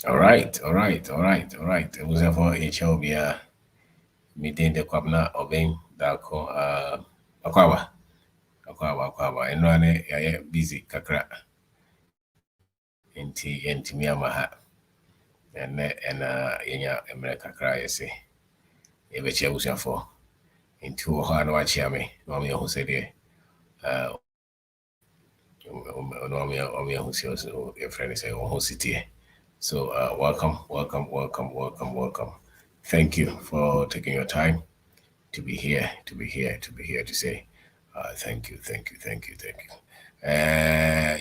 All right, all right, all right, all right. It was for HLB meeting the Kwabna Obeng Dako Akwawa. Akwawa. And run busy kakra. Inti Miyamaha. And America cry, say. Ebe chia was for into Ohana Wachiame, Mamma who said, uh, Omia who's your friend is a whole city. So welcome. Thank you for taking your time to be here, to say thank you.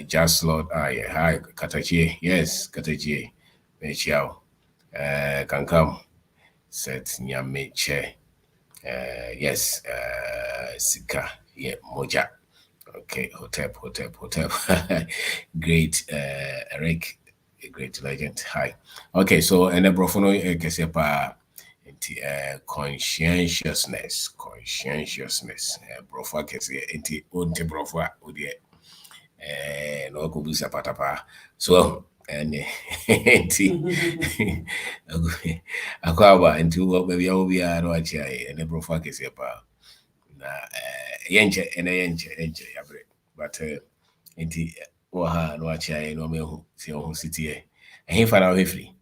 Just Lord, yeah, hi, Katachi, yes, Katachi, Mechiao, can come, set Nyame yes, Sika, yeah, Moja. Okay, Hotep. Great, Eric, a great legend. Hi. Okay, so and the brofono kesepa into conscientiousness. Brofo kese into unte brofo udie no ko busa patapa. So and enti akwa into what baby obi a no achia and the brofo kesepa na yenche yabre but nti wo ha no achia no mehu si ho sitie ehfa na wo hefri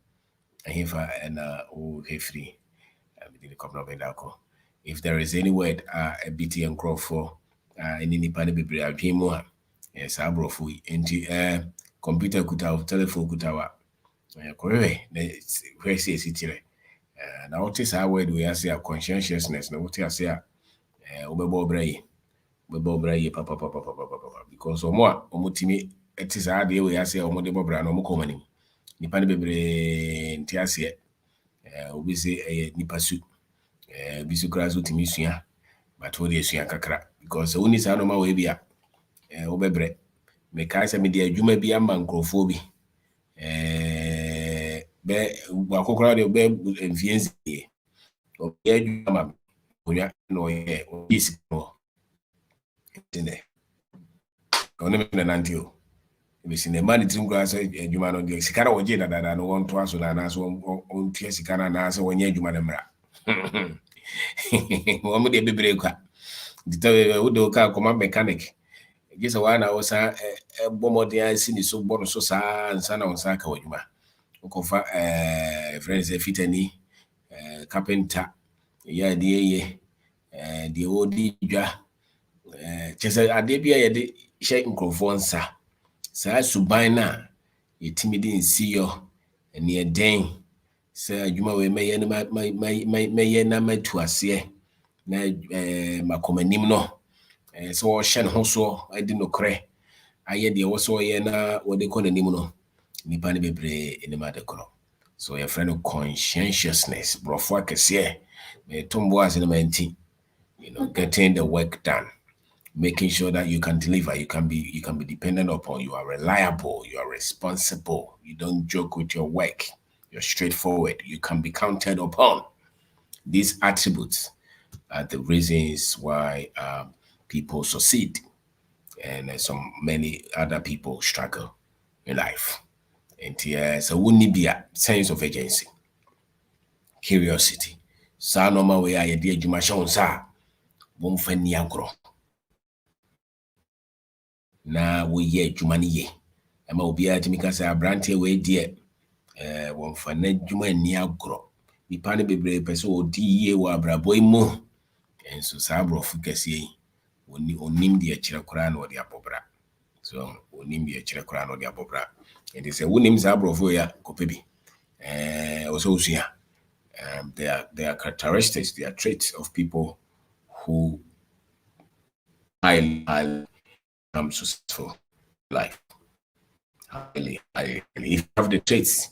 ehfa na wo hefri me the couple of Edako. If there is any word a BT and crop for any nipa ne bebre adwemu a yes abrofo nti computer kuta telephone kuta wa kowe na where say sitire na what is our word we are say conscientiousness na what you say obebo bra yi papa because omo timi it is hard we are say omo de bobra na omo komani nipa ne bebre nti ase obi say nipa su bisu kra so timi sua but wo de sua kakra because woni sa no ma we bia wo bebre me kai se me de adwuma bi ama nkrofo bi be akokora de be enfiensi o be adwuma onya no ye o isi no tene ono me na nantio be sine mani tim kra se adwuma no de sikara wo je dada no won to aso na so on tia sikara na so wonya adwuma na mra mo de bebre kwa ditawe wo de ka koma mechanic gisa wana osa bomodi ansi ni so bono so sa nsa na onsa ka wadwuma okofa friends fitani carpenter ya de de odi dwa chese ade bia ye de hye nkrofo nsa sa suban na yetimi de nsi yo ne eden sa adwuma we meye na matu ase na makomanim no so shen ho so adi no kre aye de wo so ye na wo de konanim no nipa ne bebre enima de kono so your friend conscientiousness brofo akese me tombo ase na manti getting the work done, making sure that you can deliver, you can be dependent upon, you are reliable, you are responsible, you don't joke with your work, you're straightforward, you can be counted upon. These attributes are the reasons why people succeed and some many other people struggle in life. And so we need be a sense of agency, curiosity. Sa normal way I did you machine sa won fa ni agro. Na we ye adwuma ne ye. Ama obi a timi ka say abrante we die won fa na adwuma ni agro. Nipa ne bebre pese odi ye wa abrabo mu. Enso sa abrofu kese yi onim de akire kora na odi abobra. So onim de akire kora na odi abobra. And they say wonim sa abrofu ya kopebi. Also usua. There are characteristics, there are traits of people who highly become successful in life. Highly. If you have the traits,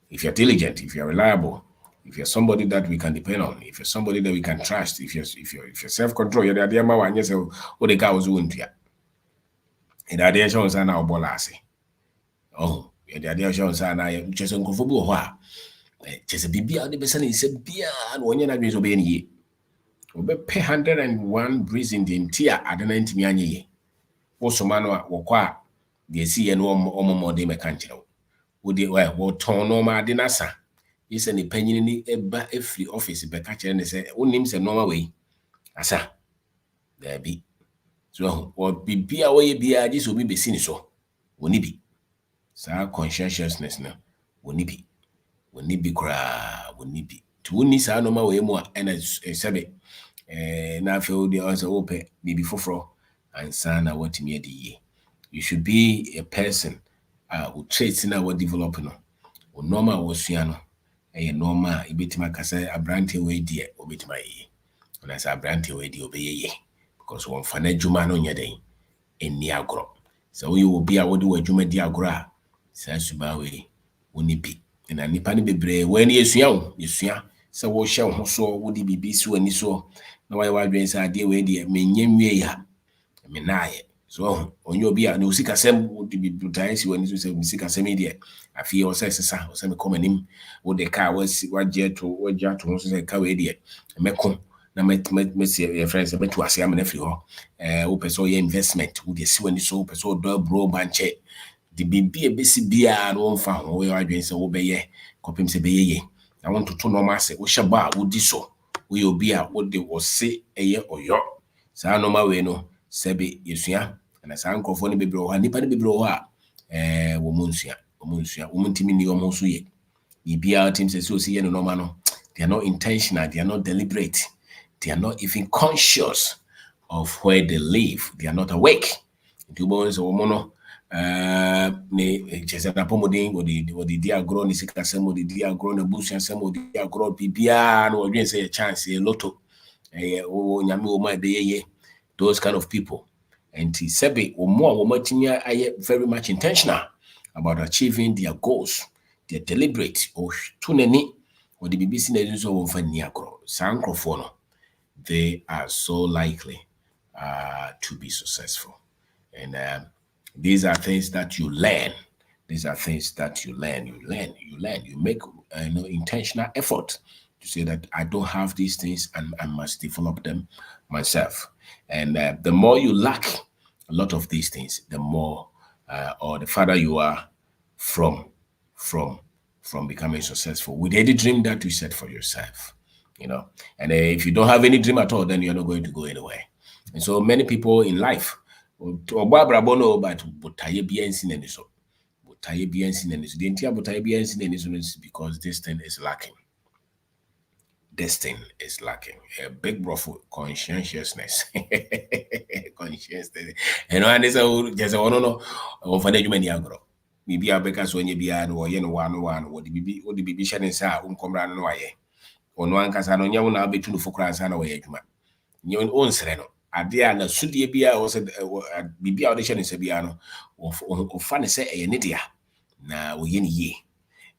if you're diligent, if you're reliable, if you're somebody that we can depend on, if you're somebody that we can trust, if you're self-control, you're the idea ma wanye se o de ka ozu ntua. And the idea shows na obolase. Oh, the idea shows na you just nkofo bi ho a chese bibia de besa na ise bia na wonye na dwen so be ni obe pay 101 reason the entire adena ntimi anye ye wo soma no a wo kwa de si ye no omomo de meka nkyere wo wode wo ton no ma de nasa yese ne panyini ni eba efri office be ka kire ne se wonim se no ma we asa da bi so wo bibia wo ye bia je so bi besi ni so woni bi sa conscientiousness na woni bi kra woni bi to woni sa no ma we mu a ena sebe na fe wo de also ope bibi foforo ansa na watimi ade ye. You should be a person who traits na what develop no o normal wo sua no normal ibetima kasa abrante we die obetima ye na sa abrante we die obeye because won fa na djuma no nya den eni agro so we obi a wo de wadjuma di agro a sa suba we woni bi na nipa ne bebre we na yesua se wo hye ho so wo di bibi so ani so na why wadwen sa ade we die menye nwie ya menaye so onye obi a na osikasem wo di bibutan si wani so se osikasem die afie o se sesa o se me komanim wo de ka waje to so se ka we die meko na met your friends betu ase am na firi ho wo person ye investment wo de si wani so person do bro banche di bibi e besi bia no mfa ho we wadwen se wo beye kopim se beye ye na won toto no ma se wo hye ba wo di so wo ye obi a wo de wo se eye oyo sa no ma we no sebe yesua na sa nkofo ne bebre ho nipa ne bebre ho a wo munsua wo muntimi ni wo monso ye bibia tim se so ye no normal no they are not intentional, they are not deliberate, they are not even conscious of where they live, they are not awake. Ntubo so wo no ne chese na pomodin wo di agro ni sikasem wo di agro na busia sem wo di agro bibia no odwen say a chance a lotto wo nyame wo ma be ye those kind of people. And sebe omo matimi are very much intentional about achieving their goals. They're deliberate or tuneni or the BBC na so won fani akro sankrofo no, they are so likely to be successful. And these are things that you learn. These are things that you learn. You make intentional effort to say that I don't have these things and I must develop them myself. And the more you lack a lot of these things, the more or the farther you are from becoming successful with any dream that you set for yourself. And if you don't have any dream at all, then you're not going to go anywhere. And so many people in life, but because this thing is lacking. This thing is lacking. A big bro for conscientiousness. Conscientiousness. And this just a no for the human agro. Maybe I because when you be or one what the BB shining sa comrade no aye. Or no one casa no yawn I'll be to for cries and away. You own sereno. Adia na sudie bia o se bibia audition se bia no o fa ne se e nidia na o ye ne ye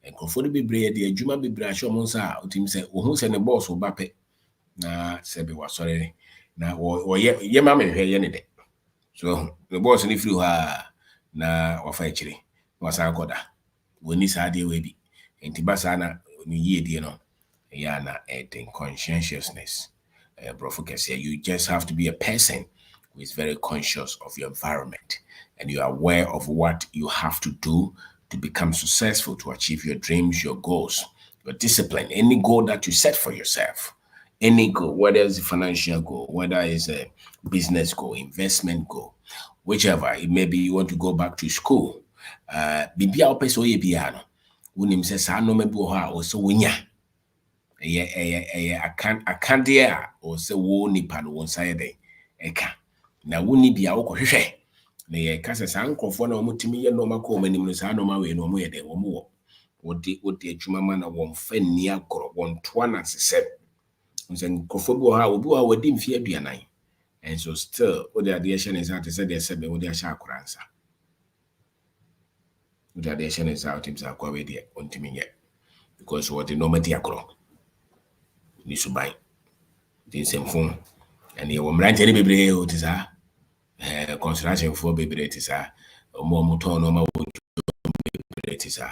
enkofo de bebre de adwuma bebre ahwe mo nsa a otim se o hu se ne boss o bape na se be wasore na o ye ma me hwe ye ne de so the boss ni free ha na o fa ekire wasa goda woni sa de we bi enti basa na ni ye de no ya na conscientiousness. You just have to be a person who is very conscious of your environment and you are aware of what you have to do to become successful, to achieve your dreams, your goals, your discipline, any goal that you set for yourself, any goal, whether it's a financial goal, whether it's a business goal, investment goal, whichever it may be. You want to go back to school. Bibia opeso ye biano. Unim se sa no mebu ha o so winya. Akandia or say wo nipa no wonsa de eka na woni bia wo kohwehwe na ye kasa sankofo na omutimi ye no makọ manim no sa no ma we no mo ye de wo mo wo de adwuma ma na won fa ni agoro won to na sese nse nkofo bi ha obi wa wadi mfi aduanan and so still wo de ade hye ne sa te se de sebe wo de ahya akoransa wo de ade hye ne sa otim sa kwa we de ontimi ye because what the normal di agoro ni subai din semfon and ye wo mrante ni bebre o tisa construction for bebre tisa mo ton no ma wo bebre tisa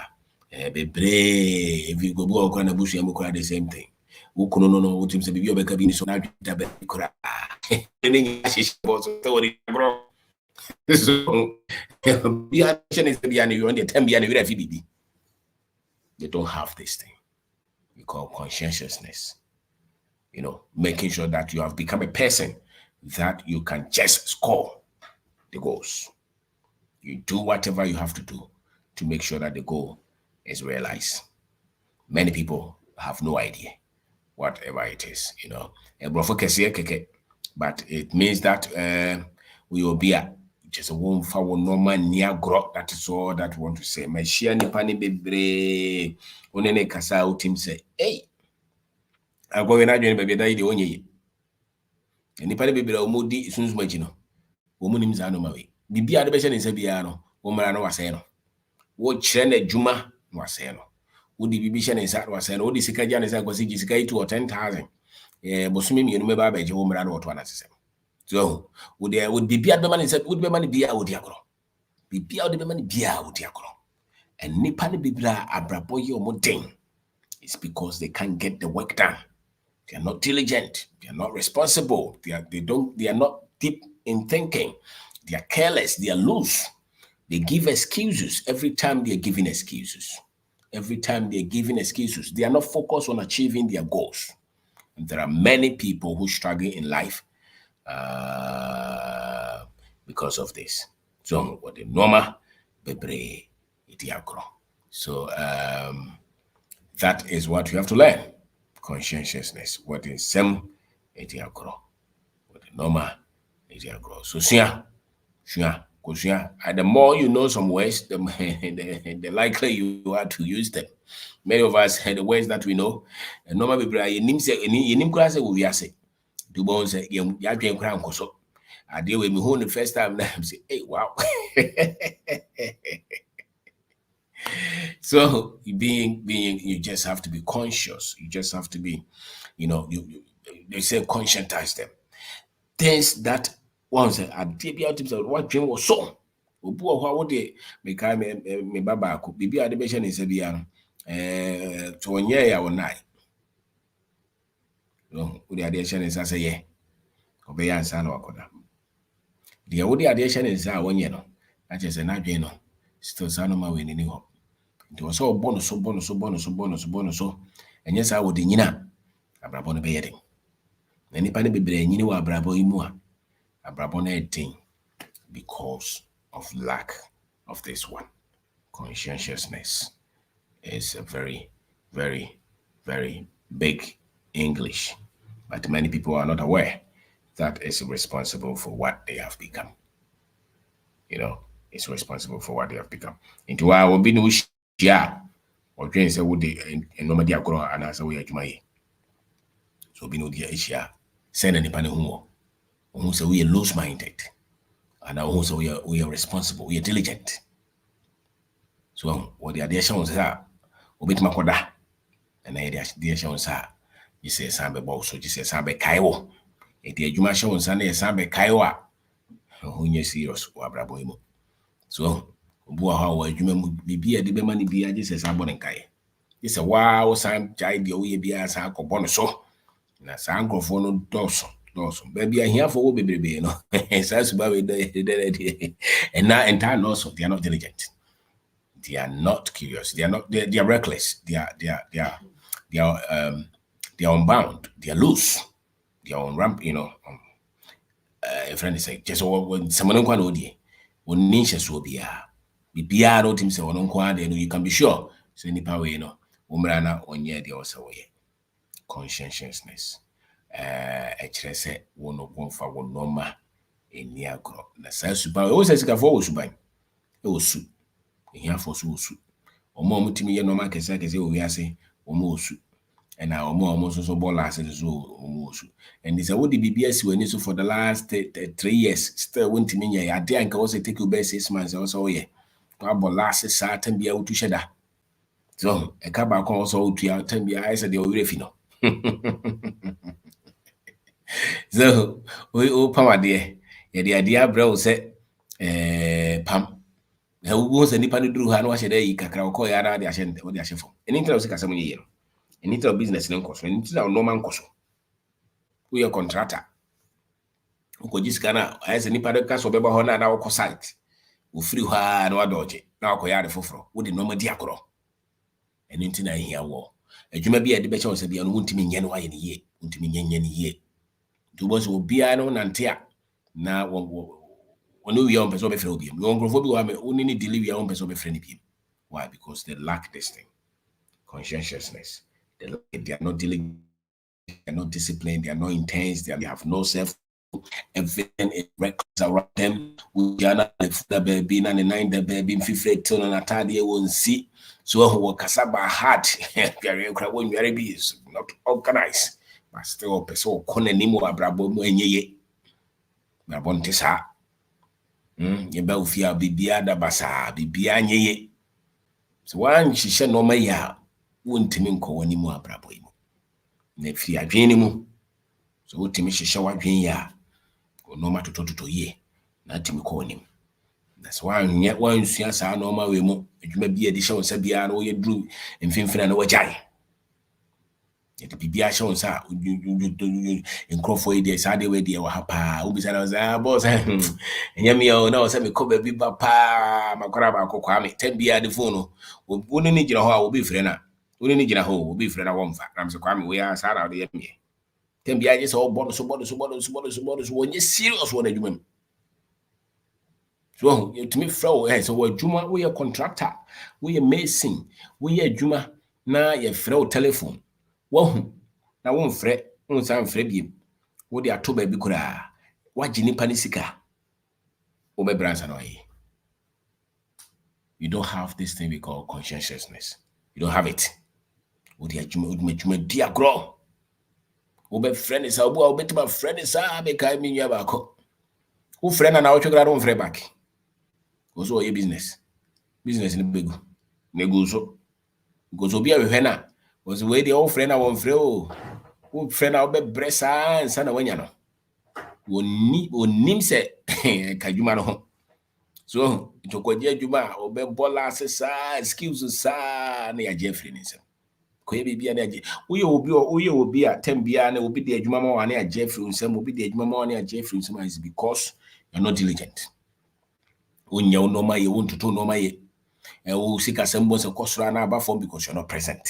bebre if you go go kwa na busu am kwa the same thing wo kuno no wo tim se bibi obeka bi ni so na da be kura ni shishi bo so tori bro so bi a chene se bi ani you on the time bi ani we fi bibi They don't have this thing we call conscientiousness. Making sure that you have become a person that you can just score the goals. You do whatever you have to do to make sure that the goal is realized. Many people have no idea whatever it is, but it means that we will be just a womb for one normal near growth. That is all that we want to say. My share nipani bebre onene kasa utim say, hey, I'm going to baby die the onye. Nipani bebre omudi sunzuma no. Womunim za no mawe. Bibia de be hye ne nsa bia no, wo mara no wase no. Wo kyerɛ na adwuma no wase no. Wo di bibi hye ne nsa wase no. Wo di sika gya ne nsa kwasi sika 8 or 10,000. Bosumi mienu meba ba gye wo mara no woto anasesem. So, wo de bibia de ma ne nsa, wo de be ma ne bia wo di agoro. Bibia wo de be ma ne bia wo di agoro. And nipa ne bibra abrabo ye omo den. It's because they can't get the work done. They are not diligent. They are not responsible. They are not deep in thinking. They are careless. They are loose. They give excuses every time they are giving excuses. Every time they are giving excuses, they are not focused on achieving their goals. And there are many people who struggle in life because of this. So, what the normal bebre itiakro. So, that is what you have to learn. Conscientiousness. What is sem itiakro. What the normal itiakro. So, the more you know some words, the likely you are to use them. Many of us the words that we know, and normal people are nim class we are say. Do bones ya dwen kra nkoso. Ade we me hu the first time na say, hey, wow. So you just have to be conscious. You just have to be, they say conscientize them. Things that once I did out what dream was so. Obu ohwa wo de me baba ko bibi ade be hye ne sabia no to onye ya wonai no wo de ade hye ne sase ye obe ya nsa na wakoda de wo de ade hye ne nsa wonye no a che se na dwen no still sa no ma we ni ho nti wo so bonus enye sa wo de nyina abrabo no be yede na nipa ne bebre nyini wa abrabo imu a abrabo na etin because of lack of this one. Conscientiousness is a very, very, very big English, but many people are not aware that it's responsible for what they have become. It's responsible for what they have become. Into our will be no share or train say would the nobody agro and as we are so be no dear share. Send any panel who say we are loose minded. And also we are responsible, we are diligent. So what the idea shows are obit makoda and the idea shows are you say sambe boss, so you say sambe kaiwo. It the juma shows and sambe kaiwa who you serious or braboimo. So Bua how you be a de money be a just as abon kai. It's a wow sam jai the way be as a cobono so. Na sangrofono doso. Baby, I here for baby, and now entire also they are not diligent. They are not curious. They are reckless. They are unbound. They are loose. They are on ramp. A friend is like just when someone can odi, when niche so be a wrote him say on you can be sure. So any power umrana onye the also way. Conscientiousness. Ekyerɛ sɛ wo no wonfa wo noma eni agro na saa suban wo sɛ sika fo wo suban e wo su ehia fo so wo su omo timi ye noma kese wo wiase omo wo su na omo so bola ase so omo wo su and this wo di bibia si wani so for the last 3 years still won timi nya ya de anka wo say take you best 6 months also wo ye to abola ase saa tambia wo tu hyeda so e ka ba kon also wo tu ya tambia ai say de wo refi no so we pam ade ye de ade abra wo se pam na wo se nipa no duru ha no ahye da yi kakra wo ko ya na de ahye wo de ahye fo eni ntra wo se kasam ye no eni ntra business ne nkoso eni ntra no man nkoso wo ye contractor wo jisika na aye se nipa de kaso be ba ho na wo ko site wo free ha na wa doje na wo ko ya de foforo wo de no ma di akoro and into here war. A Juma be a debate was a be on Wuntimi Yen y ye, Wuntimi Yen ye. To was will be an nantia. Now, when we are on Pesobe Philbium, you won't only deliver your own Pesobe Philbium. Why? Because they lack this thing, conscientiousness. They are not diligent, they are not disciplined, they are not intense, they have no self. Everything is records around them. We are not the baby, 99, the baby, 50, till an atade won't see. So, who Casaba had, when you is not organized, but still, so Conanimo Abrabo, and ye. Nabontesa. Yeba ufia bibia da basa, bibia nye. So, one shisha no maya, won't mean ko any more abrabo. Ne fi adwene mu. So, wotimi shisha wadwen ya. No matter to ye, not to me call him. That's why yet one sees our normal way more. It may be a dish on Sabia or you drew in Finfin and Wajai. It be a show, sir. You in Crawford, there's hardly way dear or hapa, who besides our boss. And Yamio knows every cover be papa, Macaraba, Coquami, 10 be at the phone. Wouldn't need your hole will be friend. Wouldn't need your hole will be friend. I won't fact. I'm so crummy. We are sad out the me. 10 be I just all bottles, when you serious what you mean. So to me, Fro, so we Juma, we a contractor, we a mason, we a Juma, na ye Fro telephone. Whoa, now won't fret, won't sound Frebium. What they are two baby kura. What Jini Panisika? Oh, my brands annoy. You don't have this thing we call conscientiousness. You don't have it. What they are Juma, dear grow. Oh, my friend is a boy, bet my friend is a make I mean you have who friend and our children don't fret back. Also, your business in the big negoso. Goes to be a henna was where the old friend I won't fro. Who friend I'll be bressa and son of Wanyano. Nim se Kajumano. So, to go dear Juma or be bola sa skills sa near Jeffrey. Could be an edge. We will be at 10 and will be the Jumamo near Jeffrey, and some will be the Jumamo near Jeffrey is because you're not diligent. When you know my, you want to know my. Who seek assembles a cost run about for because you're not present.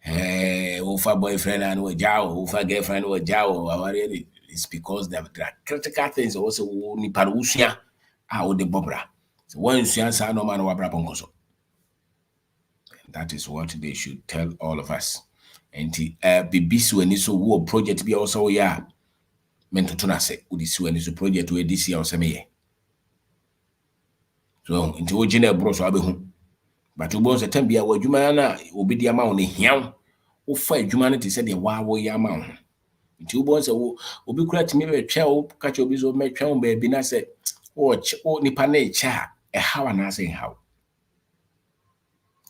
Ufa boyfriend and Wajao, Ufa girlfriend Wajao, it's because there are critical things also ni parusia or the bobra. So once you answer no man wabra bongoso. That is what they should tell all of us. And bibisu and so war project be also ya meant to tunase with this when is project where this year or some year. So into Ojina bros abe but you bones a tempia where Jumana will be the amount in him who fight humanity said the wow amount. Two bones will be correct me a child catch your bizo make chow baby na say watch or nipane cha a how and I say how.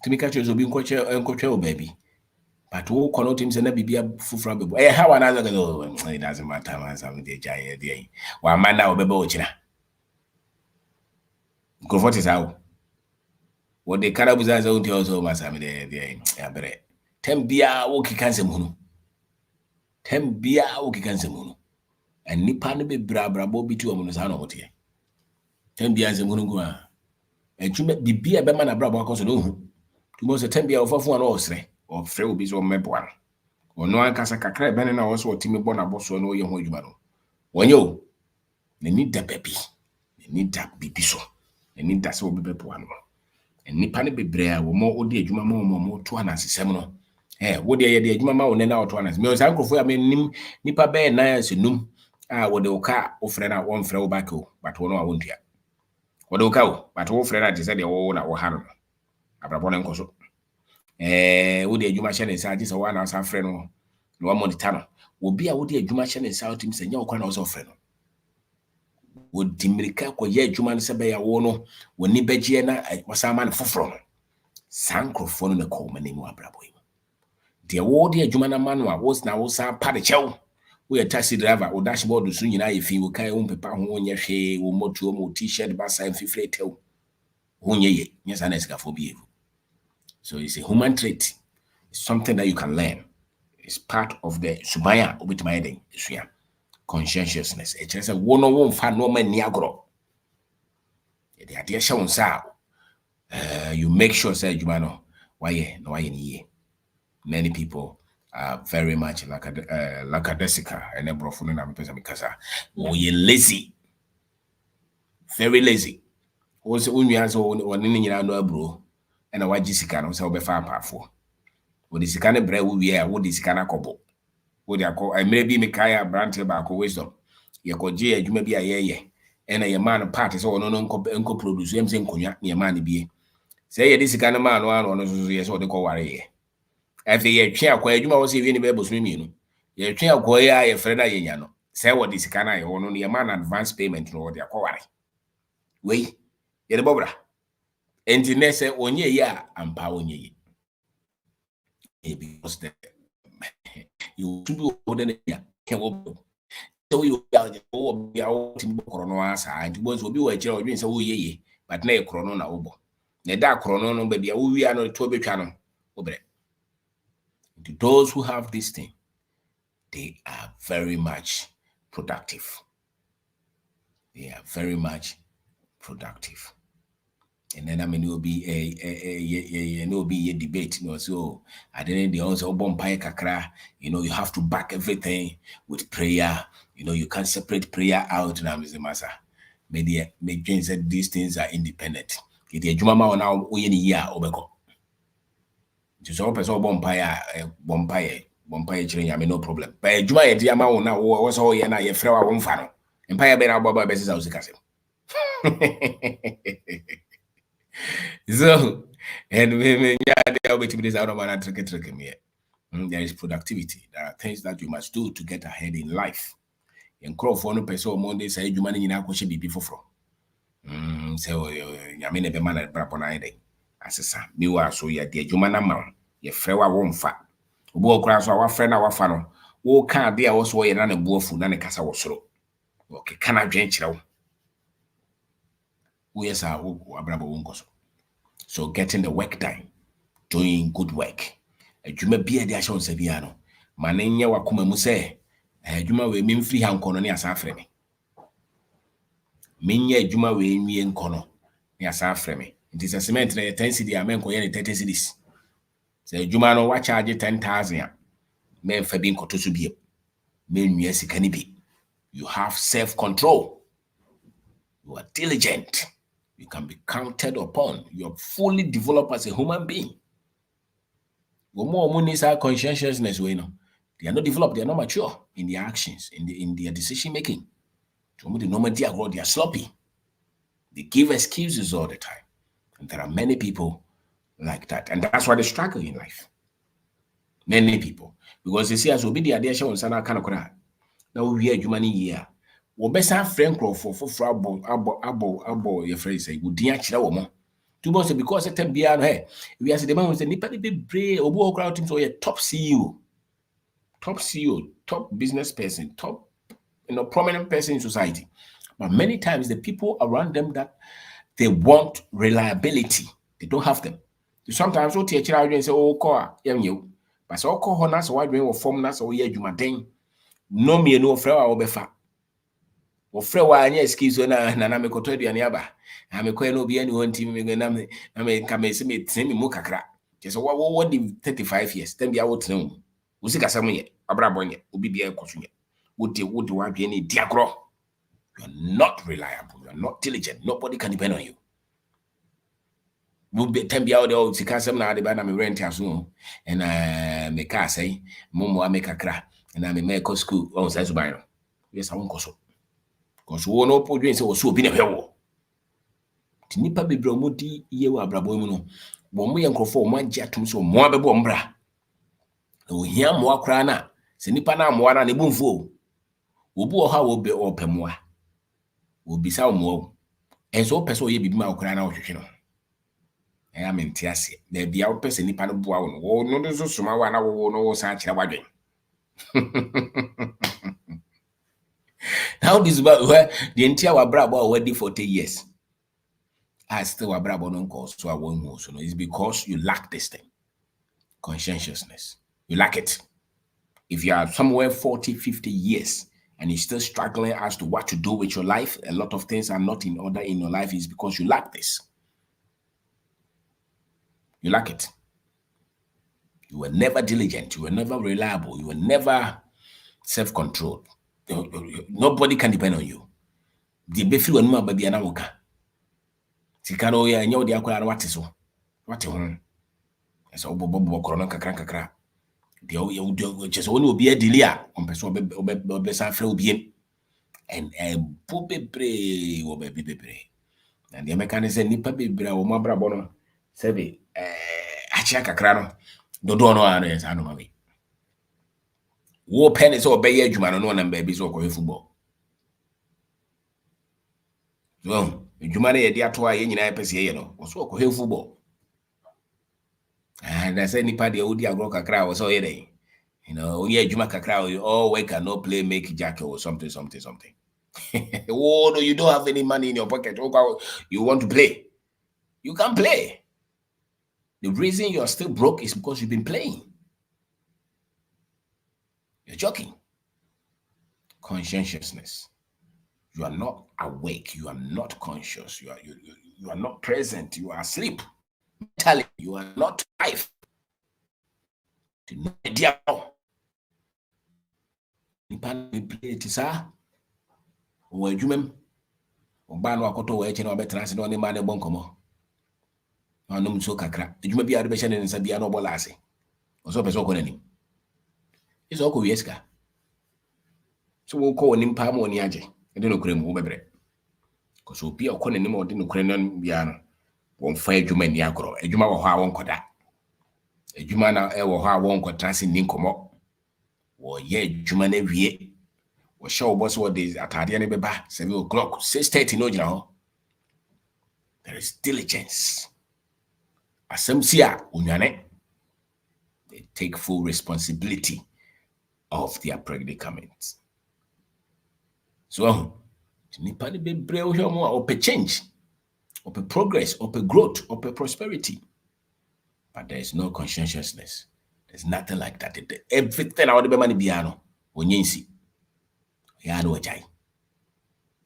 To me catch will be uncle baby. But who cannot him say never be a full from a how another go it doesn't matter as I'm the giant day. One man now be bochina. Go for it out. What the carabuza zone to also must have the Tembia woki kanse munu. Tembia woki kanse munu. And Nipan be brabra bobi to a monusano motia. Tembia zemunu gua. And you met be a bemana brabo consulo. To most a tembia of one osre or frail bis or mebuan. Or no one casa cacra benena also Timmy Bonabos or no young Hojumano. When you need the baby. They need that baby so. They need that so be one. And Nipani be brea wo mo odi adwuma mo to anasesem no wo de ye de adwuma ma wo ne na to anas me o san krofo ya me nim nipa be na senum wo de oka wo frɛ na wo mfrɛ wo back o but wo no a wo ntua wo de oka o but wo frɛ na te sɛ de wo na wo ha no abrabɔ ne nkoso wo de adwuma hyɛ ne sa gye sɛ wo na sa frɛ no no wo monitor no wo bia wo de adwuma hyɛ ne sa otim sɛ nya wo kwa na wo so frɛ no wo dimirika ko ye adwuma no se be ya wo no woni bagye na wasama ne foforo no sankrofo no ne ko mani mu abrabo yi de wo de adwuma na manu a wo na wo sa pa de chew wo ye taxi driver wo dashboard so nyina ye fi wo kai wo pepa ho nya hwe wo moto mo t-shirt ba sa fifre tew ho nya ye nya sa na sikafo bi evu. So it's a human trait. It's something that you can learn. It's part of the subaya obitmaiden suya. Conscientiousness. It just a one on one fan no man niagro. The idea shown sa you make sure say you know Why no why ye? Many people are very much lackadaisical and then brofunu na mpesa mikasa. Oh, ye lazy. Very lazy. Also, when you answer one in your bro, and a white jessica no so be far powerful. What is kind of bread we are, what is kind of couple? What they call, I maybe me kaya branch about wisdom. You call J, you may be a ye, and a man part is all no uncle produce, I'm saying cognac, near money be. Say this kind of man, one yes, what they call warrior. If you chair, quite you must see any baby swimming. You chair, quite a friend, I say what this kind of on your man advance payment or their call. Wait, you're the bobra. And the next onye ya ampa onye because you to be older ya so you are chrono asa and was obi wa kire odwen say wo yeye but na e chrono na obo na da chrono no ba bia wo wi ano to betwa no obre. Those who have this thing, they are very much productive. They are very much productive. And then I mean, it will be a debate, So I didn't the also kakra, you have to back everything with prayer. You can't separate prayer out now, Mr. Massa. Maybe said these things are independent. It is Jumama now we in a year obeko. Just all person bompire children, I mean no problem. But Juma Diama now was all yana ye frewa one fan. Empire Ben Ababa Bessis House. So, and there is productivity. There are things that you must do to get ahead in life. In Crawford, no person Monday say you money in a question be before from. So, I mean, a man at Braponide. As a son, you are so ya dear Jumana man, your frewa won't fat. Walk across our friend, our funnel. Walk can't be also a run a bofu, none a casa was slow. Okay, can I drink you? We are Abrabo won't. So getting the work done, doing good work. Juma be a diashon sebiano. Manenya wakuma muse. Juma we mean free hand kono ni asafreme. Minya juma we mi enkono ni asafreme. It is a cement na 10 cedi amen ko yen 30 cedis. Say juma no wa charge 10,000. Men fa bin koto so biem. Men nua sika ni bi. You have self-control. You are diligent. You can be counted upon. You are fully developed as a human being. More is our conscientiousness, they are not developed, they are not mature in their actions, in their decision making. They are sloppy. They give excuses all the time. And there are many people like that. And that's why they struggle in life. Many people. Because they see as obi the idea show sana kind of cry. Now we hear human year. We best have friend for abo your phrase say would dia chira wo mo. To most because it can be out here. We as the man who say nipa be brave obo crowd team so a top CEO. Top CEO, top business person, top prominent person in society. But many times the people around them that they want reliability, they don't have them. Sometimes what teacher and say, oh, call you. But so call her so why doing form nas or ye jumatin. No me no frail or befa. Or frail any excuse na me koto aba. I me no be anyone team me na me come see me mukakra. Just what the 35 years, then be out no. Usika samuye, abrabonye, ubi bia kosunye. Would want be any diagro. You are not reliable, you are not diligent, nobody can depend on you. Would be ten be out the old Sikasam na the bana me rent as no, and me car say, Momo make a cra, and I may make a school on says Bino. Yes, I won't go so. Because we won't put you in so be a hell. Tinipa be bromudi ye wa brabomuno. When we uncle for one jatum so more bombra. We hear more crana. Senipa na mwana ne bumfo. Obu oha wo be opemwa. Wo bisa mo. Enso peso ye bibima okra na ohwehwe no. I am in tiase. There be out person nipa no boa wo. Wo no so suma wa na wo no sa kire wadwen. Now this about where the entire wabrabo already 40 years. I still wabrabo no cause so I won't know. So no, it's because you lack this thing. Conscientiousness. You lack it. If you are somewhere 40, 50 years and you're still struggling as to what to do with your life, a lot of things are not in order in your life is because you lack this. You lack it. You were never diligent. You were never reliable. You were never self-controlled. Nobody can depend on you. The befi wanu aba bia na woka. Sika no ya nya odi akwara wate so. Wate ho. Esa obobo koro no kakra. Dia wo chese woni obi adili a, ompeso obe sa fra obi and po bebre wo be bebre. And the mechanic say nipa bebre a wo mabrabo no sebe achia kakra no dodo no ano yes anu mawe. Wo pen so obeye adwuma no na mba bi so okoye football. So, adwuma na ye dia to a ye nyina pese ye no, wo so okoye football. And I say nipa de odi agro kakra wo so ye dey. You know, only adwuma kakra or we cannot play make jack or something. Oh no, you don't have any money in your pocket. You want to play. You can't play. The reason you're still broke is because you've been playing. You're joking. Conscientiousness. You are not awake. You are not conscious. You are not present. You are asleep. Mentally, you are not alive. Play it, sir. Or you Obano akoto we eche na obetena se no ne ma ne bonkomo. Anum so kakra. Ejuma bia de be hye ne nsa bia no bola ase. Oso pese okọ nanim. Iso okọ wieska. So wo ko onim pa ma oni age. E de no kure mu wo bebre. Ko so bia okọ nanim o de no kure nan bia no. Won fa ejuma ni agoro. Ejuma wo ho a won koda. Ejuma na e wo ho a won kotra se ni nkomo. Wo ye ejuma na wie. Wo show boss what days atade ne beba 7 o'clock 6:30 no gina ho. There is diligence. Asemsia unyane. They take full responsibility of their predicament. So, nipa de bebre o hwe mo a ope change, ope progress, ope growth, ope prosperity. But there is no conscientiousness. There's nothing like that. Everything I want to be money biano. Onyensi. Ya no chai.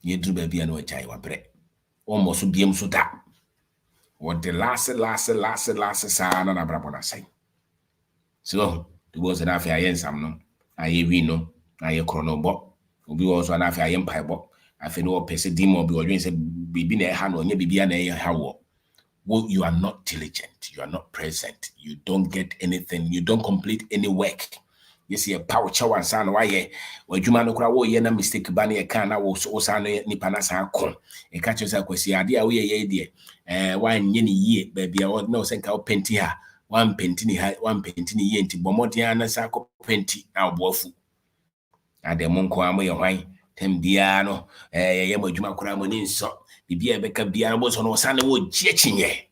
Ye dru be bia no chai wa bre. Almost biem so da. What the last sa na brabo na say. So, the was an affair yensam no. Aye wi no. Aye krono bo. Obi also an affair yem pai bo. Afi no pese dimo bi odwen say bibi na e ha no nya bibia na e ha wo. Well, you are not diligent. You are not present. You don't get anything. You don't complete any work. You see a power chow and san why you no kra wo ye na mistake ba na ye kan na wo so san nipa na san kon. E ka che say kwesi ade a wo ye de wan nye ni yie ba bia wo na say ka penti ha wan penti ni ha wan penti ni ye nti bomoden na sa ko penti na oboafu. Ade mo nko am ye hwan tem bia no ye madwuma kra mo ni nso bibia beka bia bo so no san wo giechinye.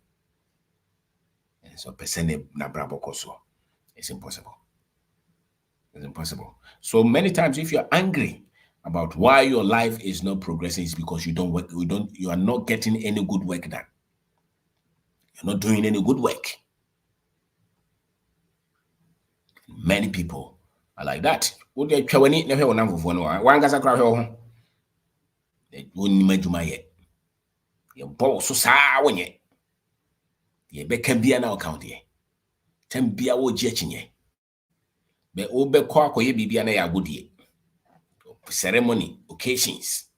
And so person na brabo koso. It's impossible. It's impossible. So many times if you're angry about why your life is not progressing, it's because you don't work, you are not getting any good work done. You're not doing any good work. Many people are like that. Wo de twawani na hwe wona mfofo no wan gasa kra hwe ho. Woni madwuma ye. Ye bo so saa wonye. Ye beka bia na account ye. Tem bia wo gi achinye. Be obekọ akoye bibia na ya godie. Ceremony, occasions.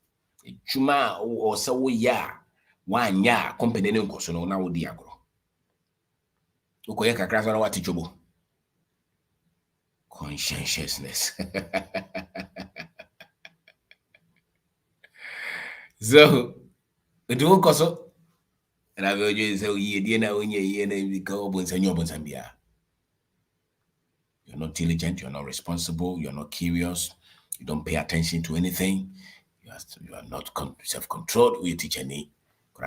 Juma o se wo ya wanya company ne nkoso no na wo di agro. Ukoye kakra so na wati jobo. Conscientiousness. So, do koso. And I will just say ye di na onye ye na bika obonsanyo obonsambia. You're not diligent, you're not responsible, you're not curious, you don't pay attention to anything, you are not self-controlled. We teach any you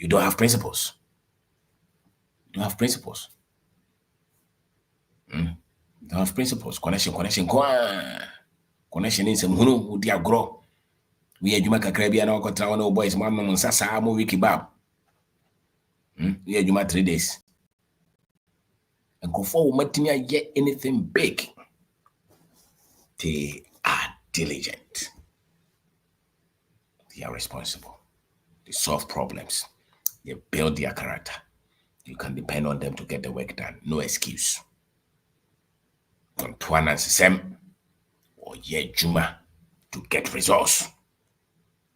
don't have principles. You don't have principles. You don't have principles. Connection. Connection in some hunu dia grow. We adwuma kakra bia na okotra wona boys man no nsasa mo wiki bab. We adwuma 3 days. And go forward, get anything big. They are diligent. They are responsible. They solve problems. They build their character. You can depend on them to get the work done. No excuse. Antoine and Sisem or ye Juma to get results.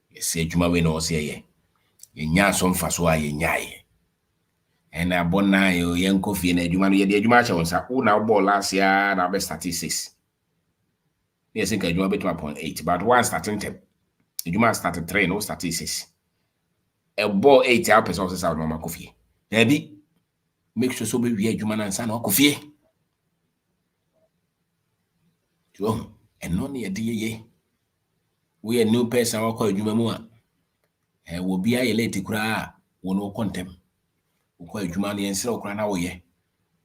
You say Juma we no say ye nya some faswa ye nyai. And I born now young coffee and Juma ye Juma chance. Who now ball last year now best statistics. Yes, I think Juma bet 1.8, but one starting 10. Juma started 3, no statistics. A ball 8 hours of out mama coffee. Debbie, make sure so be Juma and son or coffee. And no near dear. We a new person or call Juma. And will be a lady cry, one no contem. We call Juma and so cry now. Ye.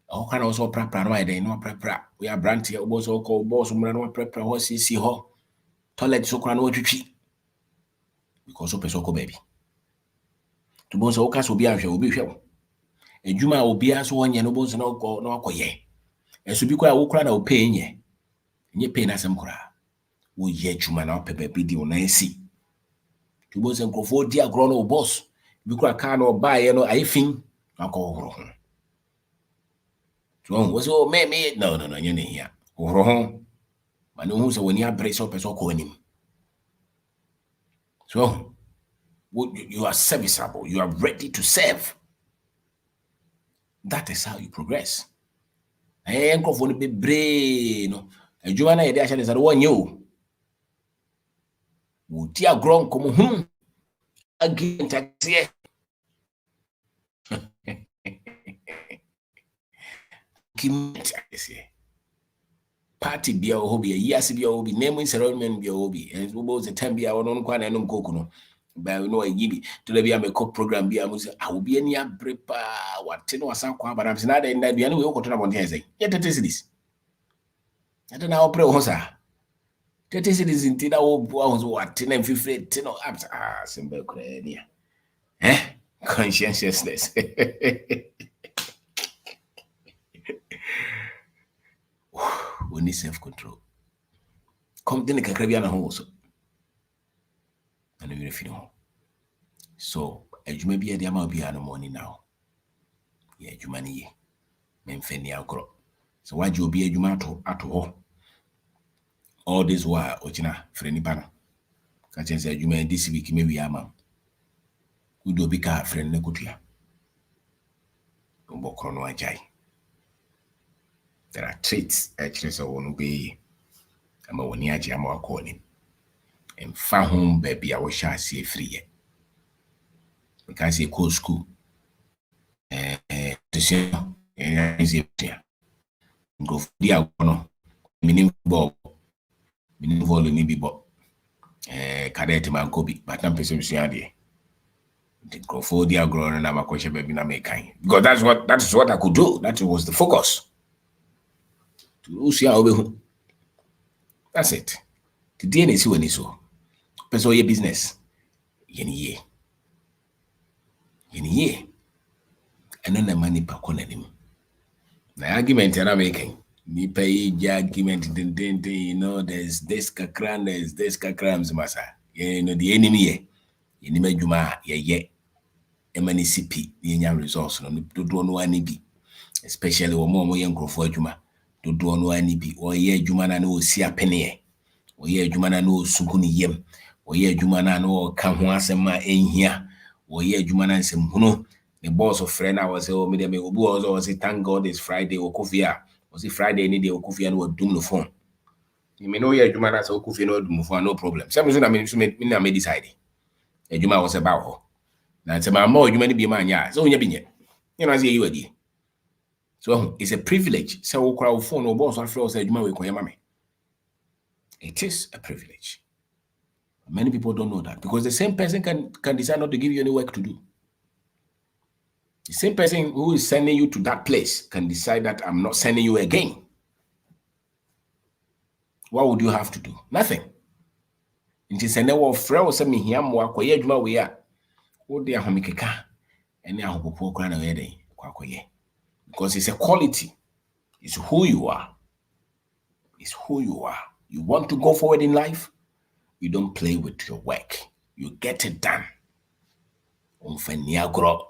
All can also prepare my day, no prepare. We are brandy, was all called boss, no prepare horses, see her. Toilet so cry no tree. Because of Pesoko baby. To boss all cats will be sure. A Juma will be as one yanobles no go no ye. And so be quite all cry out paying ye. Ye pay us some cry. We ye Juma now pepe bidi on see. To boss and go for dear grown old boss. Because I can't buy I think I'll go wrong. So was all me no you here. Wrong. But no who's when you brace up as all calling him. So you are serviceable, you are ready to serve. That is how you progress. I ain't going to be brain. A Joanna edition is at 1 year. Would dear grown come again taxi? Party be a hobby, yes, be a hobby, naming ceremony be a hobby, and who was the time be our own quan and cocono. But no, I give it to the be a make-up program be a music. I will be any brepa, what 10 or some but I'm not in that the only way to one here. Yet it is this. I don't know, pray, Hosa. That is it is in Tina was what 10 and 15 10 or up. Simple crania. Conscientiousness. We need self-control. Come then, the Caribbean also. And we feel so, as you may be a diamond be no money now. Yeah, you money, men fenny alcohol. So, why you be a jumato at all this while, Ochina, friendly banner. Catching said you may this week, maybe a man. We do be car friend Necutia. Bocono Ajay. There are traits actually so won't be a Mawaniaji am calling. And found home baby, I wish I see free. Because he called school. To see go for the agono, meaning Bob, meaning volume be Bob, cadet man copy, but I'm person the go for the agono and I'm a question baby na make kind. Because that is what I could do. That was the focus. To see how we that's it. The DNA is when so. Person your business. Yeni ye. And then the money per corner him. The argument I'm making. Me pay the argument, you know, there's this kakrams, massa. You know, the enemy, you know, Juma, ye, MNCP, the resource, no, do no any be, especially when more young for Juma, do no any be, or ye, Juma, no, see a penny, or ye, Juma, no, Sukuni yem, or ye, Juma, no, come once a ma in here, or ye, Juma, and some, who the boss of friend, I was, oh, me, was, thank God it's Friday, or coffee. Was it Friday any day Okufi and would doom the phone? You may know your Juma as Okufi no doom for no problem. Some reason I mean decide. A Juma was about her. Now it's about more you may be man, yeah. So you know, as you idea. So it's a privilege. So crowd phone or boss or floor said Juma will call your mommy. It is a privilege. Many people don't know that because the same person can decide not to give you any work to do. The same person who is sending you to that place can decide that I'm not sending you again. What would you have to do? Nothing. Nti sɛ ne wɔ frɛ wo sɛ mehia mmoa kɔyɛ adwuma wei a wode ahomekeka ɛne ahopopo kora na ɔyɛ den kɔakɔyɛ because it's a quality. It's who you are. It's who you are. You want to go forward in life, you don't play with your work. You get it done. Omfani agorɔ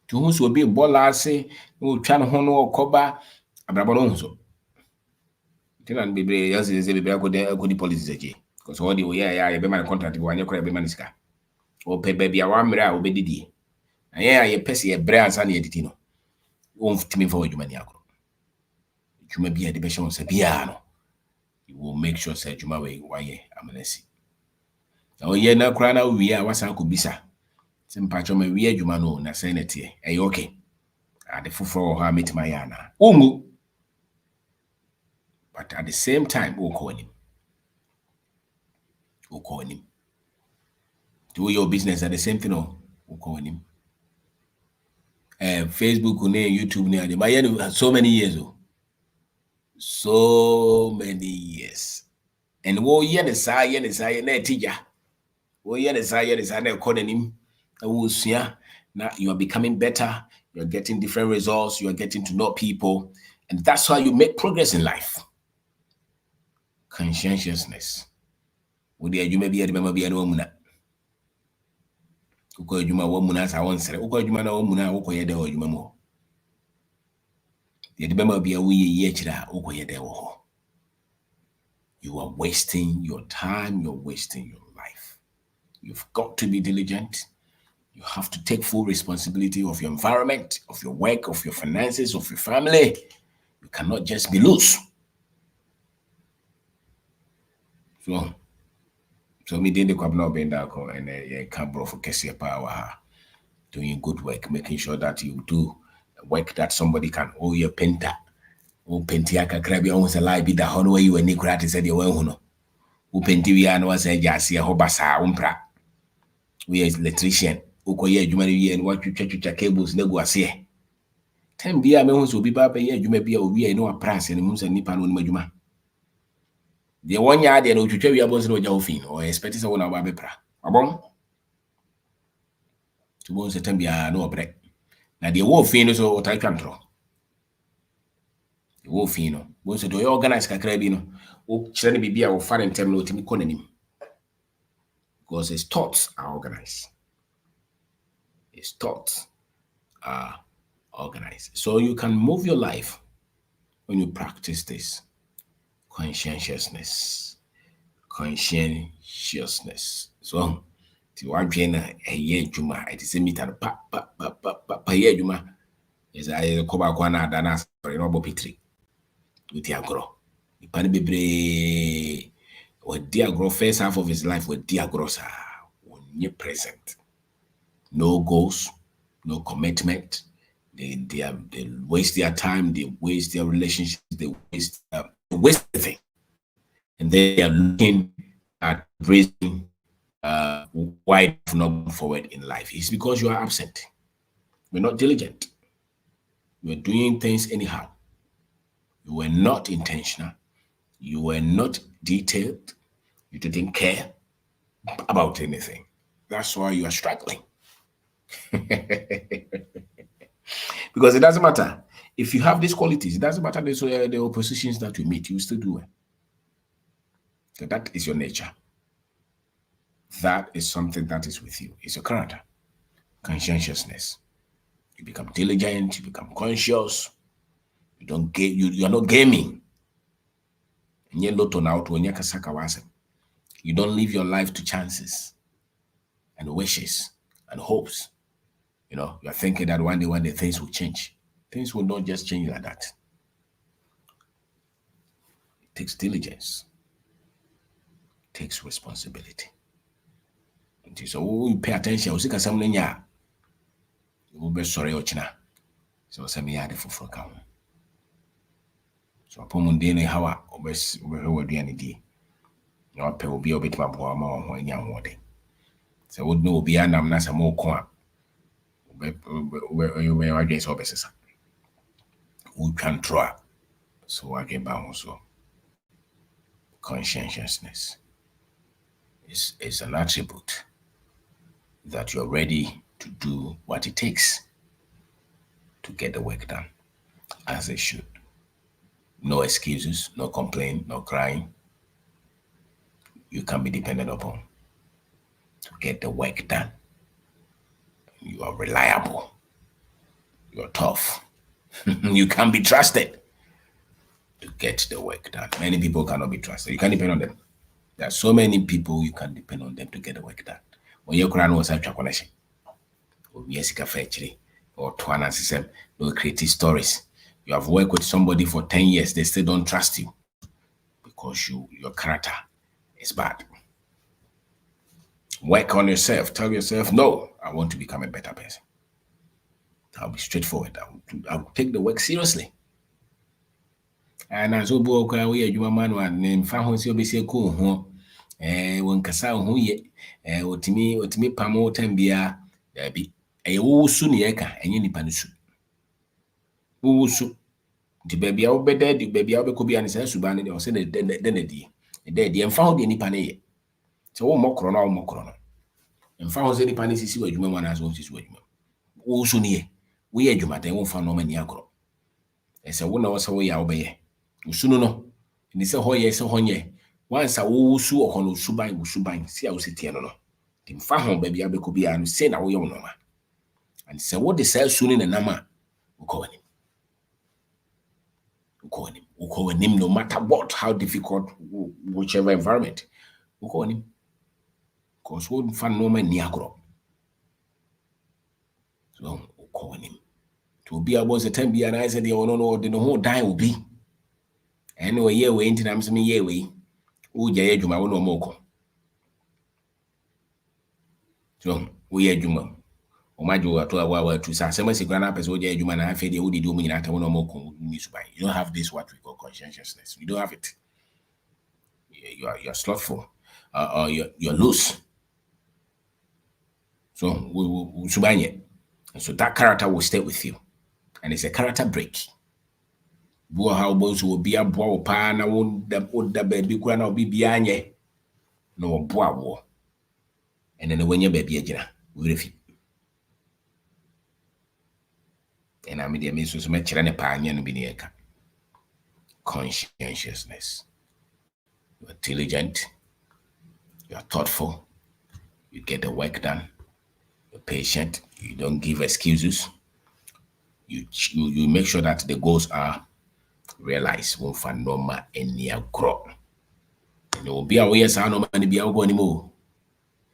To who will be bola say, who try no cover, abrabonzo. Tinan be as is a good policy, because all the way I be my contract, one your crab maniska. Or pay baby a wamra will be didi. And yeah, ye pessy a brass and editino. Won't me for you, maniaco. You may be a division of piano. You will make sure, said you my way, why I'm an essay. Oh, yeah, now crying out, we are what's Uncle Bisa. Some patch on my weird, you man, no, na sanity. Ay, okay. At the full for her meet my yana. Umu. But at the same time, who calling him? Who calling him? Do your business at the same thing, or who calling him? Facebook, YouTube, but so many years, so many years. And wo ye ne saa na etija. Wo ye ne saa na ekononim. Na wo sua na you are becoming better, you are getting different results, you are getting to know people, and that's how you make progress in life. Conscientiousness. Wo de adwuma bi adwuma bi na wamuna. Uko adwuma wamuna sa wonsere. Uko adwuma na wamuna uko ye de adwuma mo. De adwuma bi a wo ye kira uko ye de wo. You are wasting your time, you're wasting your life. You've got to be diligent. You have to take full responsibility of your environment, of your work, of your finances, of your family. You cannot just be loose. So me did the kwabna benda ko and can't bro for power doing good work, making sure that you do work that somebody can owe your painter. O pentiaka krabi almost a lie be the honor you and Nicolati said you were who pentivian was a jassy a hobasa umpra. We are electrician, Ukoye Jumani and what you check cables negotiate. 10 bia me who be baba ye you may be a we no a price and moons and nipan on majuma. The 1 yard and which we are both no jofin or expecting someone about bepra. Abon to bones a tembia no break. Now the wolf fin is what I control. The wolf fino, once to organize Cacrebino, who shouldn't be a foreign terminal to me cononym. Because his thoughts are organized. His thoughts are organized. So you can move your life when you practice this. Conscientiousness. So, to one trainer, a year juma, it is a meter, pa year juma. Is I cover Kwana Danas for a robo pitri with Diagro. The Panibibre or Diagro first half of his life with Diagrosa, when present. No goals, no commitment. They waste their time, they waste their relationships, they waste everything. And they are looking at raising why not forward in life. It's because you are absent. You're not diligent. You're doing things anyhow. You were not intentional. You were not detailed. You didn't care about anything. That's why you are struggling. Because it doesn't matter. If you have these qualities, it doesn't matter the oppositions that you meet, you still do it. So that is your nature. That is something that is with you. It's your character. Conscientiousness. You become diligent, you become conscious. You are not gaming. You don't live your life to chances and wishes and hopes. You know, you're thinking that one day things will change. Things will not just change like that. It takes diligence. It takes responsibility. So we pay attention. We see something ya. We be sorry ochina. So some ya the for account. So upon Monday how we do any day. No pay will be a bit my boy when young one day. So would know be an amnasa more coin. We against officers. We can try. So I get back also. Conscientiousness is an attribute that you're ready to do what it takes to get the work done as it should. No excuses, no complaint, no crying. You can be depended upon to get the work done. You are reliable. You're tough. You can be trusted to get the work done. Many people cannot be trusted. You can't depend on them. There are so many people you can depend on them to get the work done. When you're crying, was such a connection. Yes, or Twana system, no creative stories. You have worked with somebody for 10 years, they still don't trust you because your character is bad. Work on yourself. Tell yourself, no, I want to become a better person. I'll be straightforward. I'll take the work seriously. And as obu okwa we adwuma ma no an mfa ho se obesi ko ho won kasa ho ye otimi pamo tambia da bi wo su ne yeka enye nipa no su wo su di bebia wo beda di bebia wo be ko bia ne sa suba ne de o se de na di mfa ho de nipa ne ye se wo mokro na wo mokro no mfa ho se nipa ne sisi wadwuma ma na so sisi wadwuma wo su ne ye wo ye adwuma den wo mfa no ma ni agro ese wo na wo se wo ya wo be ye usunu no ni se ho ye se ho nye wansa wo usu o kono usuban si a usitie no no ti mfa ho ba bia be ko bia no se na wo ye wo no ma and se wo de sa sunu ne nama uko wani no matter what how difficult whichever environment uko wani cause wo mfa no ma ni agro so uko wani to be about the time bia na I said the no de no ho dan obi anyway ye we ntina am me ye we wo gya ye adwuma wo no moko so wo ye adwuma o majo ato awa tu sa sema sikra na pese wo gya adwuma na afa de wo didi o nyina ta wo no moko ni suban. You don't have this what we call conscientiousness. You don't have it. You're slothful or you're loose. So we subanye. And so that character will stay with you. And it's a character break. Bo how boys will be a boa pa na won da baby kura na obi bia nye no boa wo. And then when you baby agina, we refi. And I mean the means so much ne pa anya no bi ne ka. Conscientiousness. You are diligent, you are thoughtful, you get the work done, you're patient, you don't give excuses, you make sure that the goals are realized. Won't find normal any grow. And it will be a way as I know money be out anymore.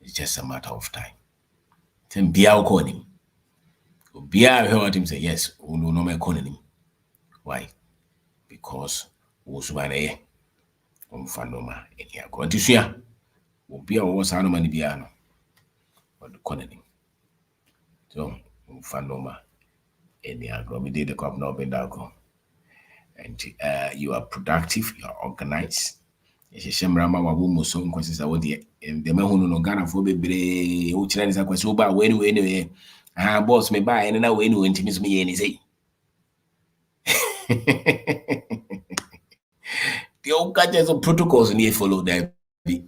It's just a matter of time. Then be out on him. Be out heard him say, yes, we no my calling him. Why? Because Usubane won't find normal any grow. Tisia will be a was I know money be ano. But the calling him. So won't find normal any agro. We did the cup now been down. And you are productive, you are organized. Ehyehyɛ mmara ma wabo mu so nkwasi sa wo de mahunu no Ghana fo bebre wo kyerɛ ne sa kwasi wo ba we ne boss me ba ene na we ne ntimi so me ye ne sei the old catches of protocols ni follow that be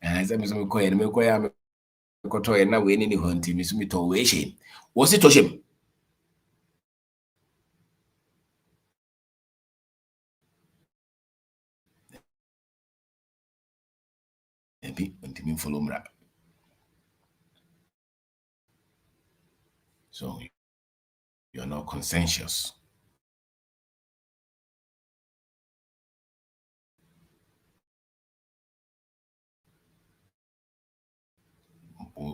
say me so me koye me koto ye na we ne ho ntimi so me to we hye wo se to hye be ntimi follow mmara. So you're not conscientious.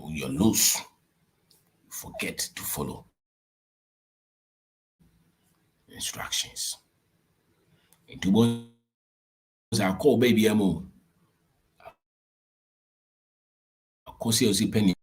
You're loose. You forget to follow instructions. Into boys I call baby amo. Kosi osi penny.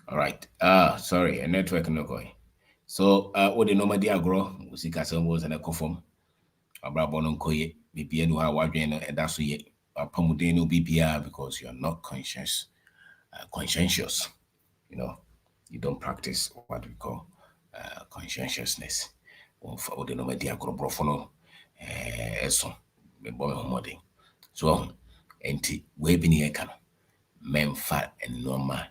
All right. Sorry, a network no going. So, what the normal diagro, Usika was an ecofom, Abrabon Koye, BPN, who are watching, and that's ye, Pomodeno BPR, because you're not conscientious. You know, you don't practice what we call conscientiousness. Or the normal diagro brofono, so, me boy homoding. So, enti, webin ye can, memfa and norma,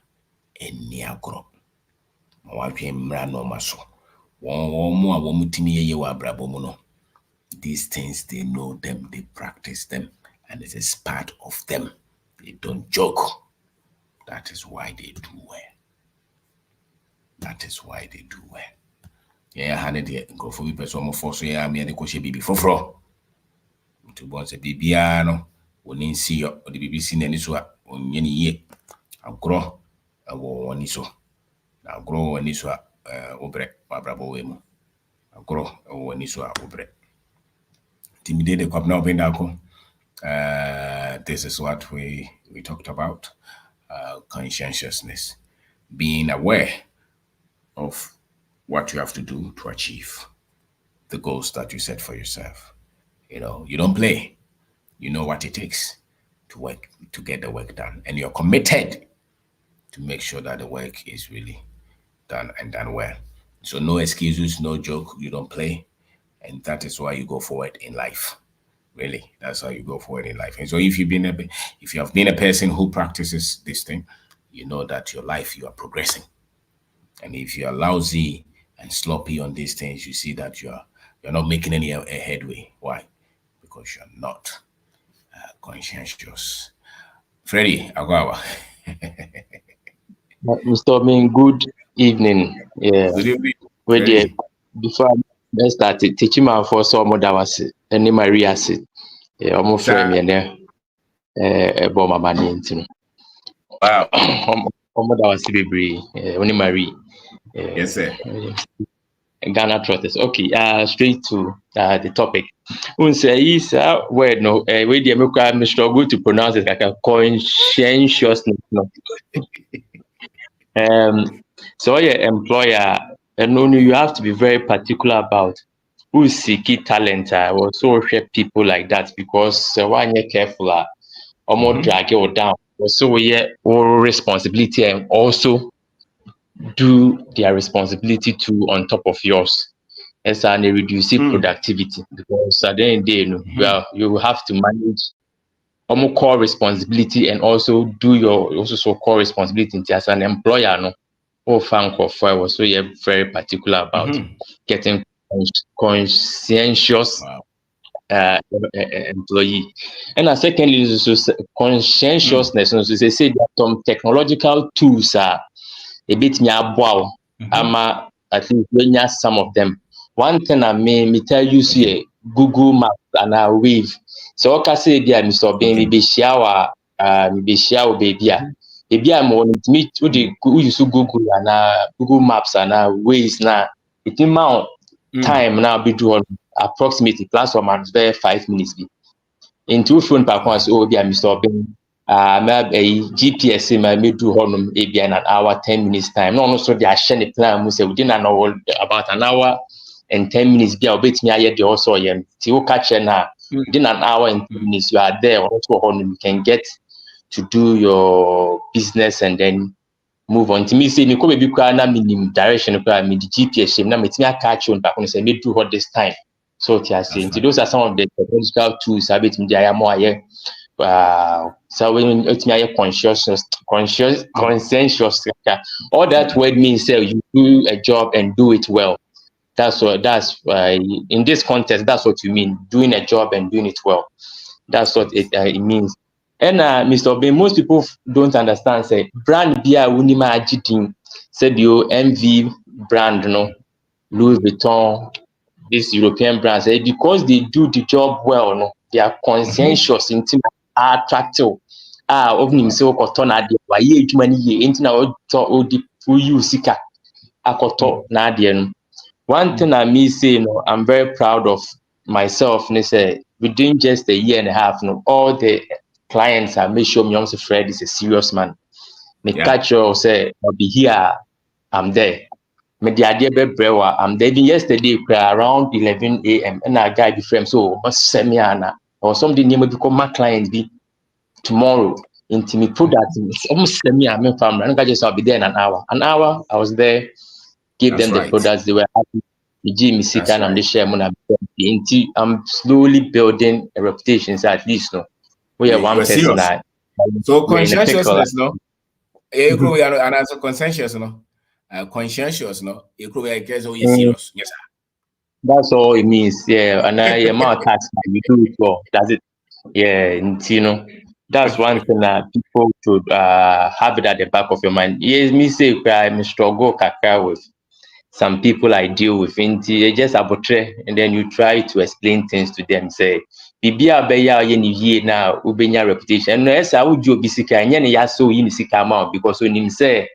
and niagro. Wadwe mmra normal so. Wɔn a wɔtumi yɛyɛ wɔ abrabɔ mu no, these things they know them, they practice them, and it is part of them. They don't joke. That is why they do well. That is why they do well. Yeah, hane deɛ nkurɔfoɔ bi pɛ sɛ ɔmofoɔ so yɛ a meɛ de kɔhyɛ biribi foforɔ. Nti wobɛhu sɛ biribiara no wɔne nsi yɔ, ɔde biribi si n'ani so a ɔnyɛ ne yie. Agorɔ ɛwɔ wɔn ani so. Na agorɔ wɔ w'ani so a wobrɛ wɔ abrabɔ wei mu. Agorɔ ɛwɔ w'ani so a wobrɛ. Intimidate the kwabna obendako. This is what we talked about. Conscientiousness. Being aware of what you have to do to achieve the goals that you set for yourself. You know, you don't play. You know what it takes to work, to get the work done. And you're committed to make sure that the work is really done and done well. So no excuses, no joke, you don't play. And that is why you go forward in life. Really, that's how you go forward in life. And so if you have been a person who practices this thing, you know that your life, you are progressing. And if you are lousy and sloppy on these things, you see that you're not making any headway. Why? Because you're not conscientious. Freddie Agwawa. Mr. Min, good evening. Yeah. Good evening. Freddie. Before I started teaching my first summer, that was any Maria said, yeah, almost frame and a bomb my money. Wow. That was Sibibri, only Marie. Yes, sir. Ghana Trotters. Okay, straight to the topic. Unse is word no we dey make me struggle to pronounce it like a conscientiousness. No. So your employer, and only you have to be very particular about who seeking talent. I also share people like that because when you're careful, or more drag you down. So we all responsibility and also do their responsibility too on top of yours. As and they reduce productivity because at the end of the day, well, you have to manage almost core responsibility and also do your also so core responsibility as an employer. No, or thank of I was so very particular about getting conscientious employee. And secondly, is conscientiousness. So they say that some technological tools are a bit wow. At least when you have some of them. One thing I may tell you see Google Maps and a Wave. So I say dear Mr. Baby be shower baby. Maybe I'm on to meet who use Google and Google Maps and Waves now. It amount time now be drawn approximately plus or minus 5 minutes be. In two phone per once oh be Mr. Baby. Maybe GPS may do honum maybe an hour 10 minutes time. No, so they are sharing the plan. We say within an hour, about an hour and 10 minutes. Be a bit me I also yen. Till catch now within an hour and 10 minutes you are there. Also honum you can get to do your business and then move on. To me say me come be na minim direction me the GPS na me catch on back on say me do what this time. So those are some of the technological tools I bet me I am more here. So when it's my conscientious, all that word means you do a job and do it well. That's what in this context, that's what you mean, doing a job and doing it well. That's what it means. And Mr. B, most people don't understand. Say brand beer unima ajiting, said you MV brand, no Louis Vuitton, these European brands, because they do the job well, no, they are conscientious in attractive. Opening so cotton at the way many years into our sika akoto na adie. One thing I may say, I'm very proud of myself. And say within just a year and a half, all the clients have made sure me also Fred is a serious man. Me catch you say I'll be here, I'm there. Me the idea be brewa, I'm there. Even yesterday around 11 a.m. and I guy be frame so send me or something near me become my client be tomorrow. Into me put that almost send me a family. And I just I'll be there in an hour. An hour I was there, gave That's them right. the products, they were happy. I'm slowly building a reputation, so at least no. We are one person that so conscientiousness, no? We are and as a conscientious, no? Conscientious, no? Serious. Yes, sir. That's all it means, yeah. And amount of tax you do it well. That's it. Yeah, and, you know, that's one thing that people should have it at the back of your mind. Yes, me say I struggle kakra with some people I deal with. They just abutre, and then you try to explain things to them. Say, Bibia beya ye now ubenya reputation. No, yes, I would do bisika and yen yaso yin sika amount because when him say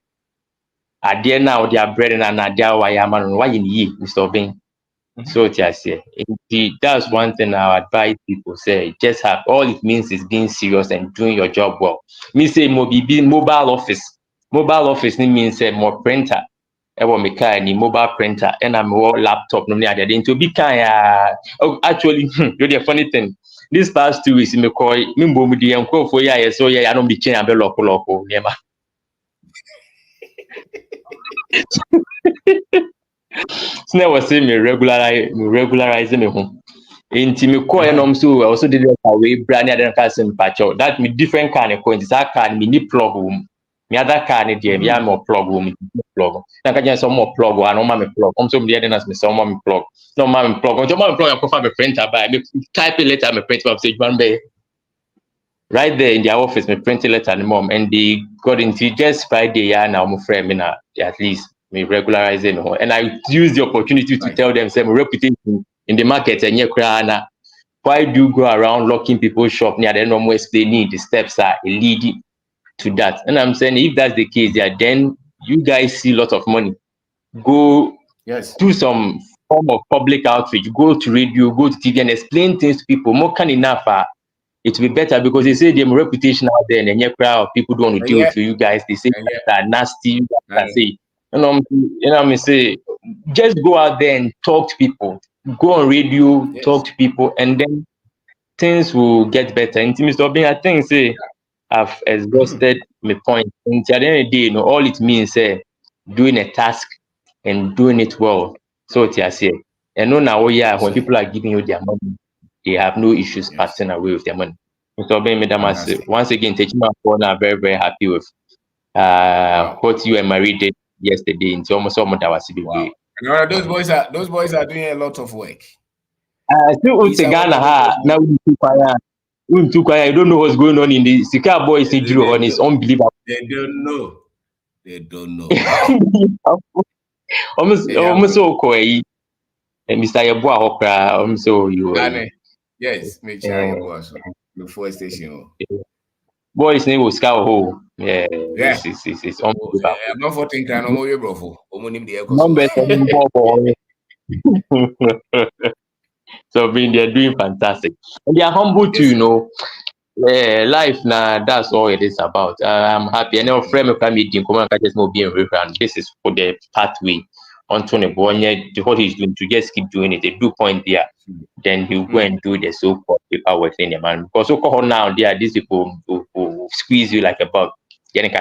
idea now they are bread and idea why am why in ye, Mr. Bing. So just that's one thing I advise people say. Just have all it means is being serious and doing your job well. Me say mobile office. Mobile office means more printer. I want me car any mobile printer and I'm more laptop no near the to be kind. Oh, actually, really a funny thing. This past 2 weeks, me call me bomudi and call for ya so yeah, I don't be chain and be local. So now was saying me regularizing me home. Inti me call and so I also did it away brand new person patch out. That me different kind of coins. That can me ni plug room. Me other kind of me have more plug room. Plug. Now can some more plug or no me plug. Some the other me some me plug. No me plug. On me plug. I go find me printer by me type it later. Me print up say one bay. Right there in their office, me print a letter and mom, and they got into just Friday. Yeah, now my friend, me na at least me regularize them, and I use the opportunity to tell them, say my reputation in the market and yeah, why do you go around locking people's shop near the normal explaining the steps are leading to that? And I'm saying if that's the case, yeah, then you guys see a lot of money. Go do some form of public outreach, go to radio, go to TV and explain things to people. More can enough. It will be better because they say their reputation out there and the crowd people don't want to deal with you guys. They say that nasty, you guys say, I say, just go out there and talk to people. Go on radio, talk to people, and then things will get better. And Mr. Obin, I think say I've exhausted my point. And at the end of the day, all it means doing a task and doing it well. So it's say, and no now when people are giving you their money, they have no issues passing away with their money. Mr. Obin, Madam, once again, taking my phone, I'm very, very happy with what you and Marie did yesterday. It's almost that was wow. Those boys are doing a lot of work. Still Ghana, now we too quiet. You don't know what's going on in the Sika boys in Jiro on. It's unbelievable. They don't know. Almost so quiet. Mr. Yabua Hokra, so you. Yes, make sure you boss. The first station. Boy's name was Scout Ho. Yeah. It's unbelievable. I'm not for thinking I'm over, bro. Numbers. So they're doing fantastic. And they are humble too, life now, that's all it is about. I'm happy. And now frame can be in command just more being rebrand. This is for the pathway onto the what he's doing to just keep doing it. They do point there. Then he'll go and do the so-called paperwork in the man. Because so called now there are these people who squeeze you like a bug. Getting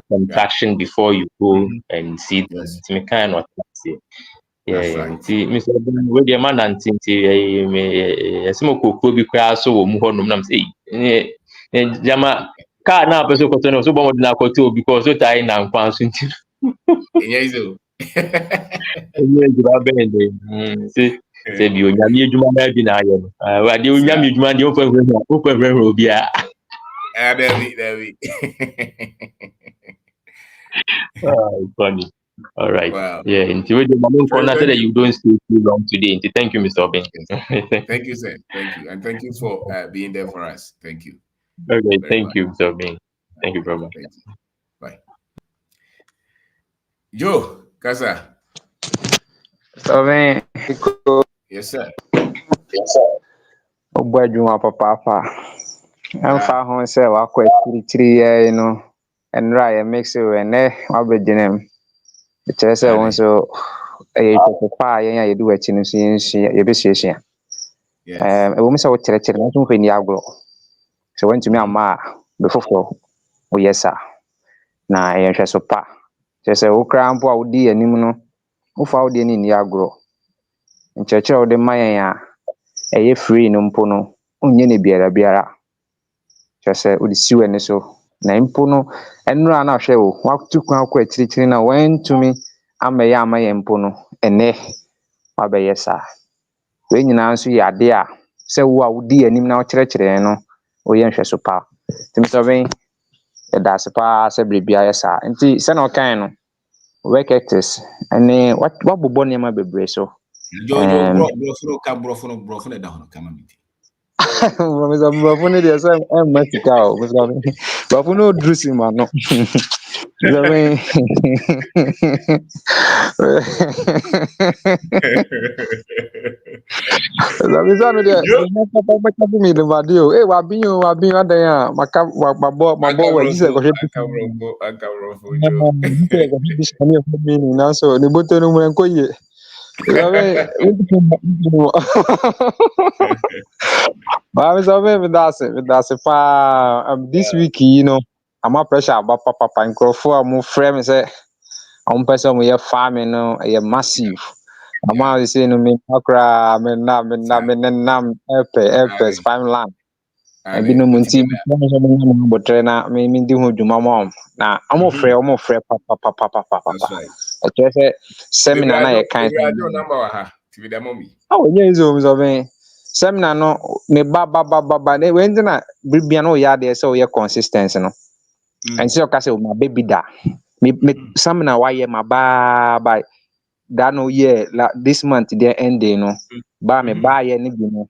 some traction before you go and see the kind of Mr. Wey the man and some cocoa be cry so home say Jama car now person so bomb na koto because so tie na nkwan so nti say bi onyame adwuma na bi na aye no wa de onyame adwuma de ofan obi a there funny. All right. Wow. Yeah. Until the moment corner said that you don't stay too long today. Thank you, Mr. Obin. Thank you, sir. Thank you, and thank you for being there for us. Thank you. Okay. Thank you, Mr. Obin. Thank you very much. Bye. Joe, Kasa. Obin. Yes, sir. Obwa juma papa. I'm far home, sir. I quit 3 years, and right and mix it and wabɛgyina kyerɛ sɛ wo Ade. nso ɛyɛ papa a yɛn a yɛde w'akyi no so yɛbɛsuasua Yes. ɛwɔ mu sɛ wokyerɛkyerɛ no nso mfɛ ni agorɔ sɛ woantumi amma a bɛfoforɔ woyɛ saa na ɛyɛ nhwɛso pa kyerɛ sɛ wo koraa mpo a wodi anim no wofa wodeɛ no nni agorɔ nkyerɛkyerɛ a wode ma yɛn a ɛyɛ free no mpo no wonyɛ ne biara kyerɛ sɛ wode si w'ani so na mpo no ɛnora na ahwɛ wo watu kwan kɔ akyirikyiri na wantumi amɛyɛ ama yɛn mpo no ɛnɛ wabɛyɛ saa wei nyinaa nso yɛ ade a sɛ wo a wodi anim na wokyerɛkyerɛ yɛn no woyɛ nhwɛso pa nti Mr. Ben yɛda ase paa sɛ biribiara yɛ saa nti sɛna ɔkae no work ethics ɛne wabobɔ nneɛma bebree so Jojo brofo no da hono kama miti. Mbrɔfo no deɛ sɛ ɛmma sika o brɔfo no ɔduru si ma no Zabisa no deɛ papa bɛka bi mi de bade o wabin adan a mabɔ wa gye sɛ kɔhwɛ Akabrofo jo. nanso ne boto no mu ɛnkɔ yie medase paa this week yi no ama pressure aba papa nkurɔfoɔ a mofrɛ me sɛ ɔmpɛ sɛ moyɛ farming no ɛyɛ massive ama sɛ no menna koraa menenam ɛpɛ spam land ebinom nti bɔtrɛ na mendi ho dwuma ma na ɔmofrɛ papapapapapa ɛkyerɛ sɛ seminar na yɛkan ɔnyɛ nso msɔbe seminar no me ba wɛnti na biribia no woyɛ adeɛ sɛ woyɛ consistency no ɛnti sɛ ɔka sɛ mabɛ bi da me seminar wayɛ mabaaba da no yɛ this month deɛ ending no ba me baayɛ ne bi no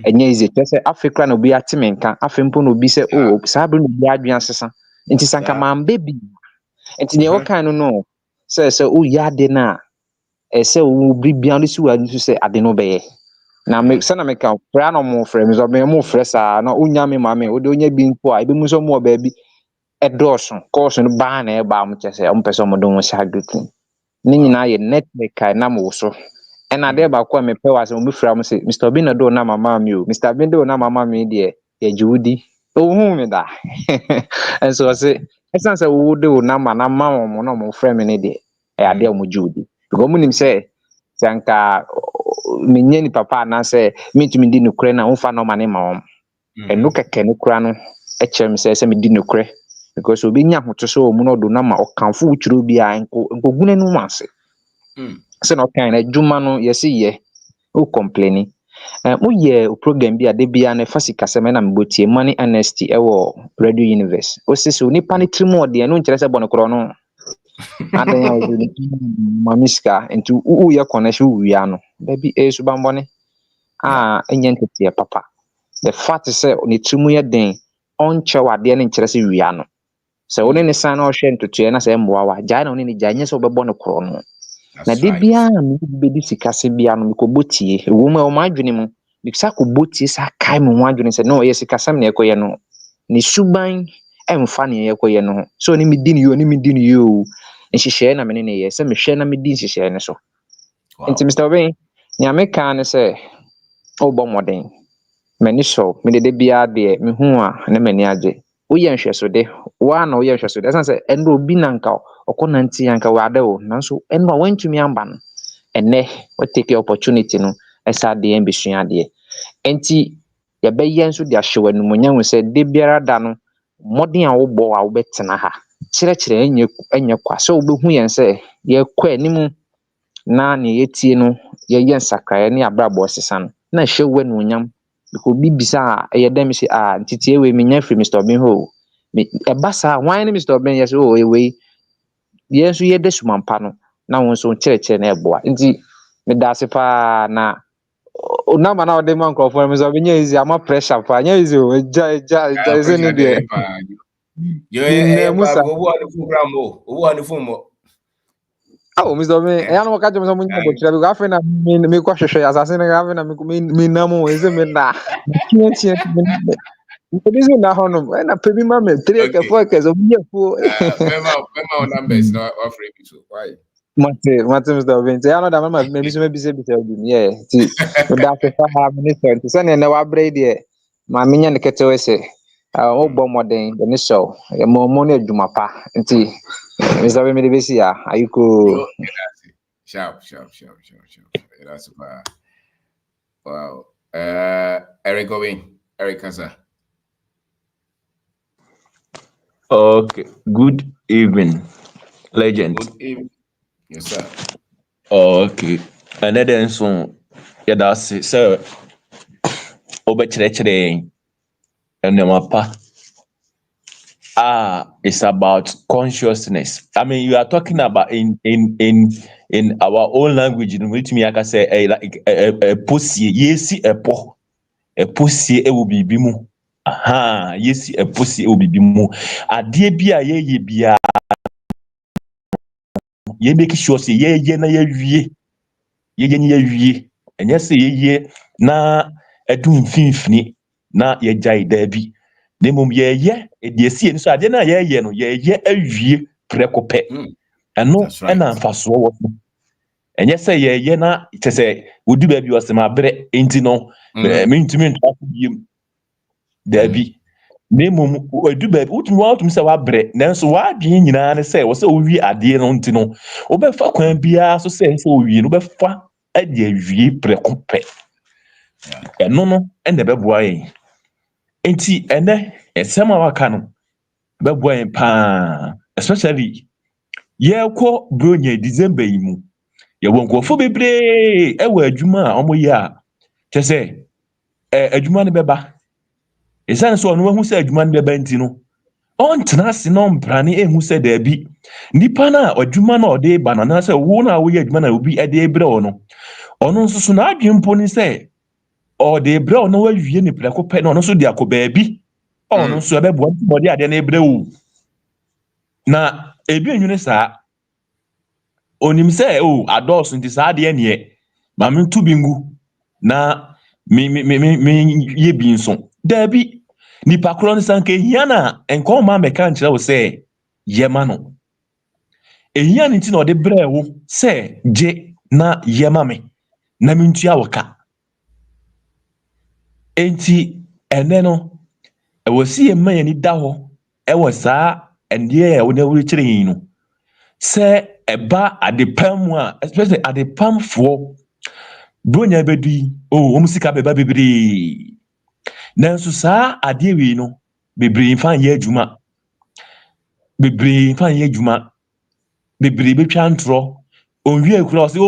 ɛnyɛ easy kyerɛ sɛ afei kora na obi ate me nka afei mpo na obi sɛ saa bere na obi adwene asesa nti sanka mambɛ bi nti neɛ wɔkan no sɛ woyɛ ade no a ɛsɛ wo biribia no si w'ani so sɛ ade no bɛyɛ na sɛna meka frɛ na ɔmofrɛ me sɛ ɔmofrɛ saa na wonya me ma me wode wonya bi mpo a ɛbɛmu sɛ ɔmowɔ baabi ɛdɔɔso kɔɔso no baa na ɛbaa mo kyerɛ sɛ ɔmpɛ sɛ ɔmode ho hyɛ agrikin ne nyinaa yɛ network a ɛnam wo so ɛna adeɛ baako a mepɛ wɔ asɛ ɔmofrɛ mo sɛ Mr. Obi na do na mama me o Mr. Obi do na mama me deɛ yɛgye wo di ɔhu me da ɛnso ɔse ɛsiane sɛ wode wo nama na ma wɔn na ɔmofrɛ me no deɛ ɛyɛ adeɛ a ɔmogye wo di because ɔmonim sɛ anka menyɛ ni papa anaasɛ mentumi di nokorɛ na womfa nɔma ne ma wɔm ɛno kɛkɛ no kora no ɛkyerɛ me sɛ medi nokorɛ because obi nya ahoto sɛ wɔ mu no ɔdo na ma ɔkamfo wo kyerɛ obi a nkɔgu n'anim ase sɛ na ɔkan no adwuma no yɛse yɛ wo complaini woyɛ program bi a da biara no ɛfa sikasɛm ɛna mebɔtie money honesty ɛwɔ radio universe ɔsɛ sɛ onipa no tiri mu ɔdeɛ no nkyerɛ sɛ bɔne korɔ no adan a wɔde mame sika nti woyɛ connection wowia no dabi subanbɔne a ɛnyɛ nteteɛ papa the fact sɛ ne tiri mu yɛ den ɔnkyerɛ wadeɛ no nkyerɛ sɛ wia no sɛ wo ne ne san na ɔhwɛ ntotoɛ na sɛ ɛmmoa wa gyae na wo ne ne gyae nyɛ sɛ wobɛbɔ no korɔ no na de biara mebɛdi sikasɛ biara no mekɔbɔ tie ɛwɔ mu a ɔma adwene mu bisa kɔbɔ tie sɛ akae me ho adwene sɛ na ɔyɛ sikasɛm na ɛkɔyɛ no ne suban ɛmfa ne ɛkɔyɛ no ho sɛ ɔne medi ne yie o nhyehyɛeɛ na mene ne yɛ sɛ mehwɛ na medi nhyehyɛeɛ no so nti Mr. Obi nea meka ne sɛ wobɔ mmɔden m'ani sɔ mede de biara deɛ mehu a na m'ani agye woyɛ nhwɛsode woa na woyɛ nhwɛsode ɛsiane sɛ ɛno obi nanka ɔkɔ nante anka wade wo nanso ɛno a wantumi amba no ɛnɛ watake opportunity no ɛsɛ adeɛ mbɛsua adeɛ enti yɛbɛyɛ nso de ahyɛ w'animonyam sɛ de biara da no mmɔden a wobɔ a wobɛtena ha kyerɛkyerɛ ɛnyɛ kwa sɛ wobɛhu yɛn sɛ yɛkɔ anim na ne yɛtie no yɛyɛ nsakraeɛ ne abrabɔ sesa no na ɛhyɛ w'animonyam because obi bisa a ɛyɛ dɛ me sɛ nteteɛ wei menya firi Mr. Obi hɔ ɛba saa wan ne Mr. Obi yɛ sɛ wei yɛn nso yɛda sumampa no na wo nso kyerɛkyerɛ na ɛboa nti meda ase paa na onama na ɔde ma nkurɔfoɔ no sɛ ɔbɛnya easy ama pressure paa nyɛ easy o agya ɛsɛ ne deɛ Mr. Obi ɛyɛ no wɔka kyerɛ me sɛ monya bɔkyerɛ bi afei na mekɔ hwehwɛ asase no afei na menam o ɛsɛ mena Mpebisi na honom. Na pebi ma me 3 ke Okay. 4 ke so biye fu. Mema numbers no offer me so. Why? Mate Mr. Obin. Ya no da ma me so bisa obi. Yeah. Ti da se fa ha minister. Ti se ne wa bre de. Ma menya ne kete we se. O bo moden de ne show. E mo na adwuma pa. Nti Mr. Obin me de besi ya. Ayiko. Yo, sharp. That's super. Wow. Eric Owen. Eric Kasa. Okay. Good evening, legend. Good evening. Yes, sir. Okay. Another song. Yeah, that's it. So, Obechere and Mapa. It's about consciousness. I mean, you are talking about in our own language, in which me I can say like a pussy, yes, a pussy, it will be bimu. Aha, yes, a pussy, it will be bimu. A dear bia, ye bia, ye make sure say ye na ye wie. Ye ɛnyɛ sɛ yɛyɛ na ɛdu mfimfini na yɛgyae daabi na mmom yɛyɛ deɛ sie no so adeɛ no a yɛyɛ no yɛyɛ awie prɛko pɛ ɛno That's right. ɛna mfasoɔ wɔ so ɛnyɛ sɛ yɛyɛ na kyɛ sɛ wodu baabi ɔsɛ mabrɛ enti no mentumi ntoa so biom daabi na mmom wodu baabi wotumi sɛ wabrɛ nanso w'adwene nyinaa ne sɛ wɔ sɛ wowie adeɛ no nti no wobɛfa kwan biara so sɛ wowie no wobɛfa ɛde awie prɛko pɛ ɛno no ɛna ɛbɛboa yɛn enti ɛnɛ ɛsɛm a waka no bɛboa yɛn paa especially yɛkɔ bronya December yi mu yɛwɔ nkurɔfoɔ bebree ɛwɔ adwuma a wɔyɛ a kyɛ sɛ adwuma no bɛba ɛsiane sɛ ɔno wahu sɛ adwuma no bɛba nti no ɔntena ase na ɔmprane ɛhu sɛ daabi nipa no a adwuma no ɔde ba no anaasɛ wo no a woyɛ adwuma no a obi ɛde brɛ wo no ɔno nso so n'adwene mpo ne sɛ ɔde brɛ wo na wawie ne prɛko pɛ na ɔno nso de akɔ baabi ɔno nso ɛbɛboa nti ɔde adeɛ no brɛ wo na ebi enwene saa onim sɛ adɔɔso nti saa adeɛ neɛ ma mentu bi ngu na me yɛ bi nso daabi nipa korɔ no sanka ehia na nkɔn ma mɛka nkyerɛ wo sɛ yɛma no ehia ne nti na ɔde brɛ wo sɛ gye na yɛma me na mentua wo ka enti ɛnɛ no ɛwɔ si yɛma yɛn ni da hɔ ɛwɔ saa ɛndeɛ a wɔde kyerɛ yɛn no sɛ ɛba adepam mu a especially adepamfoɔ bronya bɛdu yi wɔn sika bɛba bebree nanso saa adeɛ wei no bebree mfa nyɛ adwuma bebree betwa ntorɔ onwie kura ɔsɛ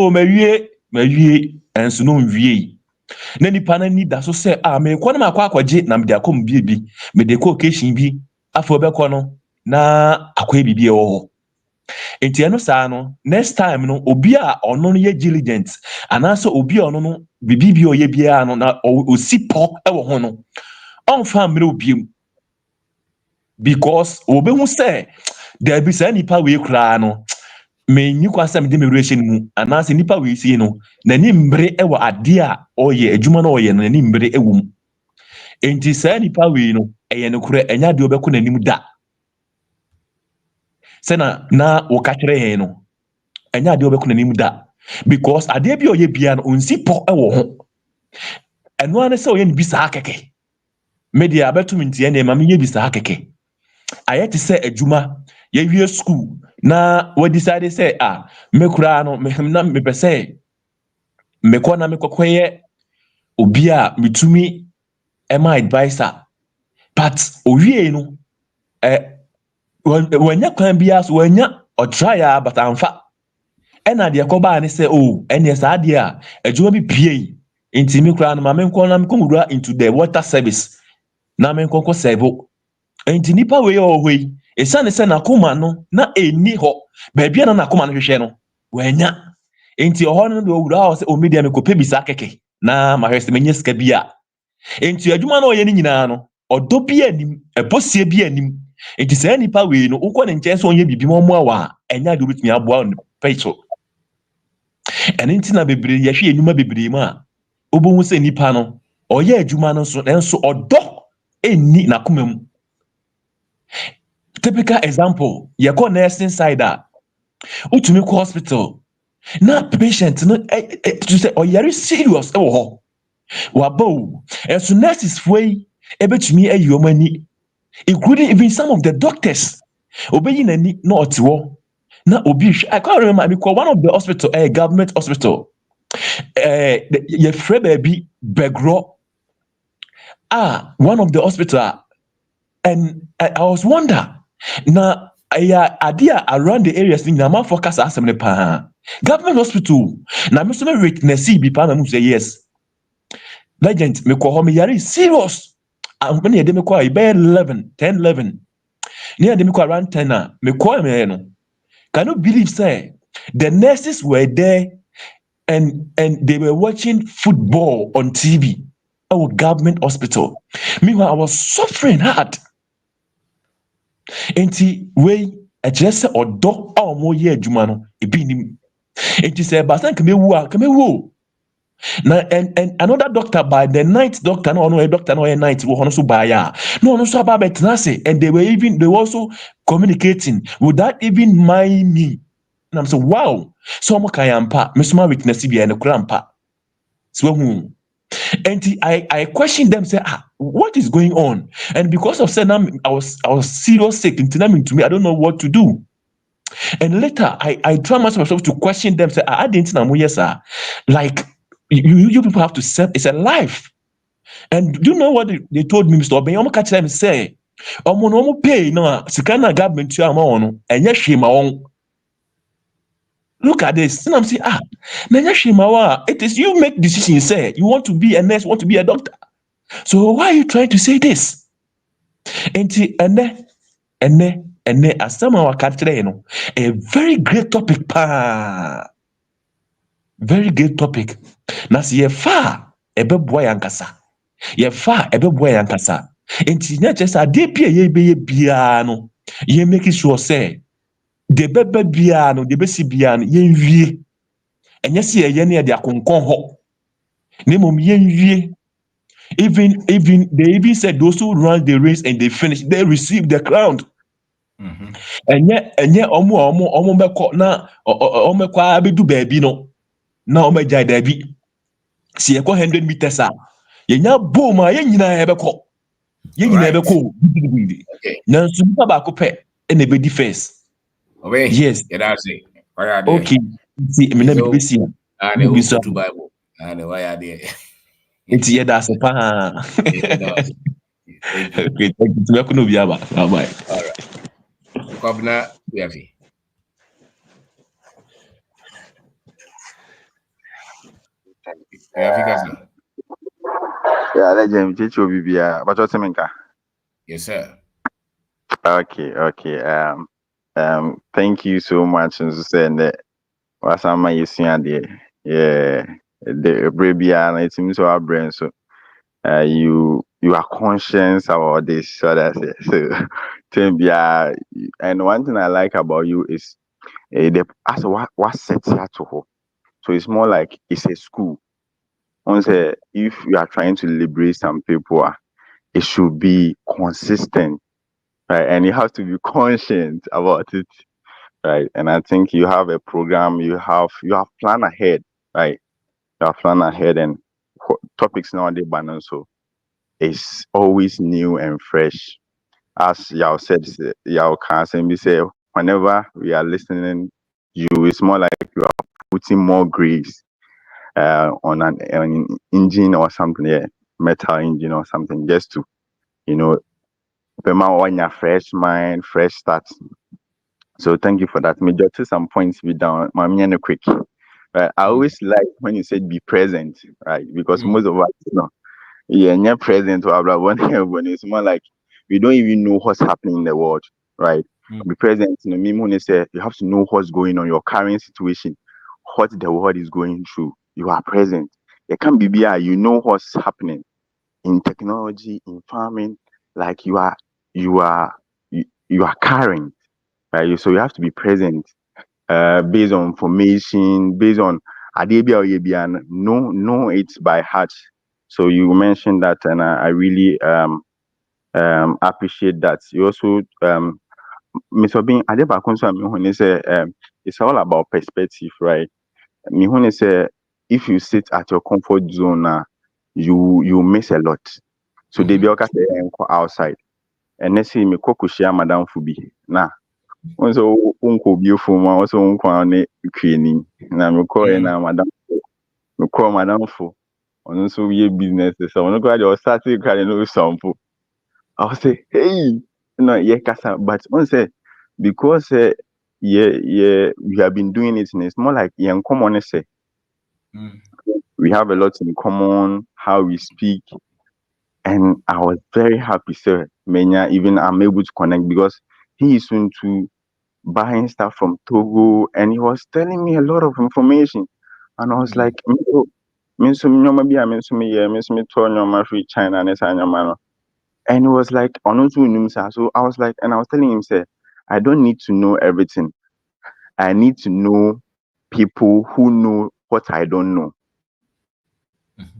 mawie ɛnso no nwie na nipa no ni da so sɛ mekɔ no makɔ akɔgye na mede akɔ mu bi mede kɔ occasion bi afɔ bɛkɔ no na akɔyɛ biribi ɛwɔ hɔ enti ɛno saa no next time no obi a ɔno no yɛ diligence anaasɛ obi a ɔno no biribi bi ɔyɛ biara no na osi pɔ ɛwɔ ho no ɔmfa mmerɛ obiem because obehu sɛ daabi saa nipa wei koraa no menyi kwa sɛ mede mewura hyɛ no mu anaasɛ nipa wei sie no n'ani mbere ɛwɔ adeɛ a ɔyɛ adwuma no ɔyɛ no n'ani mbere ɛwɔ mu enti saa nipa wei no ɛyɛ no korɛ ɛnyɛ adeɛ ɔbɛkɔ n'anim da sɛ na wɔka kyerɛ yɛn no ɛnyɛ adeɛ ɔbɛkɔ n'anim da because adeɛ bi a ɔyɛ biara no ɔnsi pɔ ɛwɔ ho ɛno ara ne sɛ ɔyɛ no bi saa kɛkɛ media abɛto me ntia nneɛma meyɛ bi saa kɛkɛ ayɛ te sɛ adwuma yɛwie school na wɔdecide sɛ mekura no na mepɛ sɛ mekɔ na mekɔkɔyɛ obi a metumi ɛma advisor but owie no wɔanya kwan biara so wɔanya ɔtry but amfa ɛna deɛ kɔbaa ne sɛ ɛneɛ saa deɛ a adwuma bi pie nti mekura no ma menkɔ na mekɔwura into the water service na menkɔkɔ sɛbo nti nipa wei ɔwɔ hɔ yi ɛsiane sɛ n'akoma no na ɛnni hɔ baabi a na n'akoma no hwehwɛ no wɔanya nti ɔhɔ no deɛ ɔwura hɔ sɛ ɔmedia mekɔpɛ bi saa kɛkɛ na mahwɛ sɛ menya sika bi a nti adwuma no ɔyɛ no nyinaa no ɔdɔ bi anim ɛbɔsie bi anim nti saa nipa wei no wokɔ ne nkyɛn sɛ ɔnyɛ biribi ma ɔmo awa a ɛnyɛ ade obɛtumi aboa no pɛ so ɛno nti na bebree yɛhwɛ adwuma bebree mu a wobɛhu sɛ nipa no ɔyɛ adwuma no nso nanso ɔdɔ Any na kumem. Typical example, you call nursing side that. Utumi ko hospital. Na patient no to say oh yari serious ho. Wabo. And so nurses way ebetumi ayi omani, including even some of the doctors. Obeyi nani na otiwo. Na obi I can't remember because one of the hospital, a government hospital. Your friend baby Begro. One of the hospital, and I was wonder na idea around the areas thing na ma focus asem pa government hospital na me so me witness bi pa na mu say yes legend me ko ho me yare serious when you dey me ko I be 11 near dey me ko around 10 me ko me no cannot believe say the nurses were there and they were watching football on TV. Our government hospital. Meanwhile, I was suffering hard. Enti we akyerɛ sɛ ɔdɔ a ɔmo yɛ adwuma no ebi nim. Enti sɛ basan kame wu na and another doctor by the night doctor no ɔno doctor no night wɔ hɔ no so by ya no ɔno so aba bɛtena ase and they were also communicating without even mind me. And I'm so wow so ɔmo kan yampa me so ma witness bi ɛne kora mpa so who. And I questioned them, say, what is going on? And because of saying I was serious sick, and to me, I don't know what to do. And later I try myself to question them, say, I didn't know, yes, sir. Like you people have to serve, it's a life. And do you know what they told me, Mr. Oben? I'm catch them say, no pay no sikana government to amount and yes, she my own. Look at this. And I'm saying, it is you make decisions, say you want to be a nurse, want to be a doctor. So why are you trying to say this? And as some of our country, a very great topic, very great topic. Now see ye far ebe boy ankasa. Ye far ebe boy ankasa. And not just a deep ye be biano. Ye make it sure say the bebe biano, the besi biano, ye vie. And yes, ye near their concon ho. Nemo ye. Even they even said those who run the race and they finish, they receive the crown. And yet omo beko na omo kwa abedu baby no. Na omo jai dabi. Si ekọ 100 meters ye nya boom ye nyina ebeko. Ye nyina ebeko. Na nsu ba ko pe na be defense. Yes. Okay. See me na be see. And who to Bible. And why are they? It's yeah, that's a pan. Okay, thank you. Bye bye. All right. Kobna Yafi. Yeah, let them teach you Bibia. But what's Minka? Yes, sir. Okay. Thank you so much. And saying that what's on my there. Yeah, the Brabia, it seems to our brain. So, you are conscious about this. So that's it. So, Timbia, and one thing I like about you is the as what sets you to hope. So it's more like it's a school. Once if you are trying to liberate some people, it should be consistent, right? And you have to be conscious about it, right? And I think you have a program, you have planned ahead, right? You have planned ahead, and topics nowadays, but also it's always new and fresh. As y'all said, y'all can be say whenever we are listening, it's more like you are putting more grease on an engine or something, metal engine or something, just to, on your fresh mind, fresh start. So thank you for that. Me jot some points be down. Mami, quick. Right. I always like when you said be present, right? Because most of us, you're present when it's more like we don't even know what's happening in the world, right? Be present. Me when say you have to know what's going on, your current situation, what the world is going through. You are present. It can be you know what's happening in technology, in farming, like you are current, right? So you have to be present, based on information, based on know it by heart. So you mentioned that, and I really appreciate that. You also Mr. Bean, I never concern me when they say it's all about perspective, right? Me when they say if you sit at your comfort zone, you miss a lot. So they be okay outside. And let's see me share Madame Fubi. Nah. Also unko beautiful man, also unko ane cleaning. Na me call na Madame. Me call Madame Fu. On also ye business. So on go just start to carry no sample. I'll say, hey, no, yeah, kasa. But on say because we have been doing it, and it's more like yeah, common say. We have a lot in common, how we speak, and I was very happy, sir. Menya, even I'm able to connect because he is soon to buying stuff from Togo, and he was telling me a lot of information, and I was like, me so me free China and it was like so I was like, and I was telling him, say, I don't need to know everything. I need to know people who know what I don't know.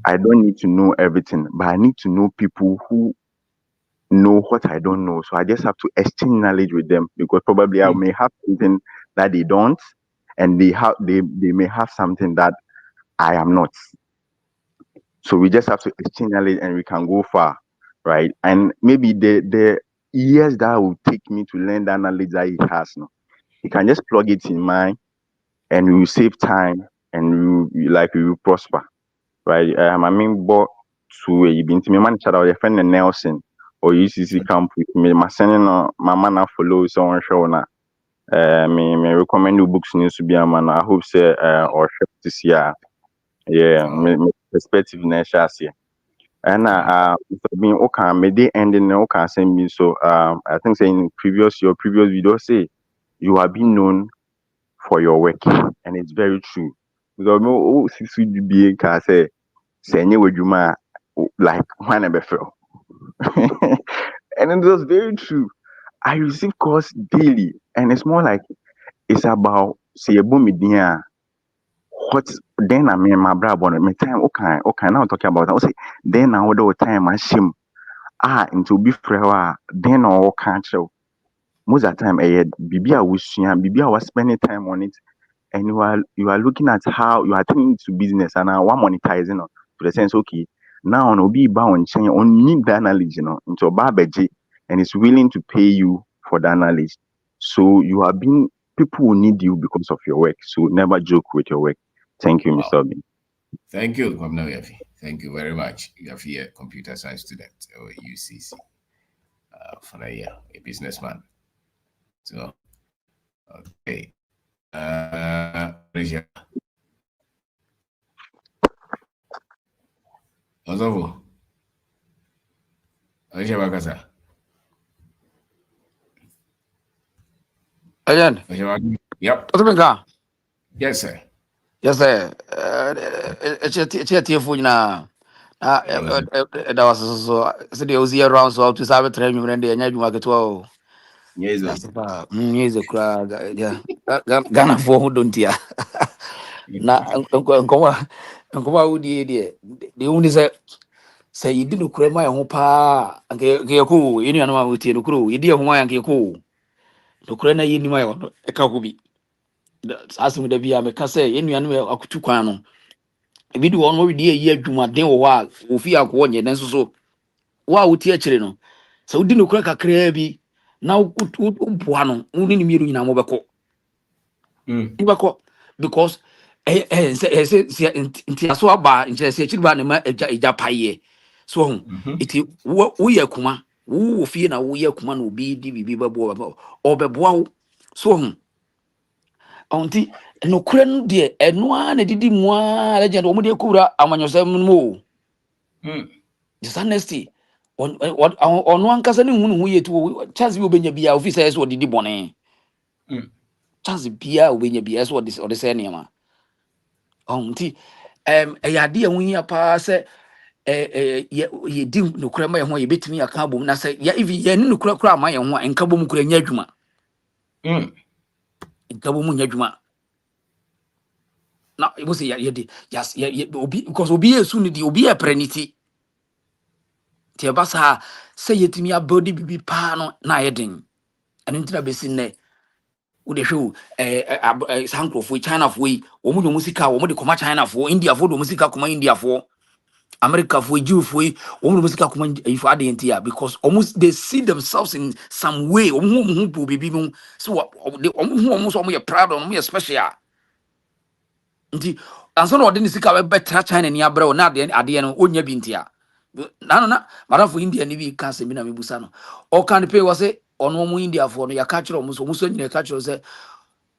I don't need to know everything, but I need to know people who know what I don't know. So I just have to exchange knowledge with them because probably I may have something that they don't, and they may have something that I am not. So we just have to exchange knowledge and we can go far, right? And maybe the years that will take me to learn that knowledge that he has, no, he can just plug it in mine, and we will save time, and we will prosper, right? I mean, but to you been to me man chat out your friend Nelson or UCC campus, me my sending my man follow someone show na. Me recommend you books needs to be a man. I hope say or this year, yeah, me perspective na share. And being okay, may they end in okay send me. So I think saying your previous video say you have been known for your work, and it's very true. Because no be can say any way you like when I befell. And it was very true. I receive calls daily, and it's more like it's about say a boom what then I mean my brother my time okay now talking about I say then I would time I shame into be frewa then or can't show most of the time bibi I was spending time on it, and you are looking at how you are turning into business and one monetizing to the sense okay now no be bound chain on need that knowledge into a barbeji, and it's willing to pay you for that knowledge. So you are being people will need you because of your work. So never joke with your work. Thank you, Mr. Bin. Thank you, Governor Yafi. Thank you very much. Yafi, a computer science student or UCC for a year, a businessman. So, okay. Ozovo. Aisha Bakasa. Again. Yep. Yes, sir. Yes, sir. It's a tearful now. That was so the OZ around so to Sabbath train you and the energy market. Well, yes, a crowd. Yeah, Ghana for who don't hear. Now, Uncle would the only say you didn't cry my own pa and get cool. Any animal with you, crew. You dear Hawaiian get cool. The crane in my own a cowby. Asking the via me can say any animal of 2 quano. If you do one more dear Juma, then or Ufia Quanya, then so. Wow, teacher, no. So didn't crack a crabby. Now, good one, only me in a mobile. Because so about in Japan. So it we are kuma, who fear now we are kuma will be DB or Bebo. So auntie, no cren dear, and one did more legend or media cura among yourself more. Dishonesty on one cousin who ye to chance you be your officers or did bonnet. Chance beer when you be as what this or the same. Auntie, a idea when you pass ye dim no crema ho ye betimi aka bom na say ya even ye no kura ma ye ho enka bom kura nya adwuma enka bom nya adwuma na e bo say ye di yes ye obi because obi esu ni di obi e preniti Tie basa say yetimi abodi bibi pa no na yedin. Eno ntina besi ne wo de hwe sankrofo China fo yi omu de musika omu de koma China fo India fo de musika koma India fo America for Jew for omu musika kuma if adentia because almost they see themselves in some way omu bibi mu so omu so omu proud omu special nti anso na odeni sika be betra China ni abrɛ na ade no onya bi ntia na madam for India ni bi ka se mi na mebusa no o kan pay was say ono mu India for no ya ka kyerɛ omu so nyina ka kyerɛ say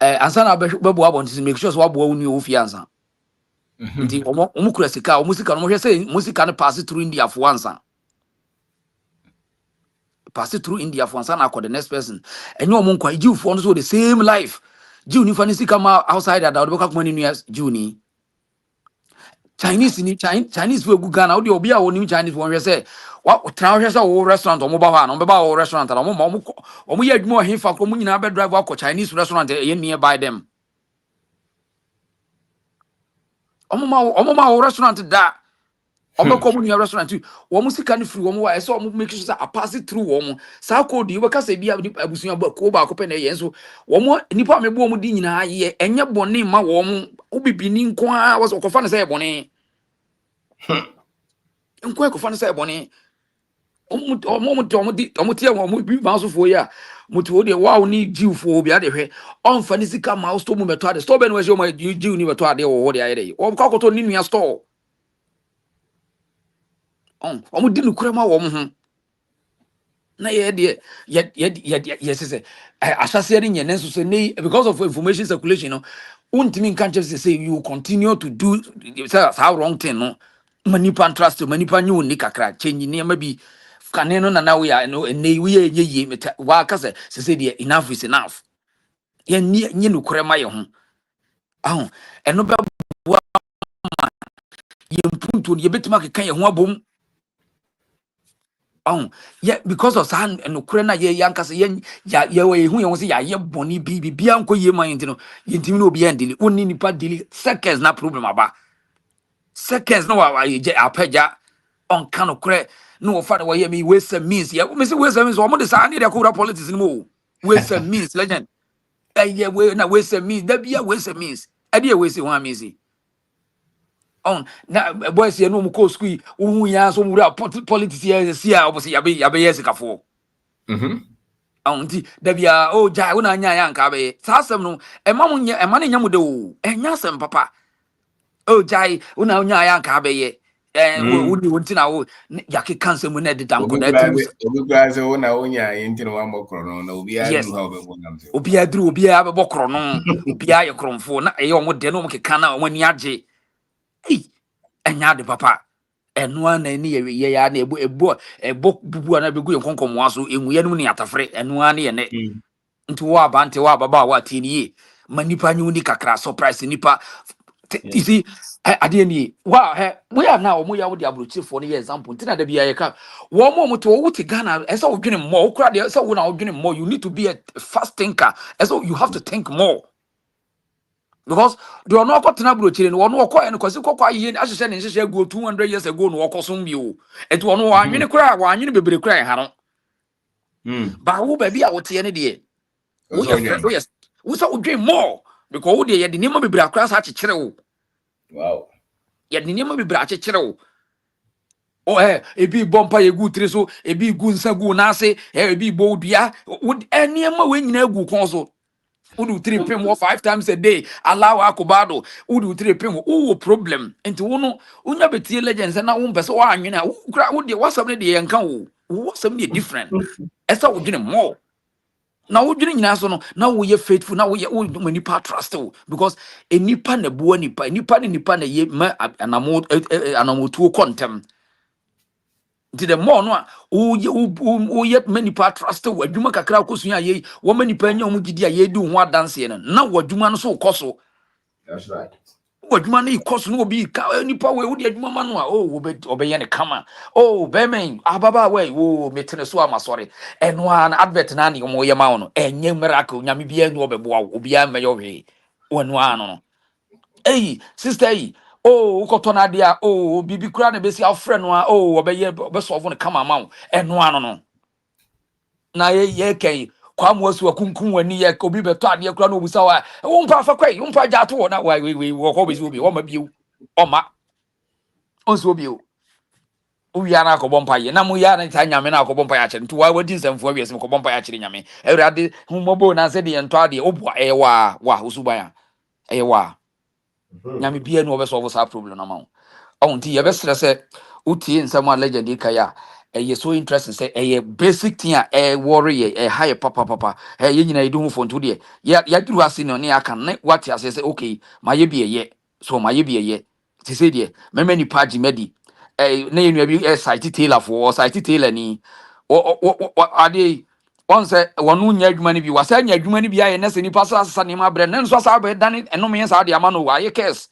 ansa na bɛbo abɔnti make sure so wabo wu ni ofi ansa nti omu kura sika omu sika no mo hwɛ sɛ musika no pass through India for ansa pass through India for ansa na the next person enyo omu nkwa Jew for no so the same life Jew ni fa ni sika ma outside that we ka kuma ni nua Jew ni Chinese we gu Ghana we obi a woni Chinese won hwɛ sɛ wa tra hwɛ sɛ wo restaurant omu ba hɔ na omu ba wo restaurant na omu yɛ adwuma he fa ko mu nyina be drive akɔ Chinese restaurant ye nearby them omu ma wo restaurant da obeko mu near restaurant wo mu sika ni free wo mu wa ɛsɛ omu make sure a pass it through wo mu sa code yi we ka sɛ bia abusua ba ko ba ko pe na yɛ so wo mu nipa me bo mu di nyina yɛ enye bɔne ma wo mu ubibini nko a wo so ko fa ne sɛ bɔne nko ko fa ne sɛ bɔne omu tie wo mu bi ma so fo ya mutu wo de wow ni Jew fo bi ade hwɛ on fa ni sika ma store mu beto ade store be no we show ma Jew ni beto ade wo de ayɛ de wo ka ko to ni nua store omu di nukure ma wo ho na ye de ye say asase ni nye nenso say because of information circulation no untimi kan chef say you continue to do say how wrong thing no manipa trust manipa nyu ni kakra change ni ma bi kane no na we ya no we ye wa ka say de enough is enough ye nye nukure ma ye ho eno be bo ye mpuntu ye betima kan ye ho abom yeah, because of san and Ukraine ye yankas ya we hu yon say ya ye boni bia nko ye man ntino yintimi no bia ndili oni nipa dili seconds na problem aba seconds no wa ye apaja on kan okre no fa na we me waste means ya me say waste means o mo de sa na de ko politics ni mo waste means legend yeah we na waste means da bia waste means e de waste one means na boys ye no mu ko school wu ya so mu politics ye see a obosi yabe yes kafo nti da bia jai una nya ya nka be sasem no ema mu nya ema ne nya mu de o enya sem papa jai una nya ya nka be ye woni wonti na wo yake kanse mu na de danko da tu obi gbaze una onya yenti no wa mokro no na obi adru ha obego namse obi adru obi abekro no obi aye kromfo na eye omo de no mo keka na omo ni age enya de papa eno na ni ye ya na ebo bubu na begu yenkonkomo aso enwuye no ni atafre eno na ye ne nti wo abante wo ababa wo atini manipa nyu ni kakra surprise nipa you see ade ni wa we are now omo ya wo de abrochifo no ye example nti na da bia ye ka wo mo to wo ti Ghana esa wo dwene mo wo kra de esa wo na wo dwene mo you need to be a fast thinker esa you have to think more. Because the one who tena brochire no one who and kwasi kokwa yi ahye ne nhye go 200 years ago no wokosum bi o etu one wa anwene kura wa anwene bebre kura ha no ba wo ba bi a wote ne de wo yes wo so dwen more because wo de ye de nima bebre akura sa akekere wo wow ye de nima bebre akekere wo ebi bompa ye gu tire so ebi gu nsa gu na ase ebi bo dua enema we nyina gu kon so Udu 3 pim 5 times a day. Allow akobado. Udu 3 pim. Problem. Enti wono unya betie legends na wo mpese wa anwene a ukra wo de wasam ne de yenka wo. Wasam ne different. Esa wo dwene more. Na wo dwene nyina so no na wo ye faithful na wo ye wo nipa trust wo because enipa na buo nipa na ye ma anamotuo kontem. Nti the more no o yet many part trust wo adwuma kakra kosua ye wo many pa nya omugidi a ye di ho adanse no na wo adwuma no so koso. That's right. Wo adwuma no ikoso no obi ka nipa we wo di adwuma ma no a wo be ye ne kama be men ababa we wo metene so amasore eno an advert na ne mo ye ma wo no enye miracle nyame bia nu obeboa wo obi a me yo hwe wo eno an no sister oh ukotona dia oh bibi kura na besi afre no a oh obesolve no kama ma eno ano no na ye kai kwa mwasu akunkun wani ye obi beto ade kura na obusa wa umpa fa kwai umpa jato na we wo ko besi obi o ma biu o ma onso obi o uya na akobọ mpa ye na mu ya na ta nyame na akobọ mpa ya kire nti wa wadi nsamfo awiese akobọ mpa ya kire nyame ewrade humobo na se de ento ade obua ewa wa usuban ewa nyame bia no obesolve sa problem na ma on ti ye be stress utie nsam a legend kaya eye so interesting say eye basic thing a worry ye high papa ye nyina edu hu fonto de ya duru ase no ne aka ne what ya say okay ma ye bi eye so ma ye bi eye ti say de mema ni page medi na ye nua bi site tailor for site tailor ni ade on say wonu nya adwuma ni bi wasa nya adwuma ni bi aye na se ni paso asasa ni ma bre ne nso asa be dan eno me sa de ama no wa ye kes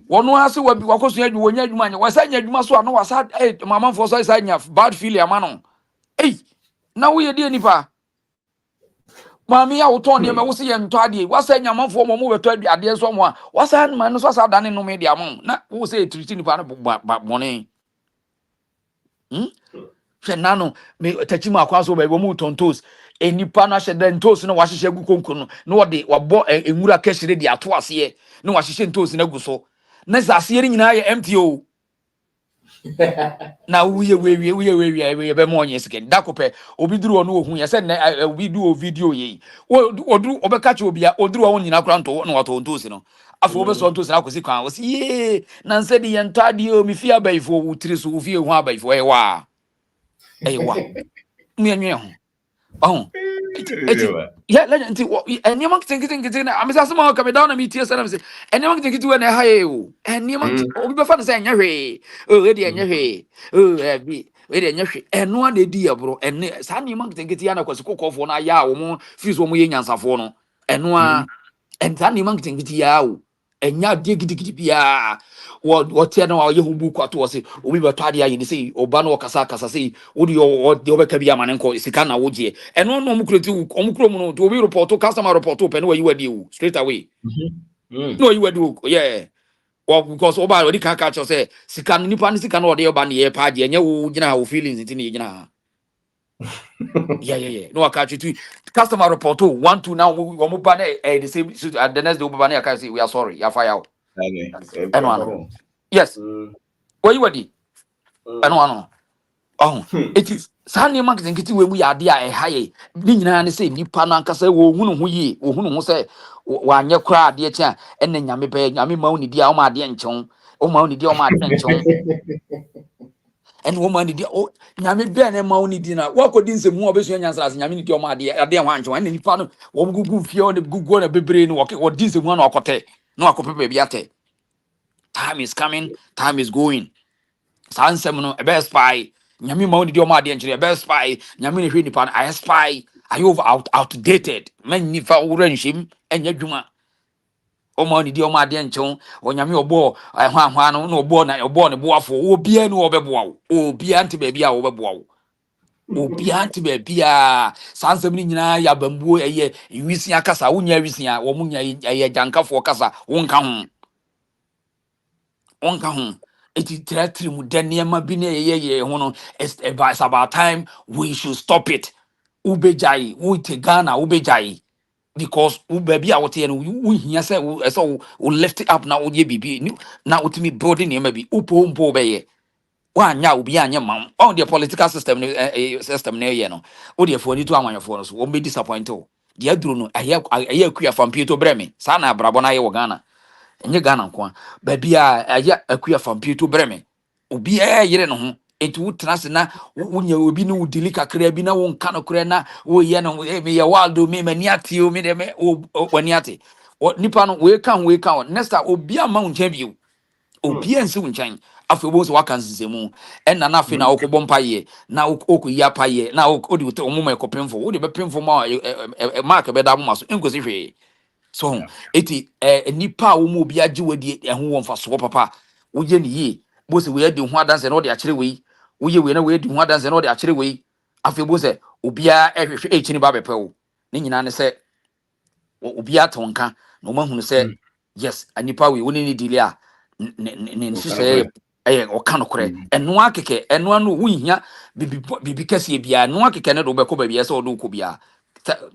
wonu ase wa bi wakoso adwu wonya adwuma anya wasa nya adwuma so ano wasa mama fo so isa nya bad feeling ama no na wo ye die nipa mami ya uton de me wo se ye nto ade wasa nya manfo mo mo beto ade so mo a wasa man so asa dane no me de amon na wo se triti nipa no bone hwe nano me tachi ma akwa so ba mo tontos enipa na hye den tos no wahye gu konko no na wo de wabo enwura kashire de ato ase na wahye ntos na gu so na zase ri nyina ye MTO na uye be mo onye sike dakope obi duru onu ohun ye se na obi du o video ye oduru obeka che obi a oduru o nyina kra nto na wato ntosi no afo obe so ntosi na akosi kwan wo se ye na nse de ye ntade o mi fi abaifo wutiri so wo fi ehu abaifo ewa nwe ho oh yeah legend ti enema kitin na amisa sama ka me down na mi tie sana me se enema kitin we na ha ye o enema obi be fa na se nya hwe o e de nya hwe o bi we de nya hwe eno na di ya bro ene sa enema kitin ya na kwasi kokofo na ya wo mo fi so mo ye nyansafo no eno a en sa enema kitin ya o enya de gidigidi bia wo tie na wo ye hubu kwato wo se obi be to ade ayi ni se oba na okasa se odi o de obeka bia mane nko sika na wo je eno no omukreti omukro mu no to obi report customer report pe no wayi wadi o straight away no wayi wadi o yeah well because oba odi kan ka cho se sika nipa ni sika na ode oba na ye pa je enya wo gina wo feelings nti ni gina yeah no aka chitu customer report 1 2 now we mo ba na the same the next day oba na ka say we are sorry ya fire out eno yes wayi wadi eno oh it is sani man kinkiti we mu ya ade a haye ni nyina ne se nipa no ankasa wo hunu ho yi wo hunu ho se wa anye kra ade kya enne nyame be nyame ma oni dia o ma ade nchen o ma oni dia o ma ade nchen en wo ma oni dia o nyame be ne ma oni dia na wa kodi nsemu obesu nyansa nyame ni dia o ma ade ho anchen enne nipa no wo gugu fie o ne gugu na bebre no wo di nsemu na okote na akopepe bi ate time is coming time is going sansem no ebe spy nyame ma oni di o ma de nkyere ebe spy nyame ne hwe nipa no I spy are you outdated man ni fa wura nhim enya dwuma o ma oni di o ma de nkyɛn o nyame obo hwa no na obo ne boafo obi anu obeboa wo obi anti ba bia wo beboa wo obi anti ba bia sansem ni nyina ya bambuo eye wisia kasa wonya wisia wo munya eye jankafo kasa wonka ho eti tiri mu deniema bi na ye ho no it's about time we should stop it ubejai te Ghana ubejai because baby a wote no we hia say we lift it up na wo ye bibi na utimi building e ma bi upompo be ye wanya obi anya mam on the political system system na ye no wo de fo ni to anwanyefo no so wo be disappoint o de aduro no aye akua fampieto breme sa na abrabo na ye wo Ghana enye Ghana nko baby a aya akua fampieto breme obi yere no ho enti wo trase na wonya obi no udili kakra bi na wo nka no kra na wo ye no me ye waldo me maniate o me de me waniate nipa no we kan next time obi ama wo ncha bio obi ansi wo nchan afi bo so waka nsemu enna na afi na okobọ mpa ye na okoyi apa ye na odi omuma ekopemfo wo de be pemfo ma mark be da mo so enkosi hwe so eti nipa wo mu obi agi wadi eho wo mfa so papa wo ye ni ye bo se we di ho adanse na o de akire we wo ye we na we di ho adanse na o de akire we afi bo se obi a ehwehwe echini ba bepewo ne nyina ne se obi atonka na o mahunu se yes anipa we woni ni deal ne nhyehyɛ o kan korɛ ɛno akeke ɛno anu wunhia bibi kɛse bia ɛno akeke ne do bɛkɔ ba bia sɛ ɔdo kɔ bia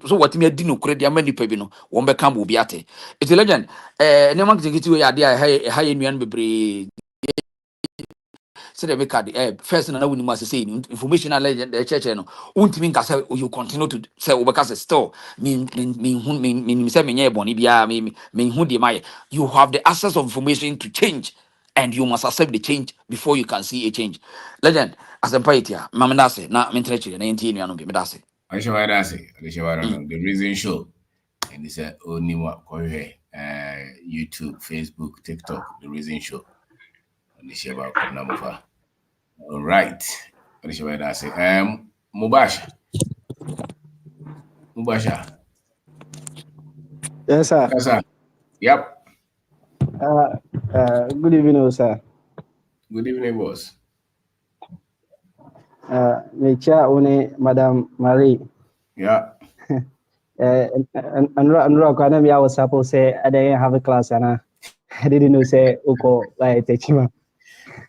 so watimi adi no korɛ dia ma nipa bi no wɔn bɛka mo bi ate it's a legend ne man kiti we ade a ha yɛ nuan bebree say the card first na we must say information and legend the church no untimi nka say you continue to say obeka say still me say me nye boni bia me hu de my you have the access of information to change and you must accept the change before you can see a change legend as a pioneer mama na say na me ntre na enti enu bi me da say the reason show and it's a only what YouTube, Facebook, TikTok, the reason show and the share about number. All right. What is your say? Mubasha. Yes, sir. Yes, sir. Yep. Good evening, sir. Good evening, boss. Me chair one Madam Marie. Yeah. And rock me I was supposed to say I didn't have a class and I didn't know say uko like teaching.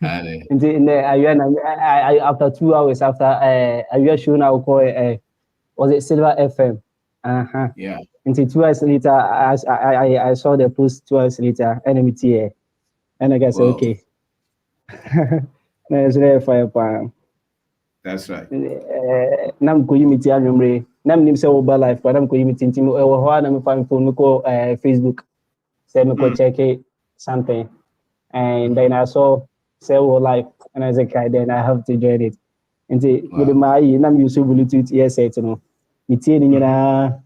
In the after 2 hours after I show now uko was it Silver FM? Yeah. Until 2 hours later, I saw the post 2 hours later, NMT, and I guess okay. That's very fire. That's right. Nam ko yimiti anwumre. Nam nim say over life, but nam ko yimiti ntimi e wo ho na me fan phone me ko Facebook. Say me ko check something. And then I saw say wo life and I was like, then I have to join it. Nti with my nam use Bluetooth earset no. Me tie ni nyina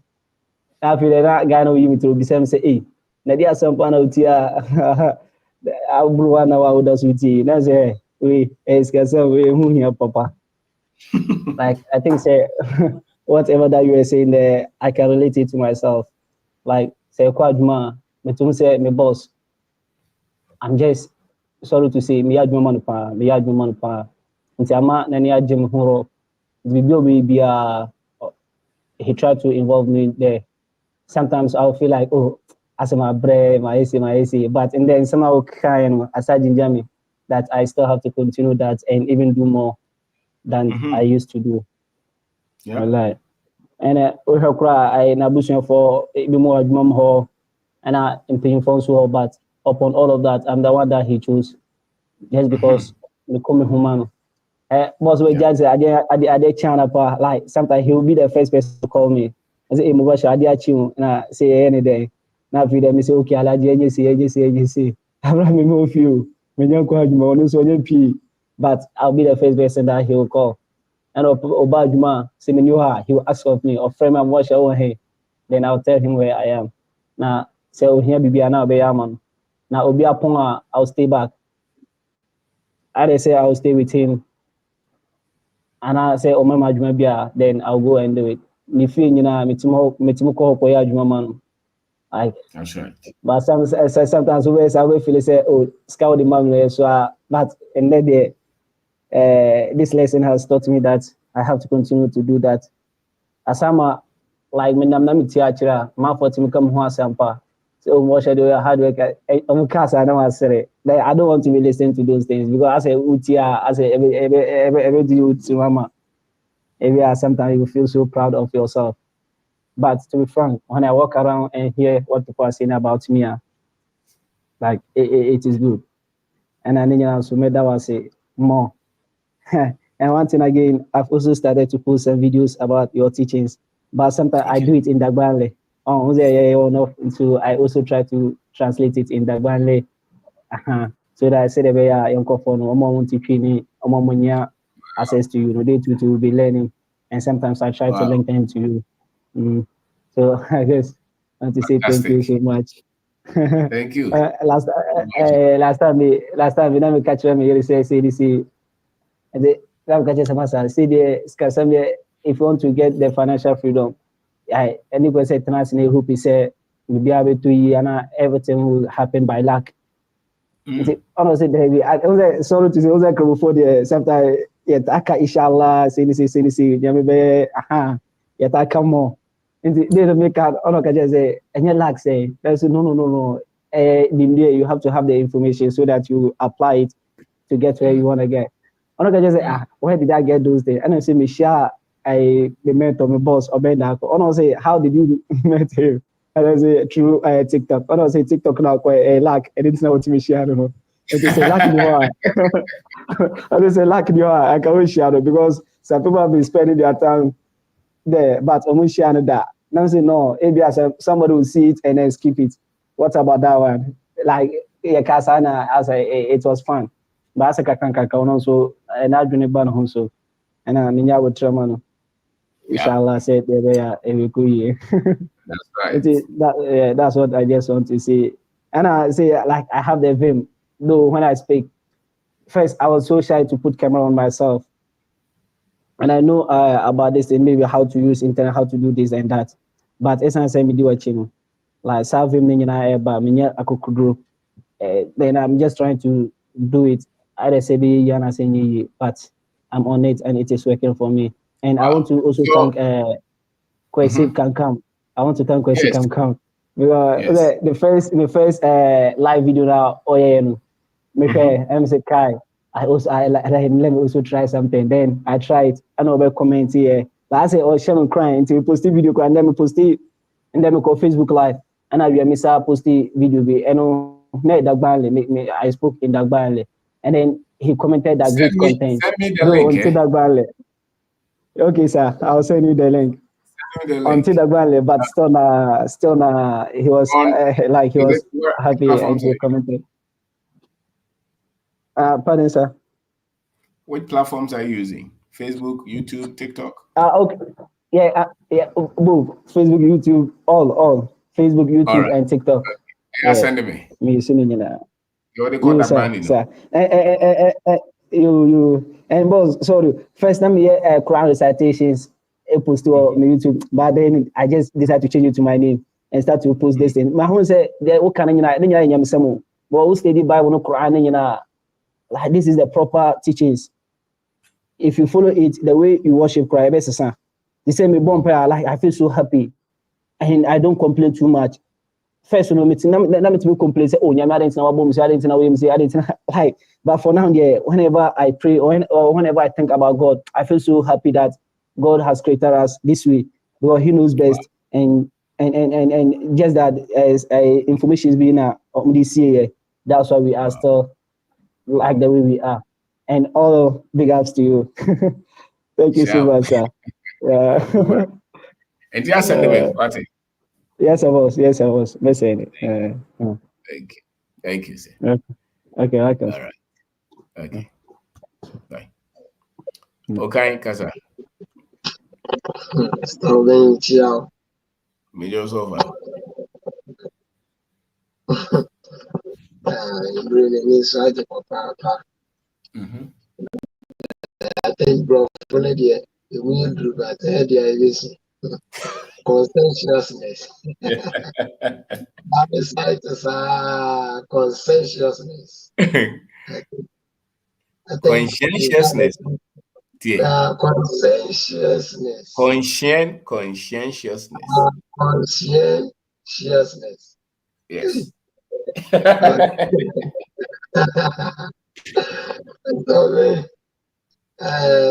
after that guy no yimiti obi say eh na dia sampa na utia abruwa na wa oda suti na say we eskasa we hu hia papa. Like I think say whatever that you were saying there, I can relate it to myself. Like say Kwaduma, me to say me boss. I'm just sorry to say me adwuma man pa. Nti ama na ni agem horo. He tried to involve me there. Sometimes I'll feel like, oh, as my brain, my AC, but and then somehow kind aside in Jamie that I still have to continue that and even do more than I used to do. Yeah. Like, and we have I na bushing for be more mom ho and I am paying for so but upon all of that I'm the one that he chose just because me come human. Boss we just I did channel pa like sometimes he will be the first person to call me. I say Mubasha I did you na say any day. Now if them say okay alaji agency. Abraham me move you. Me nyanko adwuma no so p but I'll be the first person that he will call. And Obajuma, Seminuha, he will ask of me, or frame and watch over here. Then I'll tell him where I am. Now, say, here be now be man. Now, Obia Ponga, I'll stay back. I say I'll stay with him. And I say, oh, my Majumabia, then I'll go and do it. Nifi, you know, Mitimuko, Koya, Jumaman. That's right. But sometimes I will feel say, oh, scout the man, so, but, and then this lesson has taught me that I have to continue to do that. Asama, like me nam nami tiachira, ma for to come home sampa. So what should do hard work? I don't want to be listening to those things because I say utia, I say every do to mama. Sometimes you feel so proud of yourself. But to be frank, when I walk around and hear what people are saying about me, like it is good. And I need to make that was say more. And one thing again, I've also started to post some videos about your teachings, but sometimes I do it in Dagbanle. So I also try to translate it in Dagbanle. So that I said, access to you, they to be learning. And sometimes I try to link them to you. So I guess I want to say thank you so much. Thank you. Last time, we catch them, you say this. If you want to get the financial freedom, anybody say international hope say will be able to and everything will happen by luck. Honestly, I was sorry to say I was before the sometimes yet inshallah say this yamibe yet come more. They don't make out just say and your luck say no. you have to have the information so that you apply it to get where you want to get. I'm not gonna just say, where did I get those things? And I say, me share the mentor, my boss, or Ben Dako. And I say, how did you meet him? And I say, through TikTok. And I say, TikTok now, lack. I didn't know what to share. And they say, lack in your eye. And they say, lack in your eye. I can't share it because some people have been spending their time there, but I'm share that. Now I say, no, maybe somebody will see it and then skip it. What about that one? Like, Kasana, I say, it was fun. But as a kakanka, so and I drink ban home so and I mean, I would try inshallah said every good year. That's right. That's what I just want to say. And I say, like, I have the vim, though, when I speak, first, I was so shy to put camera on myself. And I know about this and maybe how to use internet, how to do this and that. But as I say, me do a channel. Like, serving me, then I'm just trying to do it. But I'm on it and it is working for me. And I want to also thank Kwesi Kankam. I want to thank Kwesi Kankam because the first live video now. Oh yeah, I'm say Kai. Let me also try something. Then I tried. I know about comment here. But I say, oh, Shannon crying until you post the video and then we post it, and then we call Facebook Live. And I miss post the video. And I spoke in Dagbale, and then he commented that great content. Send me the link. Okay, sir, I'll send you the link. Until Dagbale, but still, he was like he was happy and he commented. Pardon, sir. Which platforms are you using? Facebook, YouTube, TikTok? Okay, yeah, both Facebook, YouTube, all Facebook, YouTube, and TikTok. Yeah, send me. Me sending you. You already call that man, sir. You and boss. Sorry, first time here Quran recitations. I post to on YouTube, but then I just decided to change it to my name and start to post this thing. My home said, "What can you know? But who study Bible no Quran? Like this is the proper teachings. If you follow it, the way you worship Christ, the same me prayer. Like I feel so happy, and I don't complain too much. First, let me complain. Say, oh, I didn't know. Like, but for now, yeah, whenever I pray or whenever I think about God, I feel so happy that God has created us this way because He knows best. And just that as information is being this year, that's why we are still like the way we are. And all big ups to you. Thank you so much, sir. And just send me what? Yes, I was. Messing it. Thank you, sir. Okay, all right. Okay. Bye. Okay, Kasa. Medios over. I think, bro, the we do that. Conscientiousness. I'm excited to conscientiousness. Conscientiousness. Conscientiousness. Conscientiousness. Conscientiousness. Yes.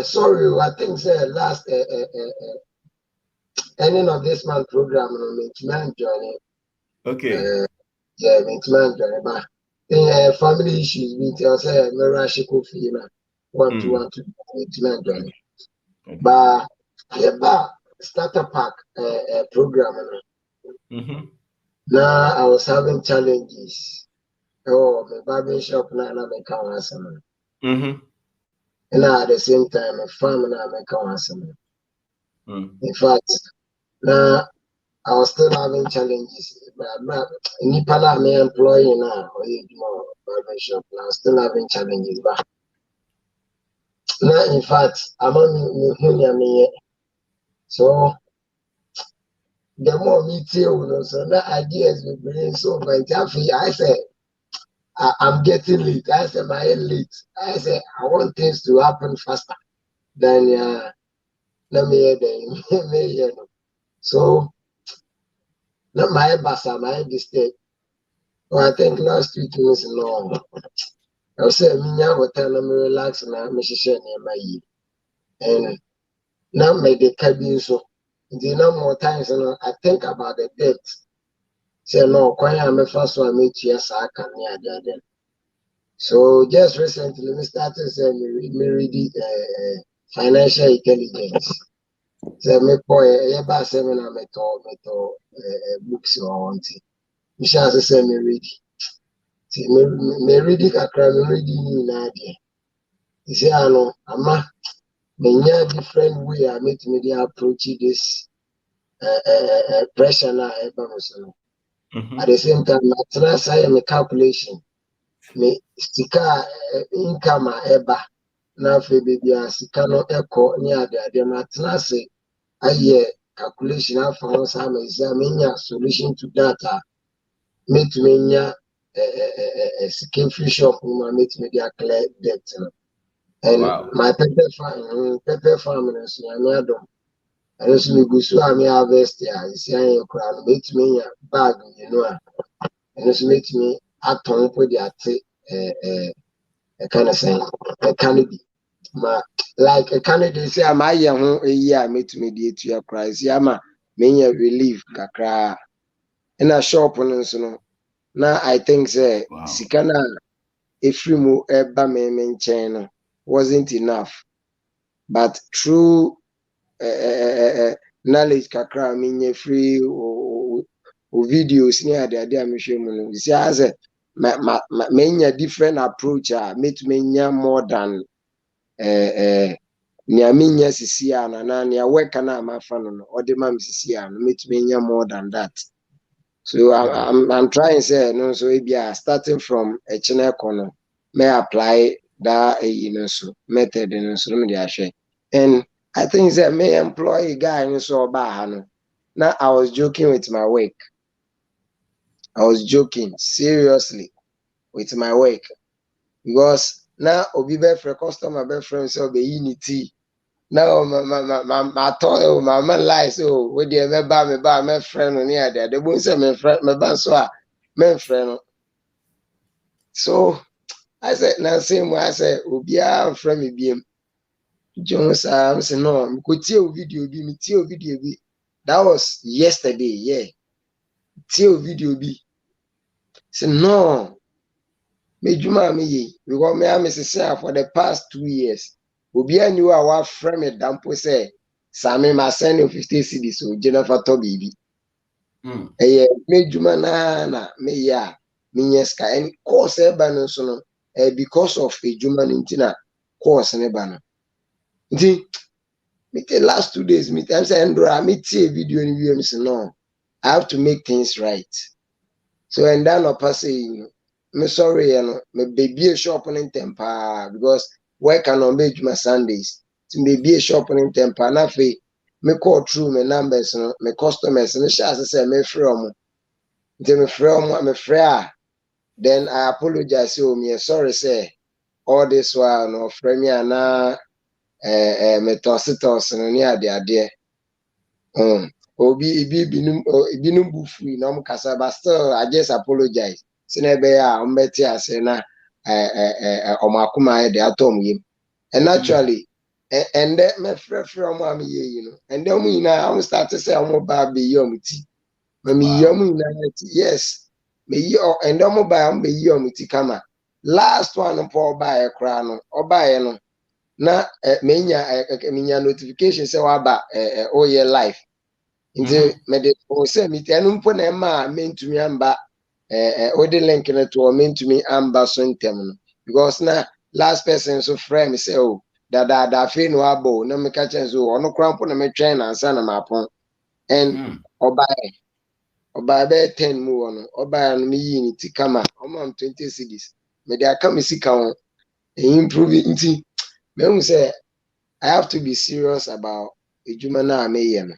Sorry, I think last ending of this month program, man joining. Okay. Yeah, man joining, but family issues. We tell say Merashiko Fina 1 to 1 to man joining. But yeah, starter pack program. Now I was having challenges. Oh, my barber shop now make awesome. And at the same time, my farm now make awesome. In fact, now I was still having challenges. But Nipala me employee now or more barber shop now still having challenges. But now in fact I'm on me. So the more me too, so the ideas we bring so fantastic. I said I'm getting late. I said my late. I said I want things to happen faster than let me hear them. So not my bassa, my mistake. I think last week was no. I said, Minya hotel, I'm relax and I'm near my ye. And now made the cabin so. The number more times, I think about the debt. Say, no, quite I'm a first one, meet yes, I can near that. So just recently, we started saying me read financial intelligence. So me boy, eba seminar me to books or something. We shall say me read. See me read it akra me read it na ade. You see, I know, ama me different way I make me approach this pressure na eba so. At the same time, I try say me calculation. Me sika income eba. Na afei baby a sika no ɛkɔ ne ade ma tena ase ayɛ calculation afa ho saa ma ɛsɛ menya solution to that a mɛtumi nya sika free shop no ma mɛtumi de clear debt no and my pepper farm no so nyame adom ɛno nso megu so a me harvest a ɛsi ayɛ koraa no mɛtumi nya bag mmienu a ɛno nso mɛtumi atɔn po de ate ɛka no sɛn ɛka no bi ma like a candidate say am I young a year meet me to your price yama me relief kakra in a shop on so now I think say sikana efrimu eba me chain wasn't enough but through knowledge kakra me free o videos near the idea me show me see as me different approach meet me more than nea menya sisi na nea work na amafa no or the mam sisi no metumi nya more than that. So I'm trying say no so e bia starting from a chine kono may apply that so method no so me dey ahwe. And I think say may employ guy no so ba ha no. Now I was joking with my work. I was joking seriously with my work because now obi be for customer be friend so be unity. Now my told my man lies so with the me my friend on here there. The boy say my friend my ban so my friend. So I said now same way I said obi friend me be Jones I say no me could see video be me see video be that was yesterday yeah see video be say no me juma me ye because me am say for the past 2 years obi knew our friend me dampo say Sami ma send 50 cedis so Jennifer to baby me juma na me ya me yeska and course e ba no so no because of a juma ntina course ne ba no nti me the last 2 days me time say Andra me see a video ni we say no I have to make things right so and then no pass me sorry you know me baby a shop in tempa because work can on make my Sundays to be a shop in tempa na fe me call through my numbers no my customers me share say me from me from me free then I apologize so me sorry say all this while no frame me na me toss no ni ade obi binum bufu na mo kasa but still I just apologize say be ya mbeti ase na omakuma de atom yim and naturally and then me frɛ mo am ye you know and then we na am start to say am ba be yom ti me yom na yes me yo and then mo ba am be yom ti kama last one for buy e kra no obaye no na menya notification say wa ba o ye life nti me de o say me tanu mpo na ma mentumi amba o de link na to mentumi amba so ntem no because na last person so frame say oh da fe no abo na me ka chen so ono kra mpo na me twen na ansa na mapon and oba be 10 mu ono oba no me yi ni ti kama omam 20 cedis me de aka me sika won improve nti me say I have to be serious about ejuma na ameye no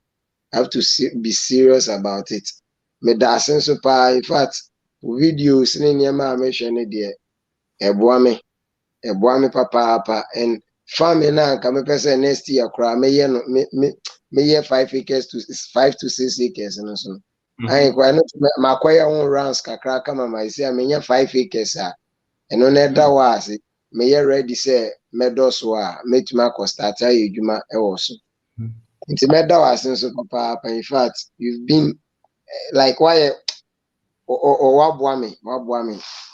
I have to be serious about it. Me da sense pa in fact videos ni niema amehwe ne de eboa me papa and farm na nka me pese next year kra me ye no me ye 5 acres to 5 to 6 acres no so I kwa no makwaya on rounds kakra kama my say menya 5 acres a eno na da wa ase me ready say medos wa metuma ko start ayi adwuma e wo so nti meda wa ase so papa in fact you've been like why or wabua me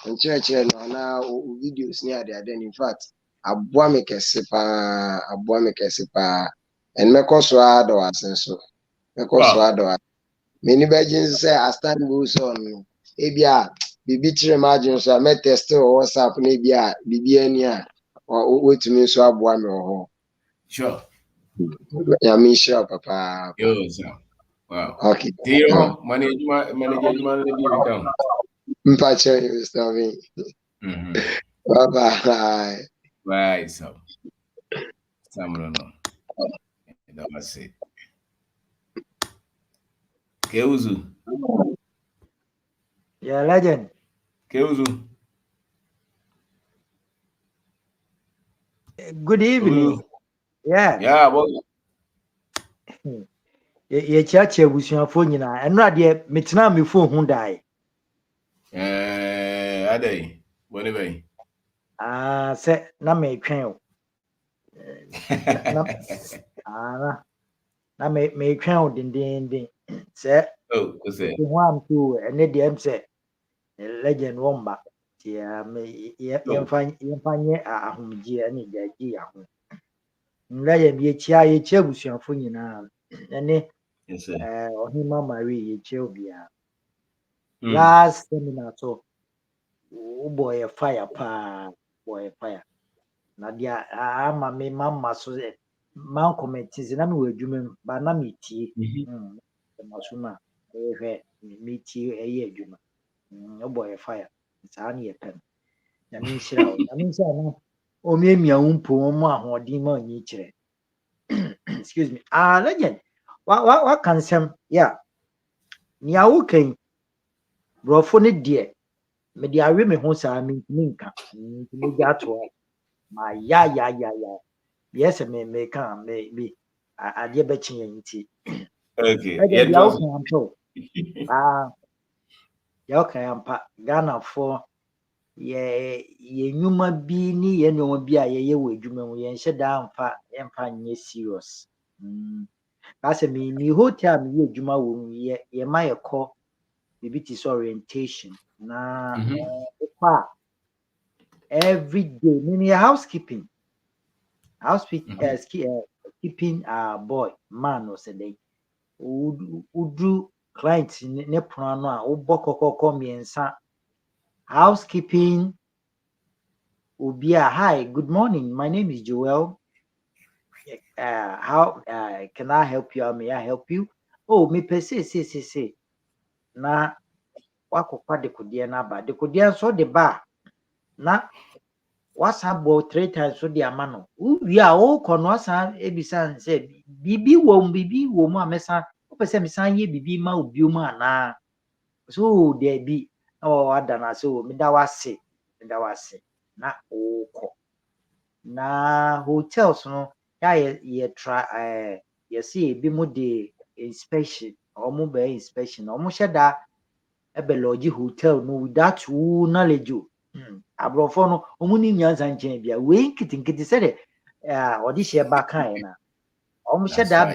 nkyerɛkyerɛ no na videos ni ade in fact aboa me kɛse pa and mekɔ so ada wa ase so mekɔ so ada wa many virgins say as time goes on ebia bibi kyerɛ margin so me test or WhatsApp na ebia bibi ani a wetumi so aboa me ho Sure. ya me sure papa Yo, sir. Wow. okay Manage the account. mpakyɛ you Mr. Me. Bye. Right, so. Samuel, no. That was it. Keuzu. Yeah, legend. Keuzu. Good evening. Yeah. Yeah, boy. Ye chache abusuafo nyina. Eno ade metena me phone ho dai. Adai. Boni bay. Se na me twen o. Na me twen o din. Se Oh, what's it? Ho am tu ene de em se legend womba. Tia me ye mfanye ahomgie ene jaji ya ho. Legend ye chia abusuafo nyina. Ene Ohima Marie ye chia obia. Last seminar so boy fire pa boy fire na dia ama me mama so man comments na me wadwuma ba na me tie masuma ehwe me tie eye adwuma boy fire sa na ye pen na me nshira no o me mia umpo mo ahodin ma onyi kire excuse me legend what can sem yeah ni awu kan brofo ne die me di awe me ho saa me nka me gya to ma ya yes me kan me ade be kyen nti okay ya dia o kan to ya o kan ampa Ghana for ye nyuma bi ni ye nyuma bi a ye wo adwuma mu ye nhyɛ da amfa nye serious ka se me hotel me ye adwuma wo mu ye ma ye kɔ bibi ti orientation na every day meaning housekeeping keeping boy man or say udru client ne pono no a ubokokoko miensa housekeeping ubia hi good morning my name is Joel how can I help you? May I help you? Oh me per say na wakokwa de kodie na ba de kodie so de ba na wasa bo 3 times so de amano wi a o kono asa ebisa se bibi wo mu amesa o pese misan ye bibi ma obi mu ana so de bi o ada na so me da wase na o ko na hotels no ya ye try ye see bi mu de inspection o mu be inspection o mu sheda ebe lodge hotel no without knowledge abrofo no omuni nyanza nchen bia we nkitinkiti se de odi hye ba kan na omhye da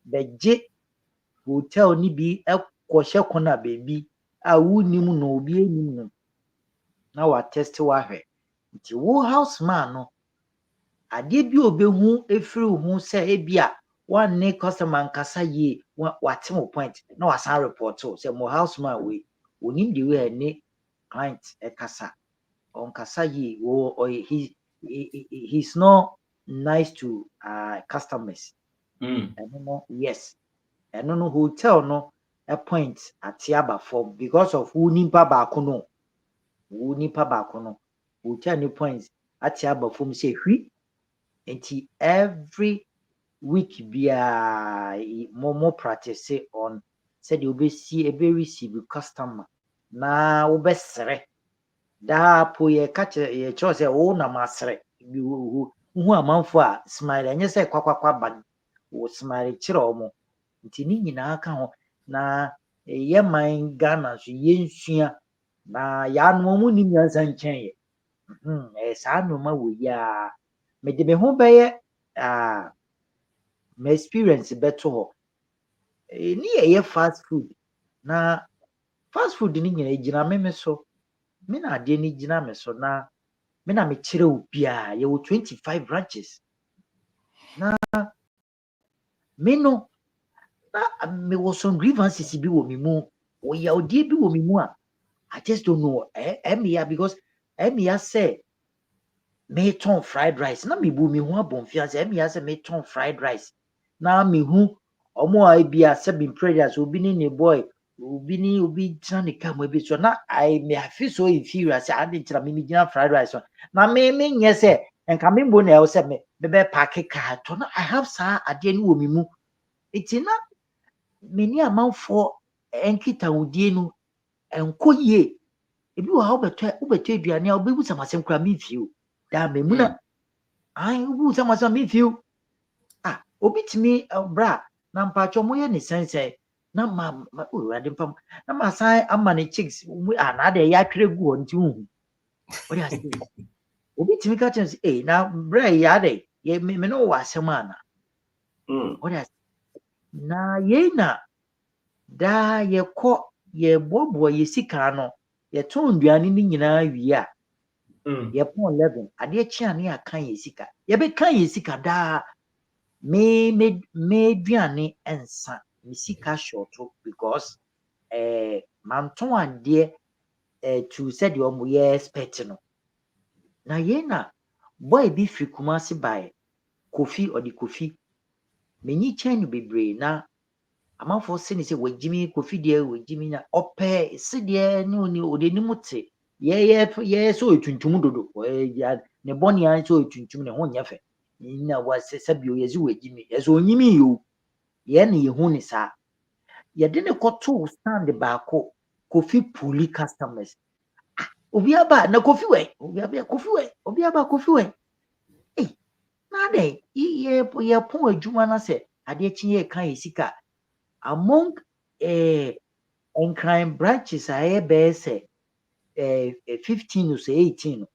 be je hotel ni bi ekohye kona baby a wunim no obi enim no na wa test wa hwe nti wo houseman no ade bi obehu efiri hu se ebia one ne customer nkasa ye wate mo point na wasan report say mo houseman we onim de we ne client ekasa on kasa ye he's not nice to customers yes and no hotel no a point at Yaba form because of who nimpa baako no hotel ni points at Yaba form say hwi enti every week bia more practice on said you be see a very receive customer na wo be sere da po ye catch ye cho say wo na masere bi hu amanfo a smile enye say kwakwa ban wo smile kire omo nti ni nyina aka ho na ye man Ghana so yensua na ya no mu ni nyansa nkyɛn ye saa no ma wo ya me de me ho bɛyɛ my experience beto ho ni ye fast food na fast food ni nyina gyina me so me na ade ni gyina me so na me na me kyerɛ obi a ye wo 25 branches na me no na me was some grievances bi wo me mu wo ya odi bi wo me mu a I just don't know because Emia say me ton fried rice na me bu me hu abonfia say Emia say me ton fried rice na me hu omo a bia say bin prayers obi ni ne boy obi tran ne kam bi so na me feel so inferior say I didn't tell me gina fried rice na me nye say enka me mbo na e say me be pack car to na I have sa ade ni wo me mu iti na me ni amanfo enkita wodie no enko yie ebi wa ubeto aduane a obebu samasem kra me fie da me mu na ubu samasem me fie obi timi bra na mpacho mo ye ne sense na ma urade pam na ma san ama ne chicks na de ya twere gu nti hu o ya say obi timi ka chen say na bra ya de ye me no wa asem ana o ya na ye na da ye ko ye bobo ye sika no ye ton duane ni nyina wi a ye pon 11 ade chi ane aka ye sika ye be kan ye sika da me duane ensa me sika short because manton ade to said you mo ye expect no na ye na boy bi fi Kumasi by Kofi or the Kofi me ni chen bebre na amanfo se ni se wajimi Kofi de wajimi na ope se de ni oni ode ni muti ye so etuntum dodo ya ne boni an so etuntum ne ho nyefe na wase sabio ye zu wajimi ye so onyimi yo ye ne ye hu ni sa ye de ne koto stand baako Kofi puli customers obi aba na Kofi we obi aba Kofi we na de ye pon adwuma na se ade chi ye kan ye sika among crime branches a be say 15 or 18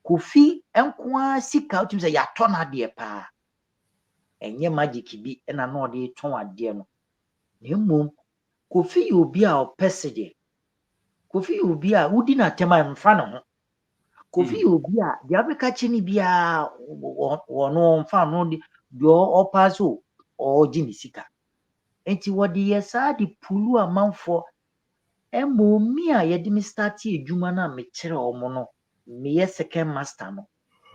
Kofi enko sika utim say ya to na de pa enye magic bi na no de ton ade no mmom Kofi obi a opesede Kofi obi a udi na tema mfa no ho Kofi obi a dia beka chini bia wono mfa no de opaso o jini sika enti wodi yesa di pulu amanfo mi a yedi mi start edwuma na me kire omo no me ye second master no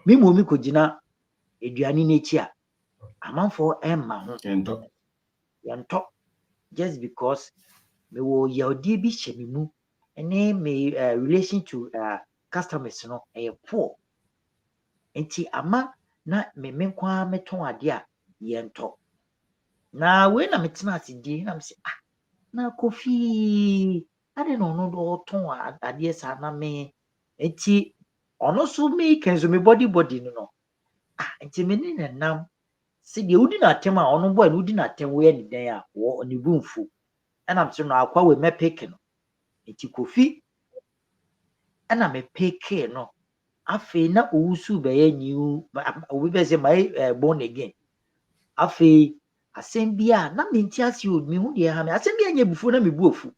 me momi kogina eduane n'echi a amanfo emma ho yento just because me wo yodi bi hye mu ene me relation to customers no poor enti ama na me kwa meton ade a yento na we na metena asidi na me say na Kofi ade no do ton ade sa na me enti ono so me kenzo me body no enti me ni nam se de udi na tem a ono boy no udi na tem we ni den a wo ni bumfu na me so no akwa we me pick no enti Kofi na me pick no afi na owusu be ye new obi be say my born again afi asem bia na me nti ase o me hu de ha me asem bia nya bufu na me bu ofu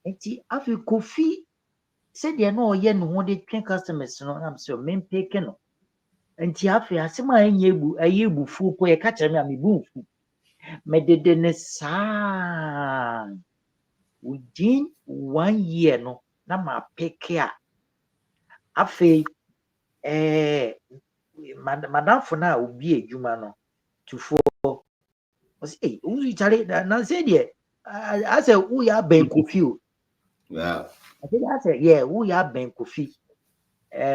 enti afi Kofi se de na oye no ho de twen customers no na so me peke no enti afi asem a nya ebu aye bufu ko ye ka kire me a me bu ofu me de ne sa within 1 year no na ma peke a afi madam for na obi edwuma no tufo o say uzu chare na say de I say who ya ben Kofi o I say yeah who ya ben Kofi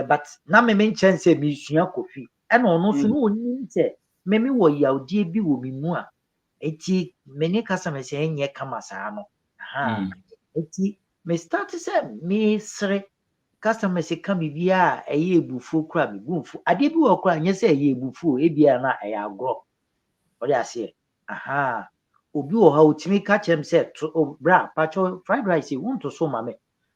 but na me nchen say me sua Kofi e na ono so no oni say me wo yaudie bi wo mi mu a eti me ne kasa me say enye kama saa no eti me start say me sre customers come bia eye ebufu kura me gunfu ade bi wo kura nye say eye ebufu e bia na eye agro o dey ase obi o ha otimi ka chem say to bra pacho fried rice won to so mame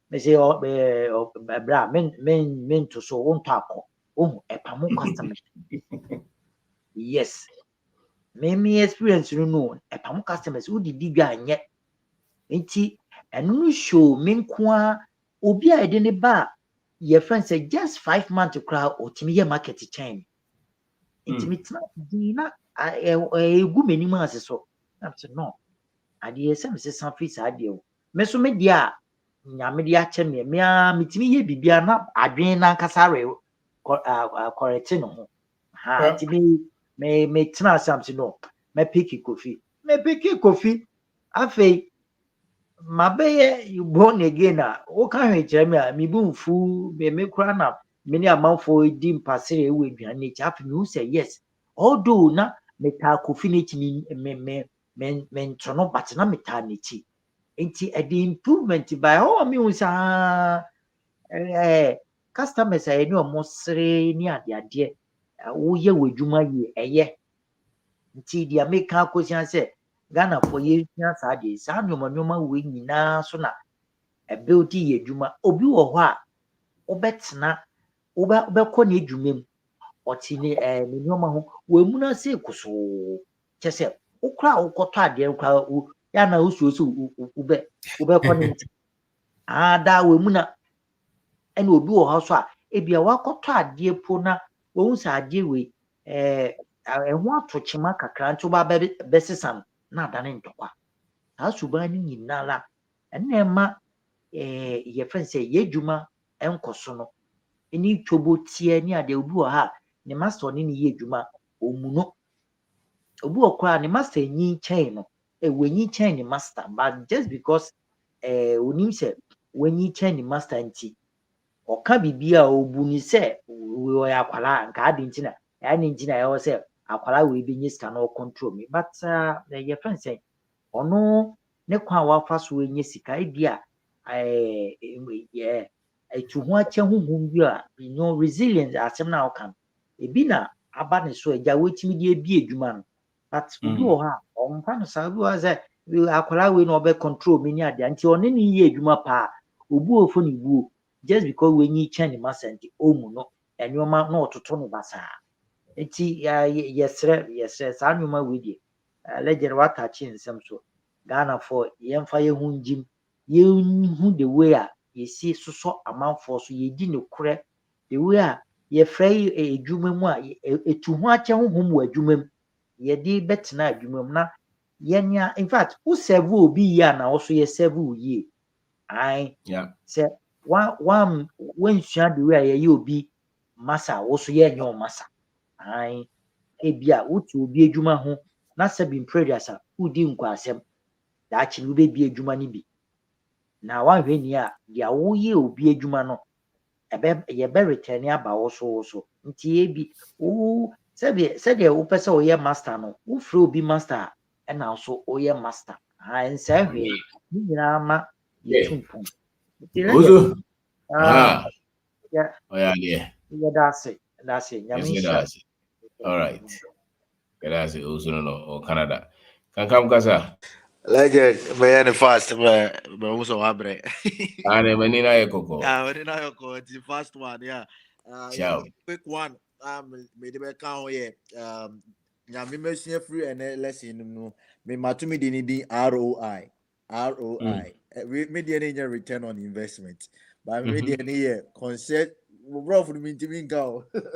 me say bra men to so won to akọ oh epamu customer yes me experience no epamu customers wo didi gwa anye nti enu no show me nkoa obi a ede ne ba your friend say just 5 months kra otimi ye market chain nti me tena di na egu menim ase so na say no ade se me se san free sa ade o me so me dia nyame dia ache me a metimi ye bibia na adwen na nkasa re correct no ho ha nti me tena something no me pick coffee afei mabeye you born again o ka hwe kire me a me bu mfu me kura na me ni amanfo di mpasere ewu aduane chi afi me who say yes although na me ta coffee ne chi me ntrono but na me ta ne chi enti e the improvement by all me who say customers ay ni omo sere ni ade wo ye wadwuma yi eye nti dia make akosia say Ghana for ye nya sa de sa nyoma we nyina so na ability ye dwuma obi wo ho a obetena obekọ na edwumam oti ne ne nyoma ho we mu na se kuso chese ukra ukoto ade ukra ya na usuoso ubekọ ne nti ada we mu na ene obi wo ho so a ebia wakoto ade po na wo nsa ade we eho atochima kakra nti ba besesam na adane ntokwa asuban ni nyinala ene ma ye friend say ye dwuma enkoso no eni twobo tie ni ade obi wo ha ne master ni ye dwuma omuno obi wo kwa ne master nyi chain no wenyi chain ni master but just because onim say wenyi chain ni master nti oka bibia obu ni say we ya kwala nka ade nti na ya ni nti na ya wo say akwala we bi nyi sika no control me but ye friend say ono ne kwa wafa so enye sika ebia etu ho ache honhom bi a resilience asem na okan ebi na aba ne so eja wetimi de ebie edwuma no but obi wo ha omfa no sa bi wa say akwala we no be control me ni ade anti one ne ye edwuma pa obi ofo ne buo just because we nyi chen ni masenti omu no enyoma na ototo no basa enti yesre sa nyoma we die legend what touching nsem so Ghana for yemfa ye hunjim ye hu the way a ye see so amanfo so ye di ne kure the way a ye frɛ edwuma mu a etu ho akyɛ honhom wɔ adwuma mu ye di betena adwuma mu na yenya in fact who serve obi ye na also ye serve ye ai se one when sua the way a ye obi masa also ye nyo masa ai ebia wotu obi adwuma ho na sabin prayers a udi nkwasem da achi no be bi adwuma ni bi na wanhwe ni a dia wo ye obi adwuma no ye be return aba wo so nti ebi wo said wo pese wo ye master no wo frɛ obi master and also wo ye master nsa hwe ni nyina ma ye tumpum nti Ozo. yeah that's it nyame sha all right that's it Ozo no Canada kan kam kasa legend man fast man also abre ane manina yekoko manina yoko the first one yeah quick one me de can here nyame mesia free and lesson no me matumi de ni ROI me de any return on investment but me de any concept bro for me to mean go but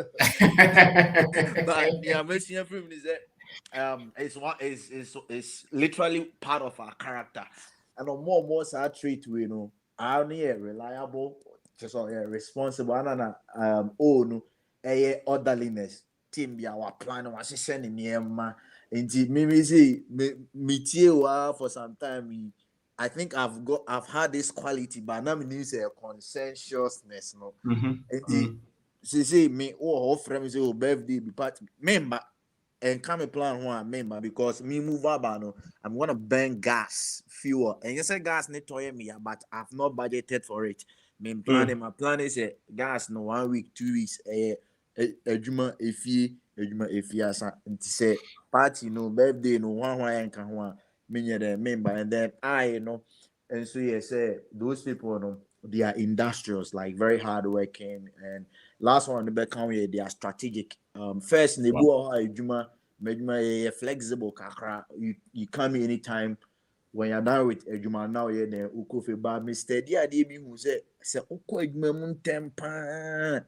nyame mesia free is it's literally part of our character and on more sad trait we know are near reliable just responsible and own orderliness team be our plan was sending near and me say me for some time I think I've had this quality but now me need a conscientiousness no and say me friend me say birthday be part member and come a plan one member because me move up I'm gonna burn gas fuel and you say gas need to me but I've not budgeted for it. My plan is gas no 1 week 2 weeks ejuma efi asa nti say party no birthday no one and can one me the member, and then I and so those people they are industrious, like very hardworking, and last one the back they are strategic. First they go flexible kakra. You come anytime. When you're done with Ejuma now, you're there. Ukofe ba Mr. Dia Debi who say Uko Ejuma Muntempa.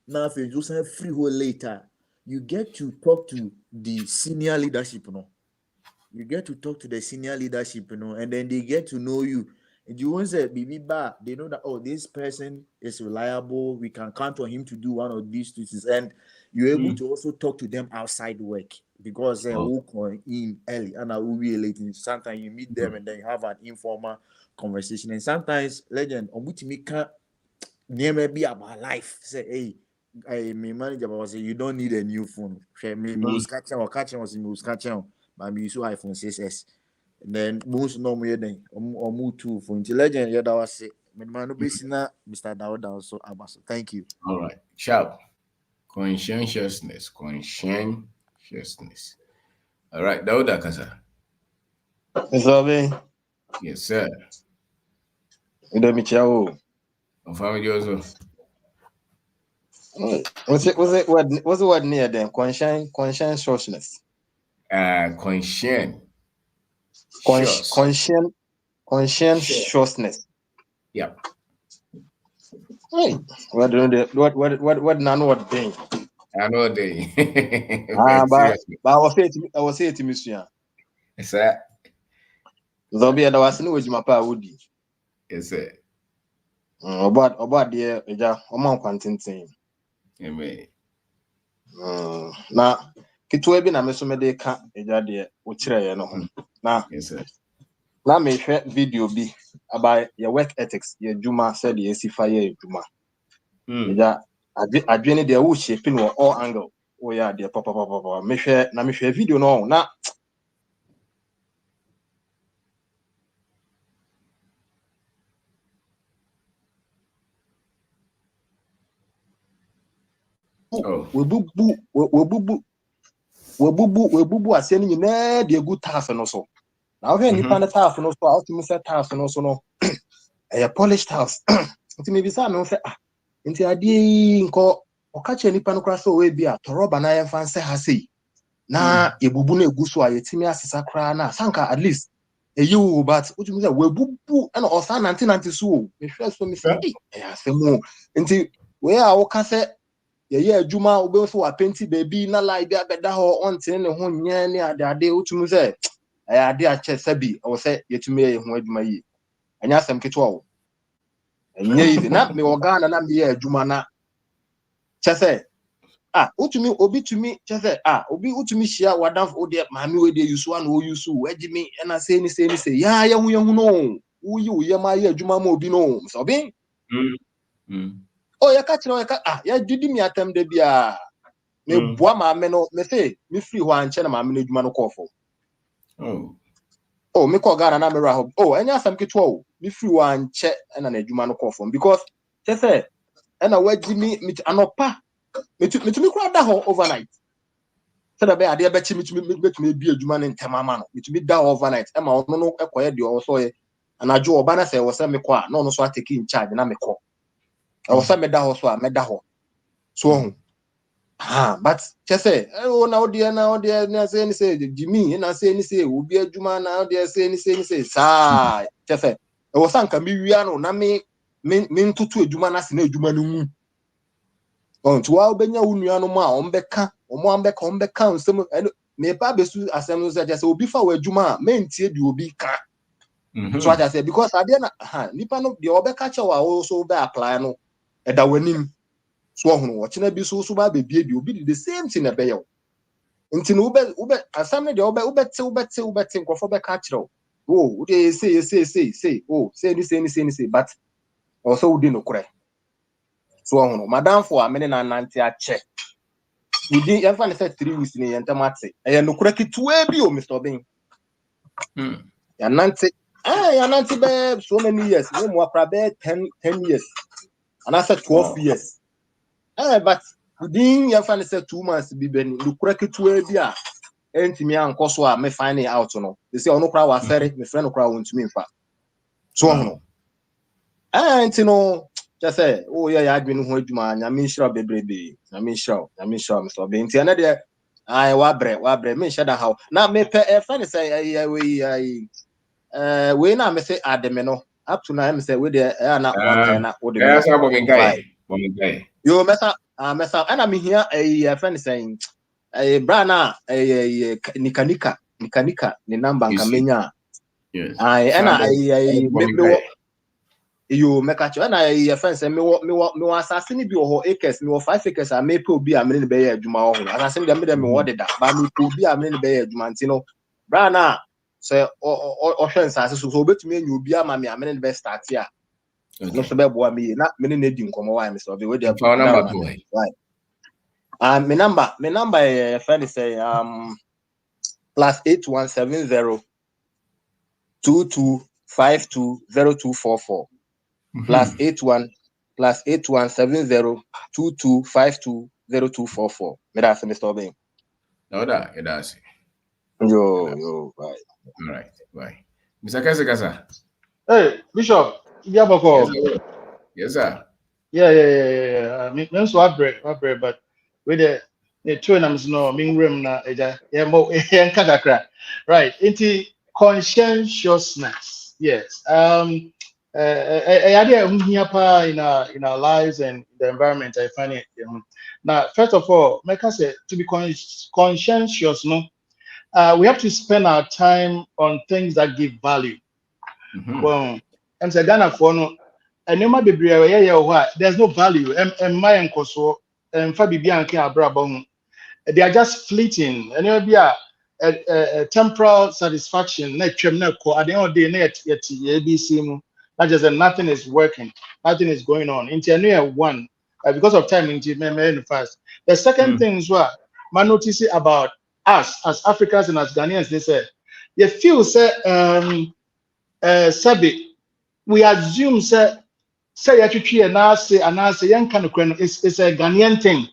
Now, if you just have free whole later, you get to talk to the senior leadership, You get to talk to the senior leadership, and then they get to know you. And you won't say Bibi Ba, they know that this person is reliable. We can count on him to do one of these things, and you're able to also talk to them outside work. Because they walk in early and I will be late. Sometimes you meet them and then you have an informal conversation. And sometimes, legend, on which me can't never be about life. Say, hey, my manager was say you don't need a new phone. Me was catching or but me use iPhone 6s. And then most normally then or move to phone. Legend, yeah, that was it. Man, Mr. Dawda also Abaso. Thank you. All right, sharp. Conscientiousness. All right, Dauda Kasa. Yes, sir. Of family also. What's the word near them? Conscientiousness. Conscientiousness. Yep. Hey, what none what thing? I know they. But I was saying to Monsieur. Yes, sir. Zobia that was no with my pa woody. Yes, sir. About the amount quantity. Amen. Na kitwe bi na mesome de ka eja de o kire ye no ho. Na yes, sir. Na me hwe video bi about your work ethics, your juma said the AC ye juma. Eja adwene de wo shape no all angle. Oh yeah, de papa me hwe video no na we bubu ase ni na de good task no so. Na we nipa na task no so, ultimate set task no so no. A polished house. Nti me bisa no say nti ade nko okache nipa no kra so we bia toroba na yemfa nse ha sei. Na ebubu na eguso a yetimi asesa kra na sanka at least eyiwu but utumi say we bubu na osa 1990 so me hwe so me say asemu nti we a wo ka say ye adwuma obe so wa penti baby na lie bia beda ho onte ne ho nya ne ade utumi say ade a che sabi o say yetumi ye ho adwuma yi anya asem keto wo enye yi na me ogana na me ye adwuma na che say utumi obi tumi che say obi utumi hia wadaf ode maami we de yusu an o yusu agimi na say ni say ya hu no uyi uye ma ye adwuma ma obi no so bi ya ka kire ya didi mi atam de bia me boa maame no me say me free ho anche na maame no adwuma no kofo me ko gana na me ra ho enya asam keto o me free ho anche na adwuma no kofo because che say na wagimi anopa metumi kura da ho overnight so da be ade be chi metumi bi adwuma ne ntemama no metumi da overnight e ma ono no ekoye de o so ye anajo oba na say wo say me ko a no so take in charge na me ko o say me da ho so a me da ho so but che say na odi na say ni say Jimmy na say ni say obi adwuma na odi say ni say sa che say e wo sanka mi wia no na me ntutu adwuma na se na adwuma no mu to wa obenya wunua no ma ombeka nsem me pa besu asem no say just obi fa wa adwuma me ntie di obi ka so I just say because ade na nipa no de obeka che wa wo so be apply no e da wanim so hono wo chena bi so ba bebie bi obi the same thing e be ye nti no ube asem no de ubete nkofo be ka kire wo de say say but also we dey no kure so hono madam for amene na nanti ache wudi ya fa say 3 weeks ni yentamate e no kure kitwe bi o Mr. Ben ya nanti be so many years we mo pra be 10 years and I said 12 years but within ya fa say 2 months bi be ni no kure kitwe bi a entimi anko so a me find out no they say ono kra wa fere me friend kra won tumi mfa so hono enti no just say oh yeah ya adwene ho adwuma nyame nhyira bebrebe nyame nhyira me so be enti na de ai wa bre me nhyada how na me pe friend say we na me say ademe no up to now me say we dey na one kind na wo de yes bominkai yo mesa ana me here friend saying brana nikanika ni number nka menya yes ana yo meka cho ana friend say me asase ni bi ho acres me 5 acres a me pe obi a me ne be ya adwuma ho asase ni me wo deda ba me pe obi a me ne be ya adwuma ntino brana say o hwen sase so obetumi enya obi ama me amene ne be start ya no so be boa me na me ne di nkomo wa me so be we dey right my number friend say +8170 22520244 +8170 22520244 me da say Mr. Obin no da it does yo right bye Mr. Kasa Hey, Bishop, Yabako. Yes, sir. Yeah. Me so abre, but with the two names no ming room na eja. Yeah, mo kakra. Right. Into conscientiousness. Yes. Idea in our lives and the environment. I find it. Now, first of all, make us say to be conscientious. No, we have to spend our time on things that give value. Well, I'm saying Ghana for no, and you might be there's no value. And my uncle so and Fabi Bianchi Abrabon, they are just fleeting. And it'll be a temporal satisfaction. Net chem net ko. At the end of the day, net yet ABC. That just nothing is working, nothing is going on. Into one because of time. Into fast. The second thing is what man notice about us as Africans and as Ghanaians. They say you feel say Sabi, we assume say you and I say young kind of it's a Ghanaian thing.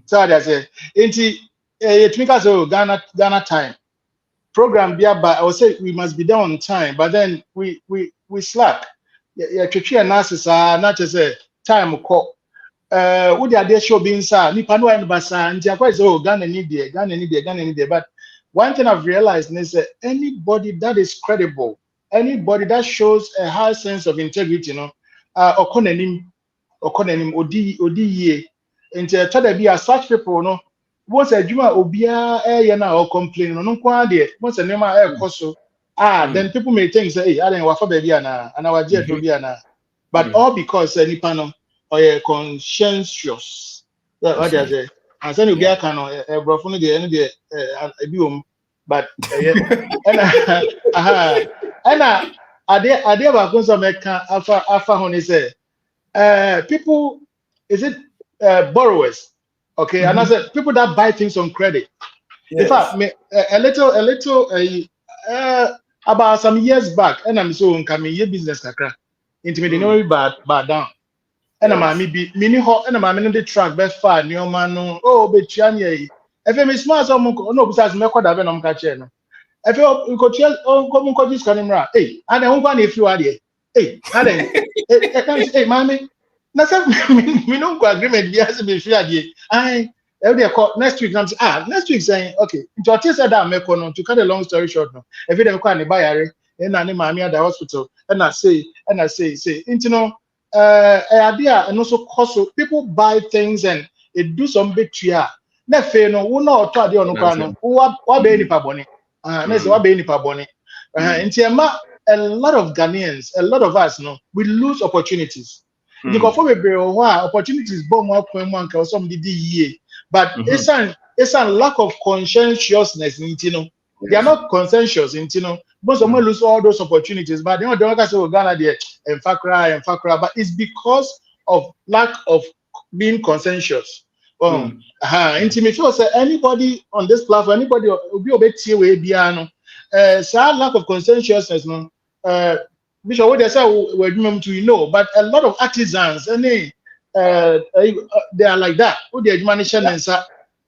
So that's it. It makes us Ghana time program be but I would say we must be there on time, but then we slack. And I say not just a time call. Would the show being sir, Nipa no and Basa and Jaquas Ghana need there. But one thing I've realized is that anybody that is credible, anybody that shows a high sense of integrity, okonenim odi ye into try be as such people no once a juma obia na or complain no kwa de once a nema koso then people may think say hey I don't wafa baby ana our jet do be ana but all because nipa no or conscientious what they say and say obia can no brofo no de be but and ade ba ko so meka afa ho ni say people is it borrowers okay and I said people that buy things on credit. Yes. In fact a little about some years back and I'm so coming your business kakra intimidating bad down and I'm mini hot and I'm the track best far new man oh be chianye if I'm smart so no besides me kwada be no mka no if you go tell come this camera hey and then one if you are there hey and then hey mommy na say me no go agreement bi as be free there I every call next week I'm say next week saying okay to tell that me no to cut a long story short no if them call ni bayare and na ni mommy at the hospital and I say you know idea and also cost people buy things and it do some big tria na fe no wo na oto ade ono kwa no wa be ni pa boni na say wa be ni pa boni ntiema a lot of Ghanaians a lot of us no we lose opportunities because for we opportunities bomb wa kwan mu anka some did ye but it's a lack of conscientiousness they are not conscientious most of them lose all those opportunities but they don't say Ghana there and fakra but it's because of lack of being conscientious me feel say anybody on this platform anybody will be obey way biano lack of conscientiousness no Bishop what they say we to but a lot of artisans and they are like that who they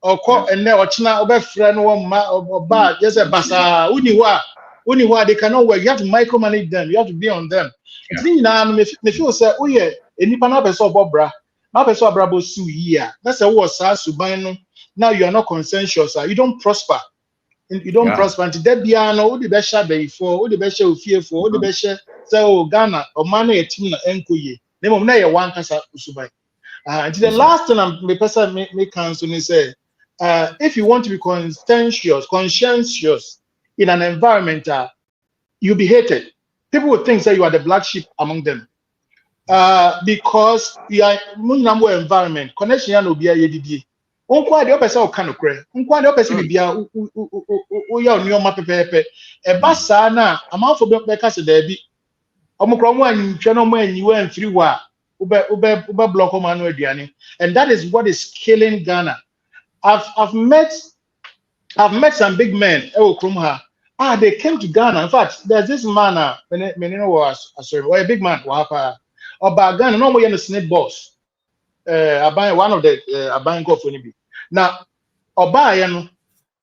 Oko and now China over friend one or bad, just a basa, Uniwa, they cannot work. You have to micromanage them, you have to be on them. And then now, if you say, oh, yeah, any panabes or Bobra, Mapeso Brabo Su here. That's a word, Subino. Now you are not conscientious, you don't prosper. You don't prosper until that piano, all the best share before, all the best share fear for, all the best share, so Ghana or money a team enquy. Name of Naya one casa Usubai. The last thing I'm the person make counsel is say, if you want to be conscientious in an environment, you'll be hated. People will think that you are the black sheep among them. Because you are number environment, connection will be a yedi. Unquite the person can occur. Unquite the person be a nyoma pepe. A basana, a mouth of Becas debi. Omicron channel when you went through what Uber block Manu Diani. And that is what is killing Ghana. I've met some big men, they came to Ghana. In fact, there's this man, Menino was a big man, or Ghana, no more than a snake boss. One of the Aban Kofu. Now, Obayan,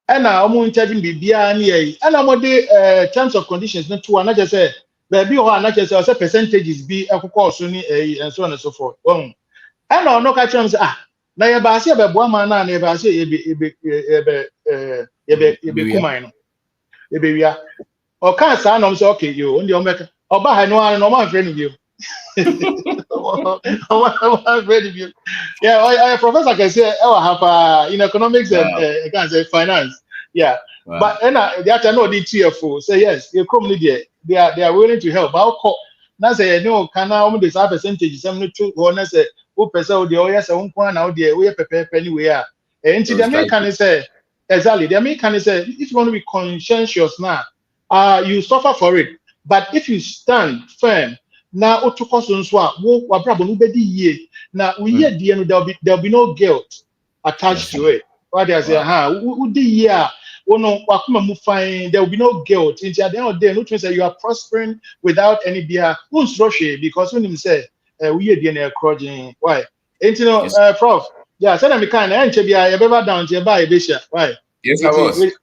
and I'm in charging BBA, and I'm on the terms of conditions, not to another say, baby, or another say, percentages be a course, and so on and so forth. And I'm not catching, now you're basing about 1 man, and you're basing Kumino. Or can't sound okay, you only Omeka. Or by no one friend of you. Yeah, I professor can say I have in economics and I can say finance. Yeah, but and that I know the TFO say yes, you come they are willing to help. But now say no, can now only this percentage. Some two one say who person the yes, one point now the we prepare anywhere. And the American say exactly the American say if you want to be conscientious now, you suffer for it. But if you stand firm. Now, now we hear there'll be no guilt attached to it. What they say, there will be no guilt. At the end of the day, no say you are prospering without any beer. Because when him say we hear the crowding, why? And you know, Prof. Yeah, send me kind of be a better down to buy a bishop. Why? Yes, I was. With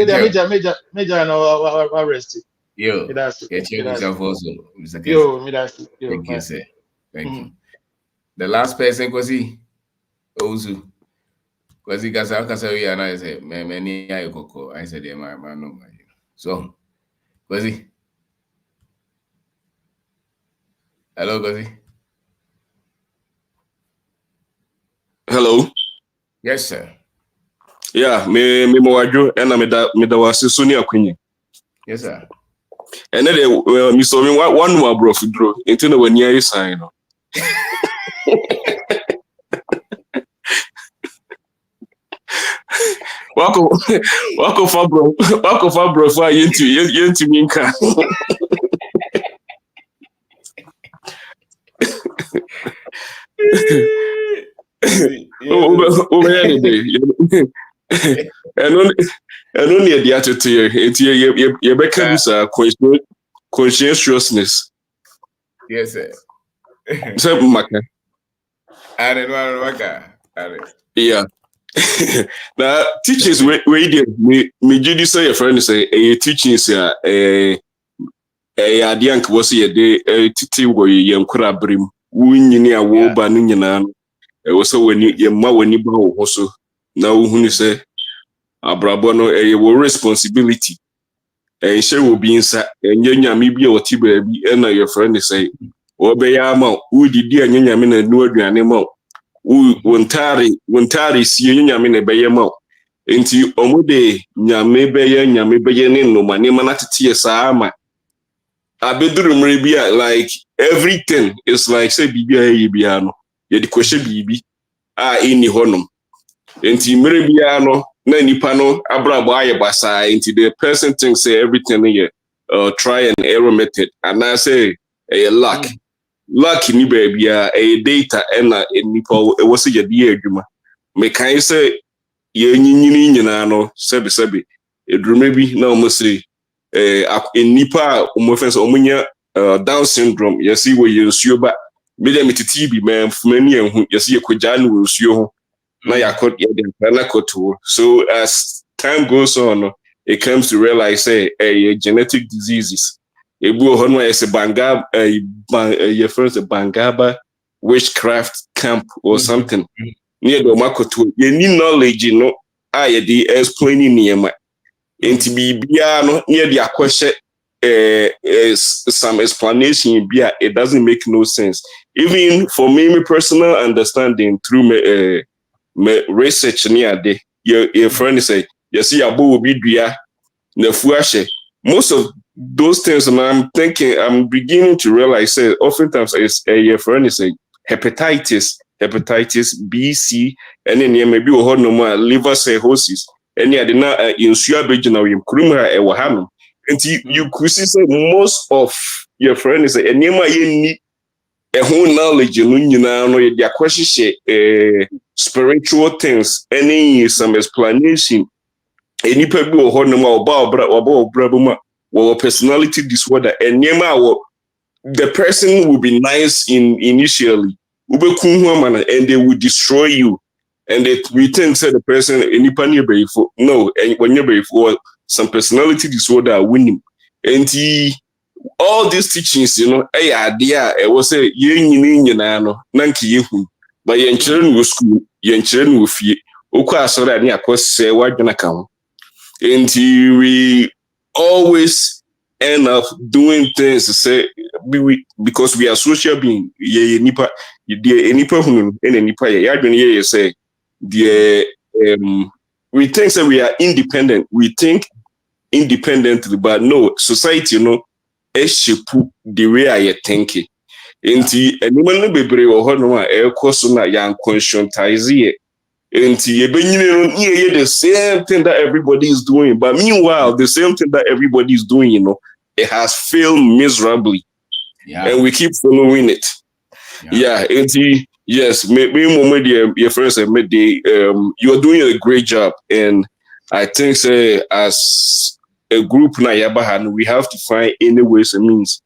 a major and arrested. Yo, also, Mr. Thank you, sir. Thank you. The last person was he. Ozu. Was he Kasa and I said, many I coco. I said, my man, so was he? Hello, Gozi. Hello. Yes, sir. Yeah, me Mowajo, and I'm a Sonia Queen. Yes, sir. And then you saw me one more bro for draw into when you sign. Wako Fabro for you to Minka. And only at the attitude, you become conscientiousness. Yes, sir. Yeah. Now, teachers, me did you say a friend say a teaching, sir, a young was a day, a titi where you could brim, winning a war banning an. It was so when you ma when you bow also. Now, when you say, Abrabono, a responsibility. And she will be inside, and maybe or Tiber, and your friend say, or Bayama, who did dear Yamin and no animal, who won't tarry, see Yamin a Bayamo. Into Omude, Yame Bayan, Yame Bayanin, no money manati Sama. I bedroom maybe like everything is like, say, Bibiano, yet the question BB, in the honum. Into Meribiano. Na nipano abrabo basa into the person thinks say everything here try and error method and I say a luck ni baby a data and nipa e was ye die adwuma me kan say ye nyinyini nyina no sebi edrume bi na omo say nipa omo fence omunya down syndrome yesi we ye nsuo ba me dem titi bi man fumani enhu yesi ye kwagya no nsuo ho na yakot to. So as time goes on, it comes to realize say genetic diseases. Ebu hono is a your first Bangaba witchcraft camp or something. Near the makoto, you need knowledge, the explaining niema. And to be no near the question some explanation it doesn't make no sense. Even for me personal understanding through my research near the your friend say you see abo obi dua na fuashe. Most of those things I'm beginning to realize say oftentimes your friend say hepatitis B, C, and then maybe liver cirrhosis. And yeah, na insular begina we krumra e wahano. And you could see say most of your friends say and you need a whole knowledge no their question spiritual things, any some explanation. Any people who about personality disorder and the person will be nice initially, and they will destroy you. And we think that the person no, and when you're for some personality disorder winning. And all these teachings, idea it was a but your children will school, your children will fear. And we always end up doing things to say because we are social beings. We think that we are independent. We think independently, but no, society, the way I think it. And anyone be brave or conscientize and the same thing that everybody is doing, but meanwhile, the same thing that everybody is doing, it has failed miserably, and we keep following it. And yes, maybe your friends have made you are doing a great job, and I think say as a group now, we have to find any ways and means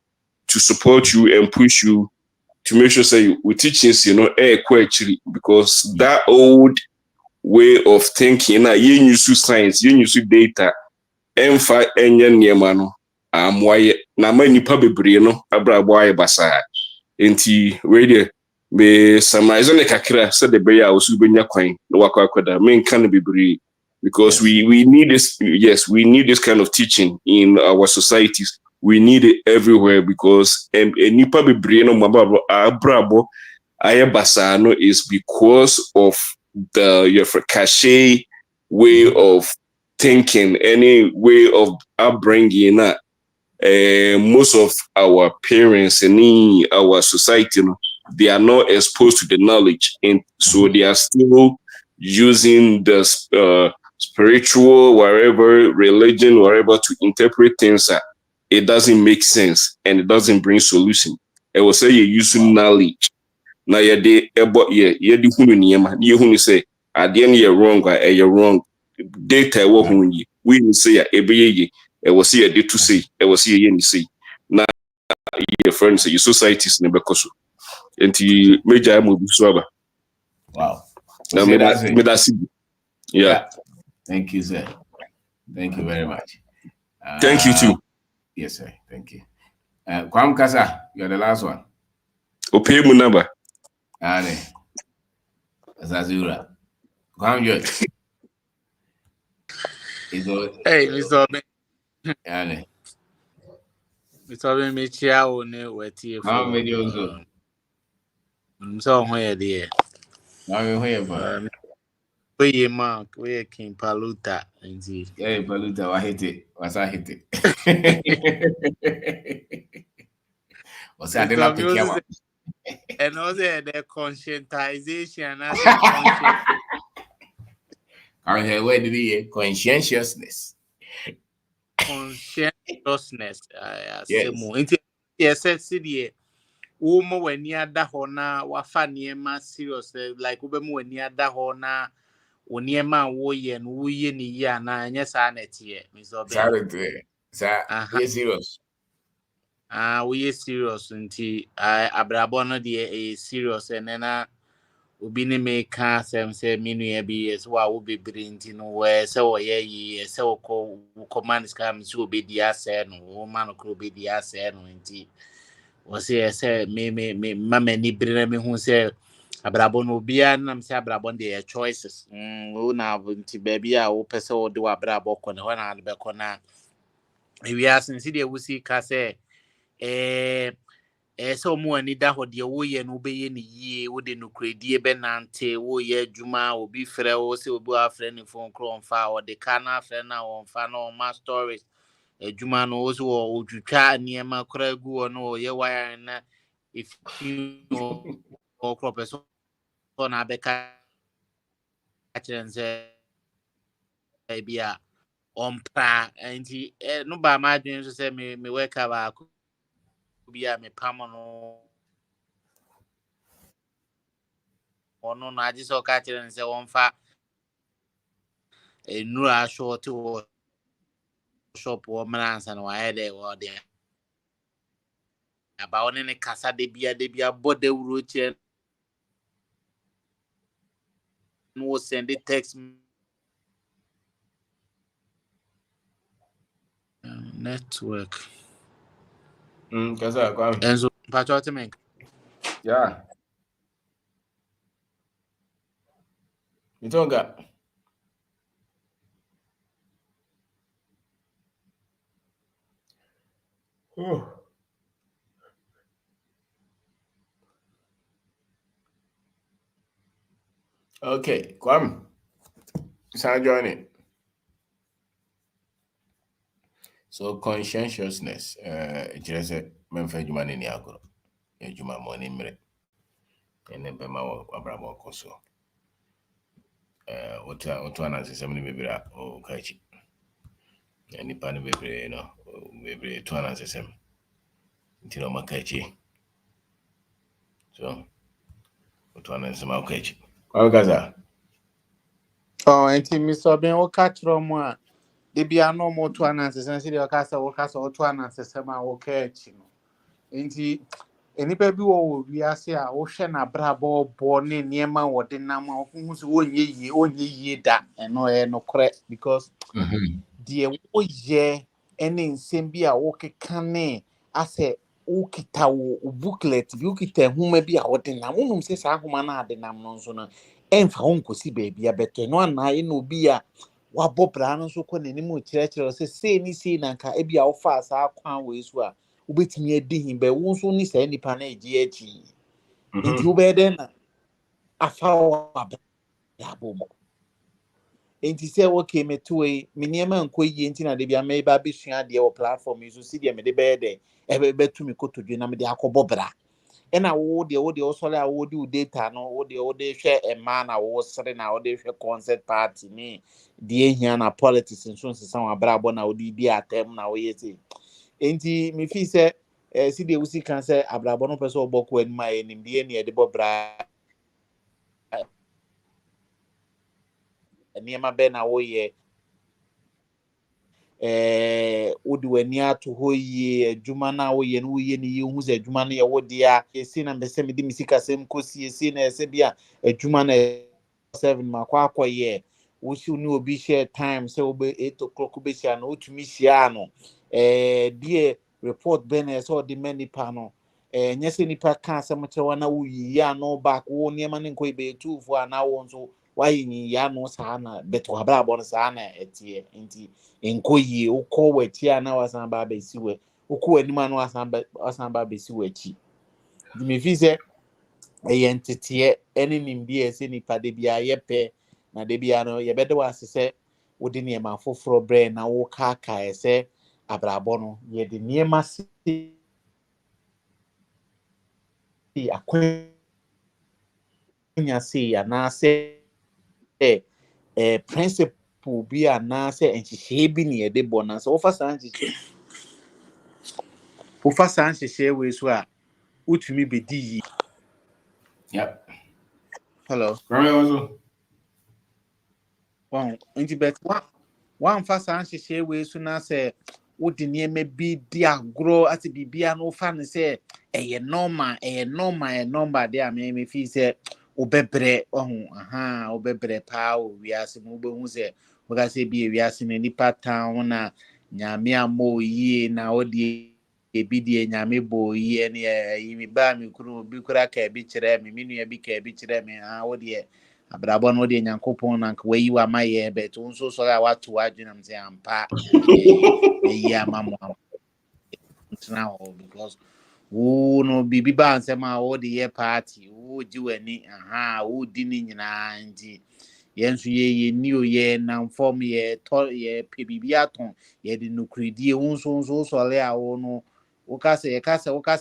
to support you and push you to make sure say we teach actually because that old way of thinking na you use science, you use data, emfa enye niema no amwaye na manipa bebre no abrabwaye basa enti we dey be summarize ne kakra said the beya osu benya kwan no wakwakwada men kan bebre because we need this. Yes, we need this kind of teaching in our societies. We need it everywhere because nipa bebre no mababo abrabo ayabasa no is because of your cachet way of thinking, any way of upbringing. Most of our parents and our society, they are not exposed to the knowledge, and so they are still using the spiritual, whatever religion, whatever to interpret things. It doesn't make sense and it doesn't bring solution. I will say you're using knowledge. Now you're hunu niyama. You hunu say at the end you're wrong or you're wrong. Data wo hunu ye. We say ye. I will see a day to say. I will see a yen say. Now your friends say your societies never koso. And the major move swaba. Wow. Now yeah. Thank you, sir. Thank you very much. Thank you too. Yes, sir. Thank you. Kwam Kasa, you're the last one. Okay, my number. Ale. Zazura. Kwam George. Hey, Mr. Ben. Ale. Mr. Ben, me chia one weti e How many also? So ho ye de. Now we hear for. We mark, we King Paluta indeed. Yeah, Paluta wa hit. Was I hit it? Was I did not pick him up? And also the conscientization as a conscience. I hear where did he conscientiousness? Conscientiousness. Yes, see Umo when near da hona, wafa niema serious, like Ubemu when near da hona, Uniema woye and wuye ni ya na nyesanet ye, Miss Obe. Sir, serious. We serious until I abrabono de a serious and then obi ne me ka asɛm sɛ me nua bi yɛ so a wo bebree nti no wɔ sɛ wɔyɛ yie sɛ wokɔ man ska me sɛ obedi asɛe no wo ma no koro obedi asɛe no nti wɔsɛ sɛ me ma m'ani bere na mehu sɛ abrabɔ no obiara nam sɛ abrabɔ no deɛ yɛ choices wo na nti baabi a wopɛ sɛ wode w'abrabɔ kɔ no hɔ na wode bɛkɔ no a ewiase nsi deɛ wosi ka sɛ sɛ ɔmo ani da hɔ deɛ woyɛ no wobɛyɛ no yie wode nokoredie bɛnante woyɛ adwuma obi frɛ wo sɛ obi afrɛ ne phone koro ɔmfa a ɔde ka no afrɛ no a ɔmfa no ɔma stories adwuma no wo so ɔtwitwa nneɛma koraa gu hɔ no ɔyɛ wire na ɛfi ɔkorɔ pɛ so ɔna abɛka kyerɛ sɛ bi a ɔmpra nti no ba ma adwene so sɛ me wɛka baako bi a mepam no ɔno no agye sɛ ɔka kyerɛ no sɛ wɔmfa nnura short wɔ shop wɔ mmra ansa na wayɛ dɛ wɔde aba ɔne ne kasa de bia bɔ dawuro kyerɛ no wɔ send text network kasa kwa enzo patriotic yeah Mitonga. Okay, Kwam. Start joining. So conscientiousness, just a memfa juma ni agro. Ya juma moni mre. Ene be ma abrabo koso. Otu ananse semni bebira o kachi. Ni pani bebre no, bebre tu ananse sem. Ntino makachi. So otu ananse ma kachi. Kwa gaza. Enti Mr. Ben o catch rom a de bia no mo to ananse sense de o kasa o to ananse sem a o kachi no. Enti enipa bi wo wiase a wo hwe na brabo bo ne niema wo de nam a wo so onye yie da eno no kore because de wo ye ene nsem bi a wo keka ne ase wo kita wo booklet bi wo kita homa bi a wo de nam wonum se sa homa na ade nam no so no emfa wo nkosi baabi a beto no anaye no bi a wabɔ bra no so kɔ n'anim kyerɛkyerɛ sɛ sei ni sei na nka ebi a wo fa saa kwan we so a wobetumi adi hin bɛ wo nso ni saa nipa na egye akyi nti wo bɛ den na afa wo abrabɔ mu nti sɛ okay meto yi me nneɛma nkɔ yie nti na de bia me ba besua deɛ wɔ platform yi so si deɛ me de bɛyɛ dɛ ɛbɛtu me kotodwe na me de akɔbɔ bra ɛna wo deɛ wo sɔre a wo de wo data no wo de hwɛ ɛma na wo sere na wo de hwɛ concert party ne deɛ hia na politics nso nsesa wo abrabɔ na wo de di atem na wo yɛ sei enti me fi sɛ si de wusi kan sɛ abrabɔ no pɛ sɛ ɔbɔ ko anim a ɛnim deɛ ne yɛde bɔ bra nneɛma bɛ na woyɛ wode w'ani ato hɔ yie adwuma no a woyɛ no woyɛ ne yie hu sɛ adwuma no yɛ wo dea yɛsi na mbɛsɛ mede me sikasɛm kɔsi yɛsi na ɛsɛ bi a adwuma no 7 makɔ akɔyɛ wosi ne obi share time sɛ wobɛ 8 o'clock wobɛhyia no wotumi hyia no deɛ report bɛ na ɛsɛ ɔde ma nipa no nyɛ sɛ nipa ka asɛm kyerɛ wa na woyiyi ano back wo nneɛma no nkɔ bɛyɛ tuufoɔ anaa wo nso wayɛ nyiyi ano saa na bɛtɔ abrabɔ no saa na ɛteɛ nti nkɔ yie wokɔ w'akyi a na wasan ba abɛsi wɔ wokɔ w'anim a na wasan ba abɛsi w'akyi nti mefi sɛ ɛyɛ nteteɛ ɛne nimdeɛ ɛsɛ nipa de bia yɛpɛ na de bia no yɛbɛde wɔ ase sɛ wode nneɛma foforɔ brɛ na wokaakae sɛ abrabɔ no yɛde nneɛma si akwanya sei anaasɛ principle bi anaasɛ nhyehyɛe bi ne yɛde bɔ na sɛ wofa saa nhyehyɛe wei so a wotumi bɛdi yi hello nti bet wamfa saa nhyehyɛe wei so na sɛ wode nneɛma bi di agorɔ ate biribia no wofa no sɛ ɛyɛ normal de a mefi sɛ obebre obebre pa o wiase mo be hu se woka se bi wiase na nipa town na nyame amo yie na odi ebi die nyame bo yie ne yi ba mi kuru bi kura ka bi kire me nua bi ka bi kire me odi abrabọ no odi nyankopon na nka wayi wa maye be to nso so ga watu adwena mse ampa me yi amamo ntena ho because wo no bibi ba nsem a wo de ye party wo ji wani wo di ni nyina nti yenso ye ni o ye na form ye to ye pe bibi aton ye de nukredie wo nso so le a wo no wo ka se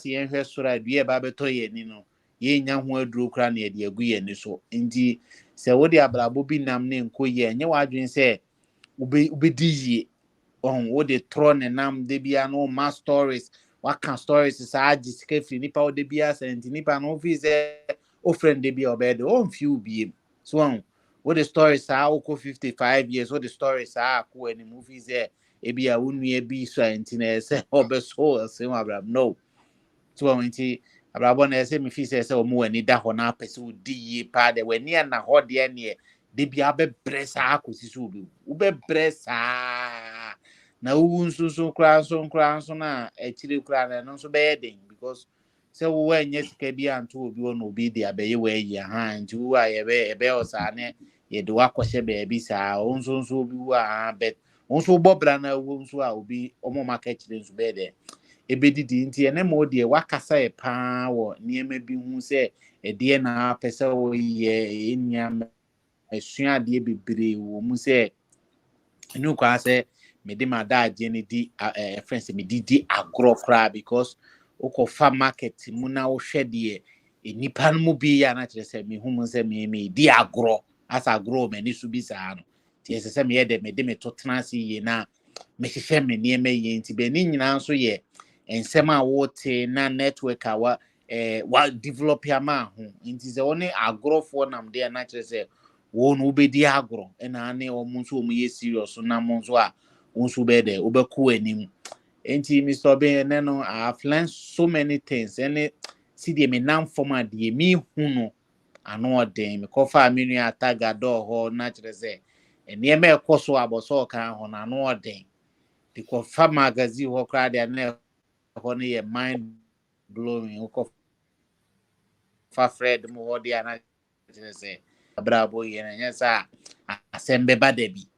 ye hwe sora due ba beto ye ni no ye nya ho aduro kra na ye de agu ye ni so nti se wo de abrabo bi nam ne nko ye nye wa adwen se ube di ye wo de tro ne nam de bia no ma stories what can stories is sika free nipa o de bia senti nipa no fi se o friend de bia obed o few bi so what the stories are o 55 years what the stories are ko any movies e bia wonu bi so enti na se obe so se abram no so enti abrabo na se me fi se o mo ani da ho na pese o di yi pa de wani na ho de ne de bia be bresa akosi so bi wo be bresa na nso na echire kra na no so be den because se wo enye sika bi anto obi wo no obi de abaye we yi nti wo a ye be osa ne ye de wakɔhye baabi saa nso obi wo bet nso bobra na wo nso a obi omo maka chire nso be de ebedidi nti ene mo de wakasa e pa wo niema bi hu se de na pese wo ye enya esua de bebre wo mu se enu kwa se me de ma da agye ne di friends me di agro kra because ukofa market mu na wo hwe de nipa no mu bi ya na kire se me hu mu se me di agro as agro me ni su bi sa no ti ese se me ye de me to trans ye na me hwehwe me ne me ye nti be ni nyina nso ye ensem a wo te na network a wa develop ya ma ho nti se woni agro fo nam de na kire se wo no be di agro na ne o mu nso o mu ye serious na mo nso a unsu be there obeku anim enti Mr. Ben no I've learned so many things and see the me nam format de me hu no ano den me kofa me nua ataga do ho na kire se ene me ekoso aboso kan ho na ano den the kofa magazine ho kra de na ho ne ye mind blowing ko fa Fred mo ho de na kire se abrabo ye na nyesa asembe badabi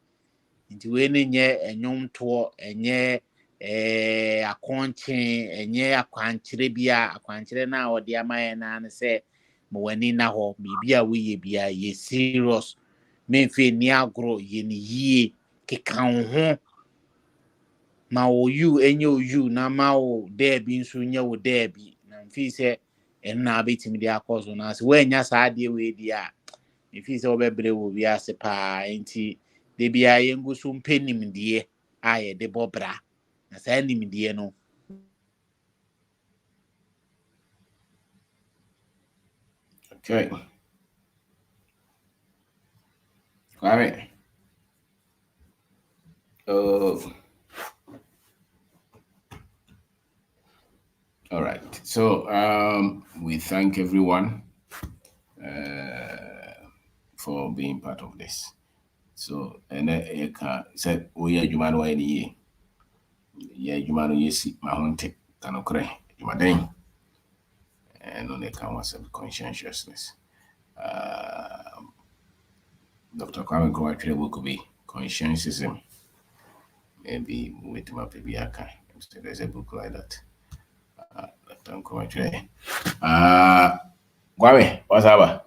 nti we ne nye enyomto enye akonche enye akwankyere bia akwankyere na odi amaye na ne se mo wani na ho bibia we ye bia ye serious menfe ni agro ye ni yie kekan ho ma wo you enye o you na ma wo there bi nso nye wo there bi na mfi se enna abetimi dia akoso na se we nya sa ade we dia mfi se obebre wo bia se pa nti de bia yengu so mpenim die aye de bobra na sa nim die no okay Kwame all right so we thank everyone for being part of this so and said we are human way ni ye human yesi mahonte tanokre human and on the canvas of conscientiousness Dr. Kwame Nkrumah book be Conscientism. Maybe with my baby so there's a book like that. Dr. Nkrumah Kwame, what's up?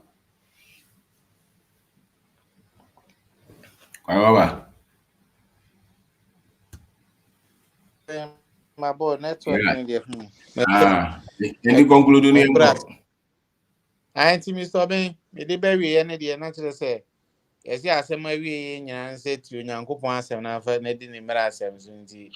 Kwame, my boy network yeah. in there Can you conclude on your I think Mr. Ben me de be we na de na kire se yesi asem awie nyina nse ti onyankopon asem na fa na di ni mera asem so nti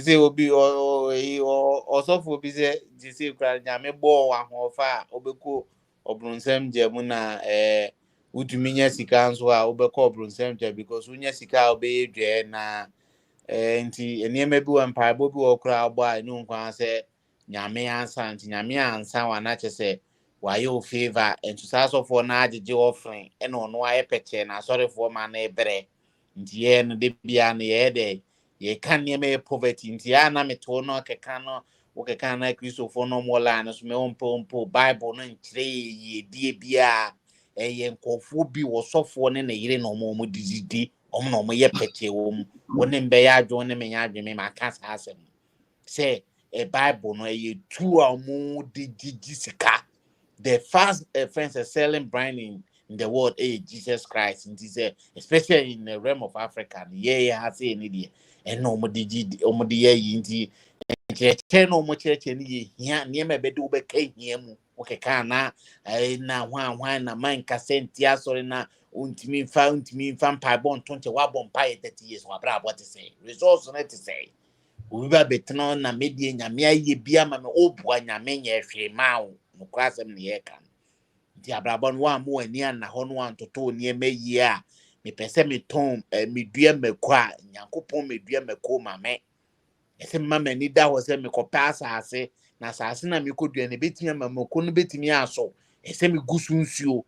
se obi osofo obi se se kra nyame bo wa hofa obeko obrunsem jemu na utumi nya sika nso a obeko obrunsem je because unya sika obeyedwe na nti enema bi wa mpaabo bi wo kra agbo a enu nkwan se nyame ansa nti nyame ansa wana kyese waye o favor and so for na agege offering and ono aye peche na sorry for man na ebre nti ye no de bia na ye de ye kan ne me poverty nti ya na meto no keka no wo keka na Christopher no mo la no so me ompo Bible no nkyire ye die bia ye nkofo bi wo sofo ne na yire no mo dididi no mo ye peche wo mu woni mbe ya adwo ne me ya adwe me makasa asem say a Bible no ye two or more sika. The first friends are selling brand in the world, Jesus Christ, and this especially in the realm of Africa. Yeah, I say any and no more digi or more inti no more church any here near me bedu be came here. Okay, can na one na man casentia sorry na untimi fan pie bon 21 bon pie 30 years. What to say? Results not to say. Ubiba betno na medie nyame aye bia ma me obua nyame nye hwe mawo no kwasem ne ye kan nti abrabon wa mo ani na ho no antoto ne mayi a me pese me ton medua makwa nyankopon medua mako ma me ese mama ni da ho se me kopa asase na asase na me kodua ne betimi ma mako no betimi aso ese me gusu nsuo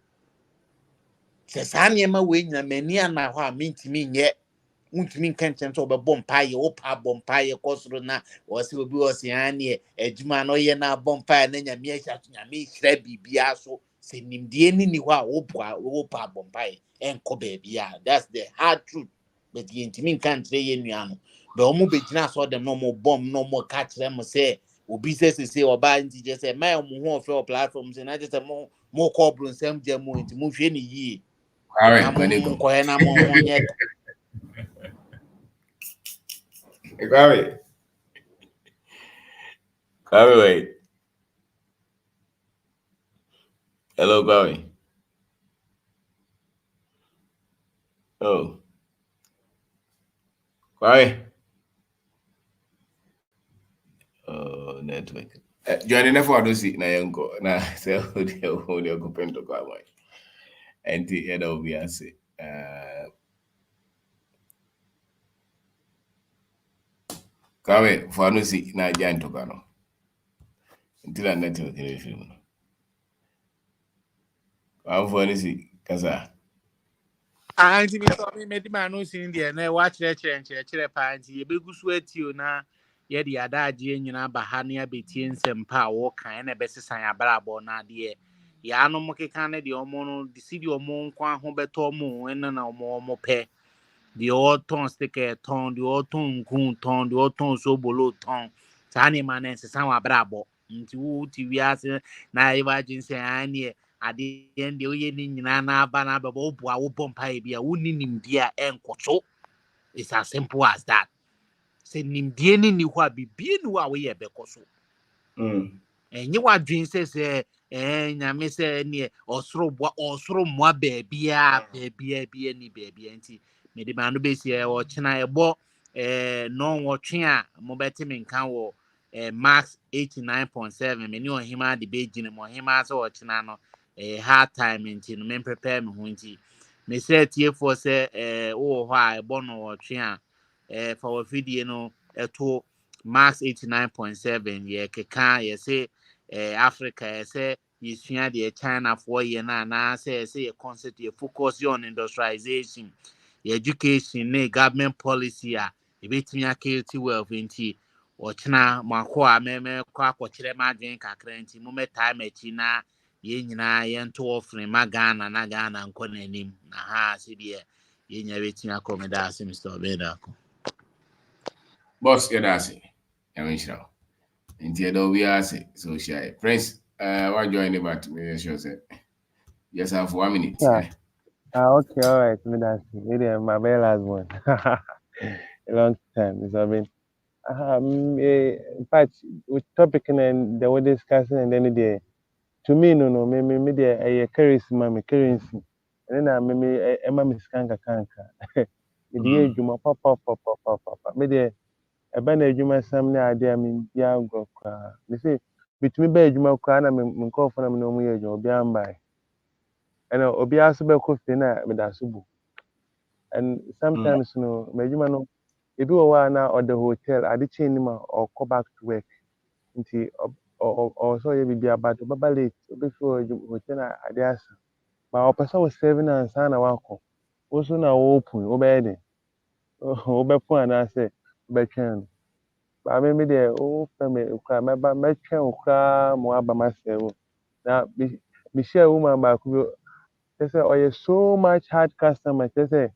se sa ne ma we nyame ni na ho a mentimi nye untimi nkanchen so be bompaye opa bompaye kosoro na wose obi wose ane ejuma no ye na bompaye na nyame ahya nyame hira bibia so se nimdie ni ho a opa bompaye enko baabia. That's the hard truth. But ye ntimi nkantre ye nua no be omo begina so dem no mo bom no mo ka kire mo se obi se oba nti je se my omo ho of platform se na je se mo ko bro nsem je mo nti mo hwe ni yi na mo ko na mo nye Wait. Hello, Gawi. Oh. Gawi. Oh, network. Joining the photo see na yanko na se audio kupendo kwa mai. Enti eda obiase. Gawi photo see na janto kano. Ntila network ni film. Photo see kasa. Anti mi so mi medi ma no sin de na wa kire pa anti ye begusu atio na ye de adaje nyina ba ha na abetie nsempa a wo kan na besesan abrabo na de ya no mo keka na de omo no de si de omo nkwa ho beto mo en na omo pe de o ton sticker ton de o ton kun ton de o ton so bolo ton tani ma na sesan abrabo nti wo ti wiase na ye ba jinse anie ade ende oye ni nyina na aba na aba wo bua wo bompa e bia wo ni nimdie a enkoso. It's as simple as that. Se nimdie ni ho a bibie ni wa wo ye bekoso enye wa dwen se nyame se ne osoro moa baabia ni baabia nti me de ma no be se o chena ebo no wotwe a mo beti me nkan wo max 89.7 me ni ohima de be gine mo ohima se o chena no hard time nti no me prepare me ho nti me se tie for se wo ho a ebo no wotwe a for wo video no eto max 89.7 ye keka ye say Africa say yesua de China for ye na say a concept ye focus on industrialization, ye education ne government policy a ebetimi aketi wealth nti ochina mako a me kwa akokire madwen kakra nti mo time achi na ye nyina ye nto offering magana na Ghana nko nanim na ha se de ye nya betimi akomeda ase Mr. Obeda ko Boss yedasi. Yamishra. Inti edo biase so shy. Prince, what join about me sure say. Just have 1 minute. Yeah. Okay, all right. Maybe my very last one. A long time. It's been. In fact, with topic and they were discussing and then the to me no me the charisma me currency and then me me skanka kanka. Me the juma papa me the eba na juma sam na ade me dia go kwa. Me say between be juma kwa na me call for na me no mu ye juma obi amba. And obi aso be kofi na me da so bu. And sometimes no me juma no ebi wo wa na or the hotel ade chain ma or go back to work nti so ye bibi abato baba late obi feel hotel na ade asa ma o pesa o 7 ansa na wako wo so na wo open wo be de wo be pon ana say be twen ba me de o fe me kwa me ba me twen kwa mo aba ma se wo na bi share woman ba ku they say oh you so much hard customer they say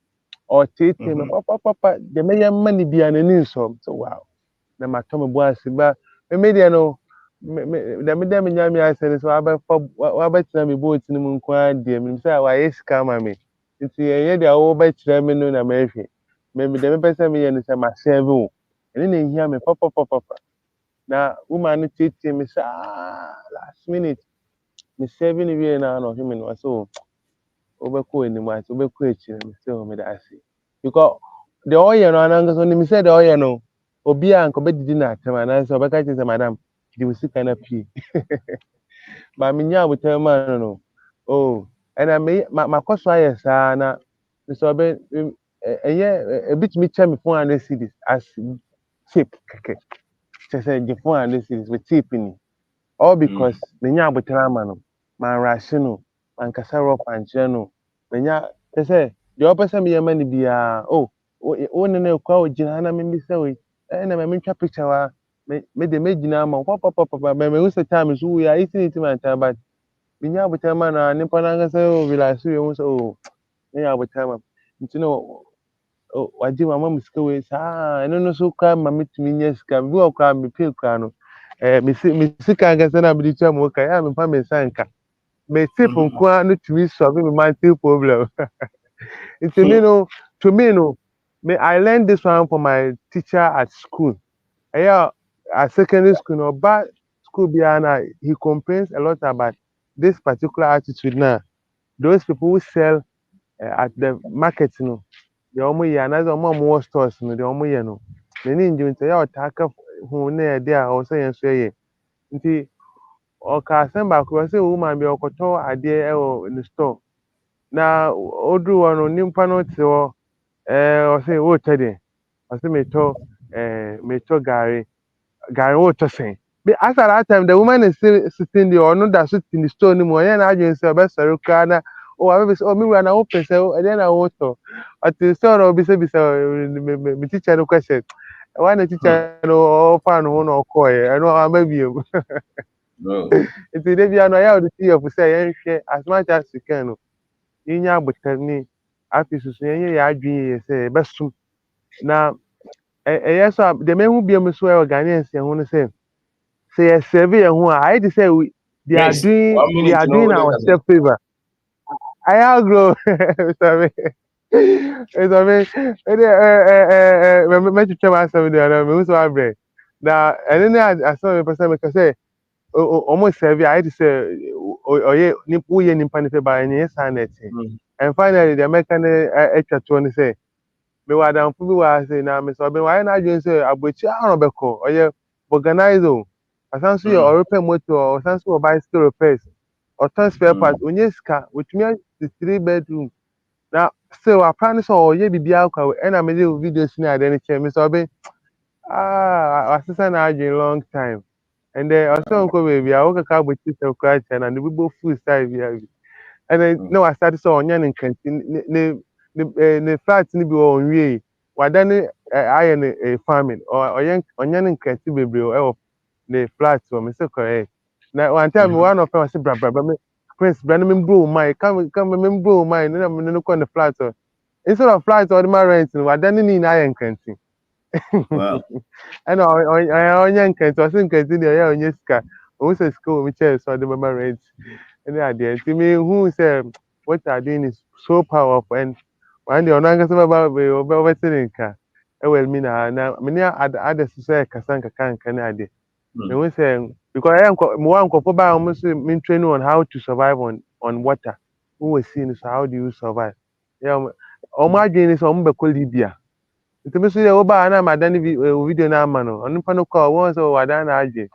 or tete me papa de me yam mani bia na ni so wow na matɔ me bo ase ba me deɛ no me nya me ase no so wabɛtena me boat no mu nko ara deɛ menim sɛ wayɛ sika ama me nti ɛnyɛ deɛ wobɛkyerɛ me no na mahwɛ deɛ mepɛ sɛ meyɛ no sɛ masɛve wo ɛno na ɛhia me papa na woman no tietie me sɛ last minute me sɛve no wie na ɔhwe me no ɔsɛ o wobɛkɔ anim ase wobɛkɔ akyire me sɛ mede ase because deɛ ɔyɛ no anankasa onim sɛ deɛ ɔyɛ no obi a nka ɔbɛdidi n'atɛm anaasɛ ɔbɛka kyerɛ sɛ madam gye wo sika na pie ma menya abotan maa no no oh ɛna makɔ so ayɛ saa na sɛ ɛyɛ ebitumi kyɛ me 400 cedis as tip kɛkɛ kyerɛ sɛ gye 400 cedis with tip ni all because menya abotan ama no manrahye no mankasa rɔ pankyerɛ no menya kyerɛ sɛ deɛ ɔpɛ sɛ meyɛ ma no biara wo ne no kɔ a ogyina ha na membisa wo ɛna ma mentwa picture wa mede megyina ama wo papapapa mehu sɛ time so woyɛ a ɛsi ne tim antaa but menya abotan ma no a nipa no ankasa relax wie hu sɛ menya abotan ma nti no wagye ma mu sika wei saa ɛno no so koraa ma metumi nya sika bi wɔ koraa mepɛ koraa no me sika ankasa na mede tua mu ka yɛ a memfa me nsa nka me tip nko a no tumi solve me monthly problem nti me no to me no I learned this one from my teacher at school. Yeah, at secondary school, no, but school biana, he complains a lot about this particular attitude now. Those people who sell at the market, you know, the omo ya na the more stores, no, the omo ya no. Many Indians say, "Oh, taka who near there or say and say." Nti oka semba ko say woman be okoto ade e in the store. Na odu wono nimpa no te o o say wo tede. I say me to Gary Waterson. But as at that time, the woman is still sitting there, or not that sitting in the store anymore. And I just say, best Sarukana, oh, I was, oh, me run open, so, and then I water. At the store, I'll be me teacher no question. Why the teacher no fan one or coy? I know I may be you. It's the day I know how to see of say, as much as you can. In your but tell me, after to say, I dream, say, best now. Yes, the men who be a Mr. Ghanaians, and want to say a survey who I to say they are Prince, doing 1 minute to know what they can ourselves favor. I agree. Sorry. It's a very me tell myself there me so abre. Now and then I saw a person because say almost survey I to say oye ni uye ni mpani favor and yes and and finally the American extra to say me wa dan fu bi wa say na me so be wa na adwen say abochi aron be ko oye organize o asan so your repair motor or asan so bicycle repairs or turn spare parts onye sika wetumi 3 bedroom na still wa plan so oye bibia kwa e na me dey video si na den che me so be asesa na adwen long time and then also ko baby I work ka abochi se kwa cha na ne bibo full style bi and then no I started so onya ne nkanti ne flat ni bi wɔ nwie wada ne ayɛ ne farming ɔyɛ ɔnya ne nkanti bebree ɛwɔ ne flat wɔ me sɛ correct na one time one of them say bra me prince bra no me bro my come me bro my na me no kɔ ne flat instead of flat ɔde ma rent no wada ne ni na ayɛ nkanti ɛna ɔnya nkanti ɔsɛ nkanti deɛ ɔyɛ ɔnya sika ɔmo sɛ sika wɔ me kyɛn so ɔde ma rent ɛne adeɛ nti me hu sɛ what you are doing is so powerful and one day ɔno ankasa ɔbɛte ne nka ɛwɔ mi na me ne ade so sɛ kasa nkaka ne ade mehu sɛ because ɛyɛ mmoa nkɔfo baa ɔmo so me training on how to survive on water wowɔ sea no so how do you survive ɔmo adwene ne sɛ ɔmo bɛkɔ Libya nti me so yɛ wobaa na madane video no ama no ɔno mpa no kɔ wɔn sɛ wadan na adwene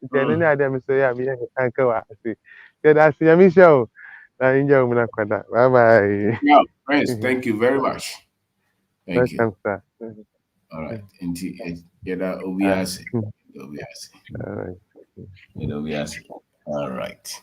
nti ɛno ne ade a me so yɛ a meyɛ nkaka nka wɔ ase yɛda ase nyame hyɛ o na nyɛ wo na kwada bye bye. Yeah, Prince, thank you very much. Thank you. Welcome, sir. All right. Nti yɛda obi ase You'll be asking. All right. You'll be asking. All right.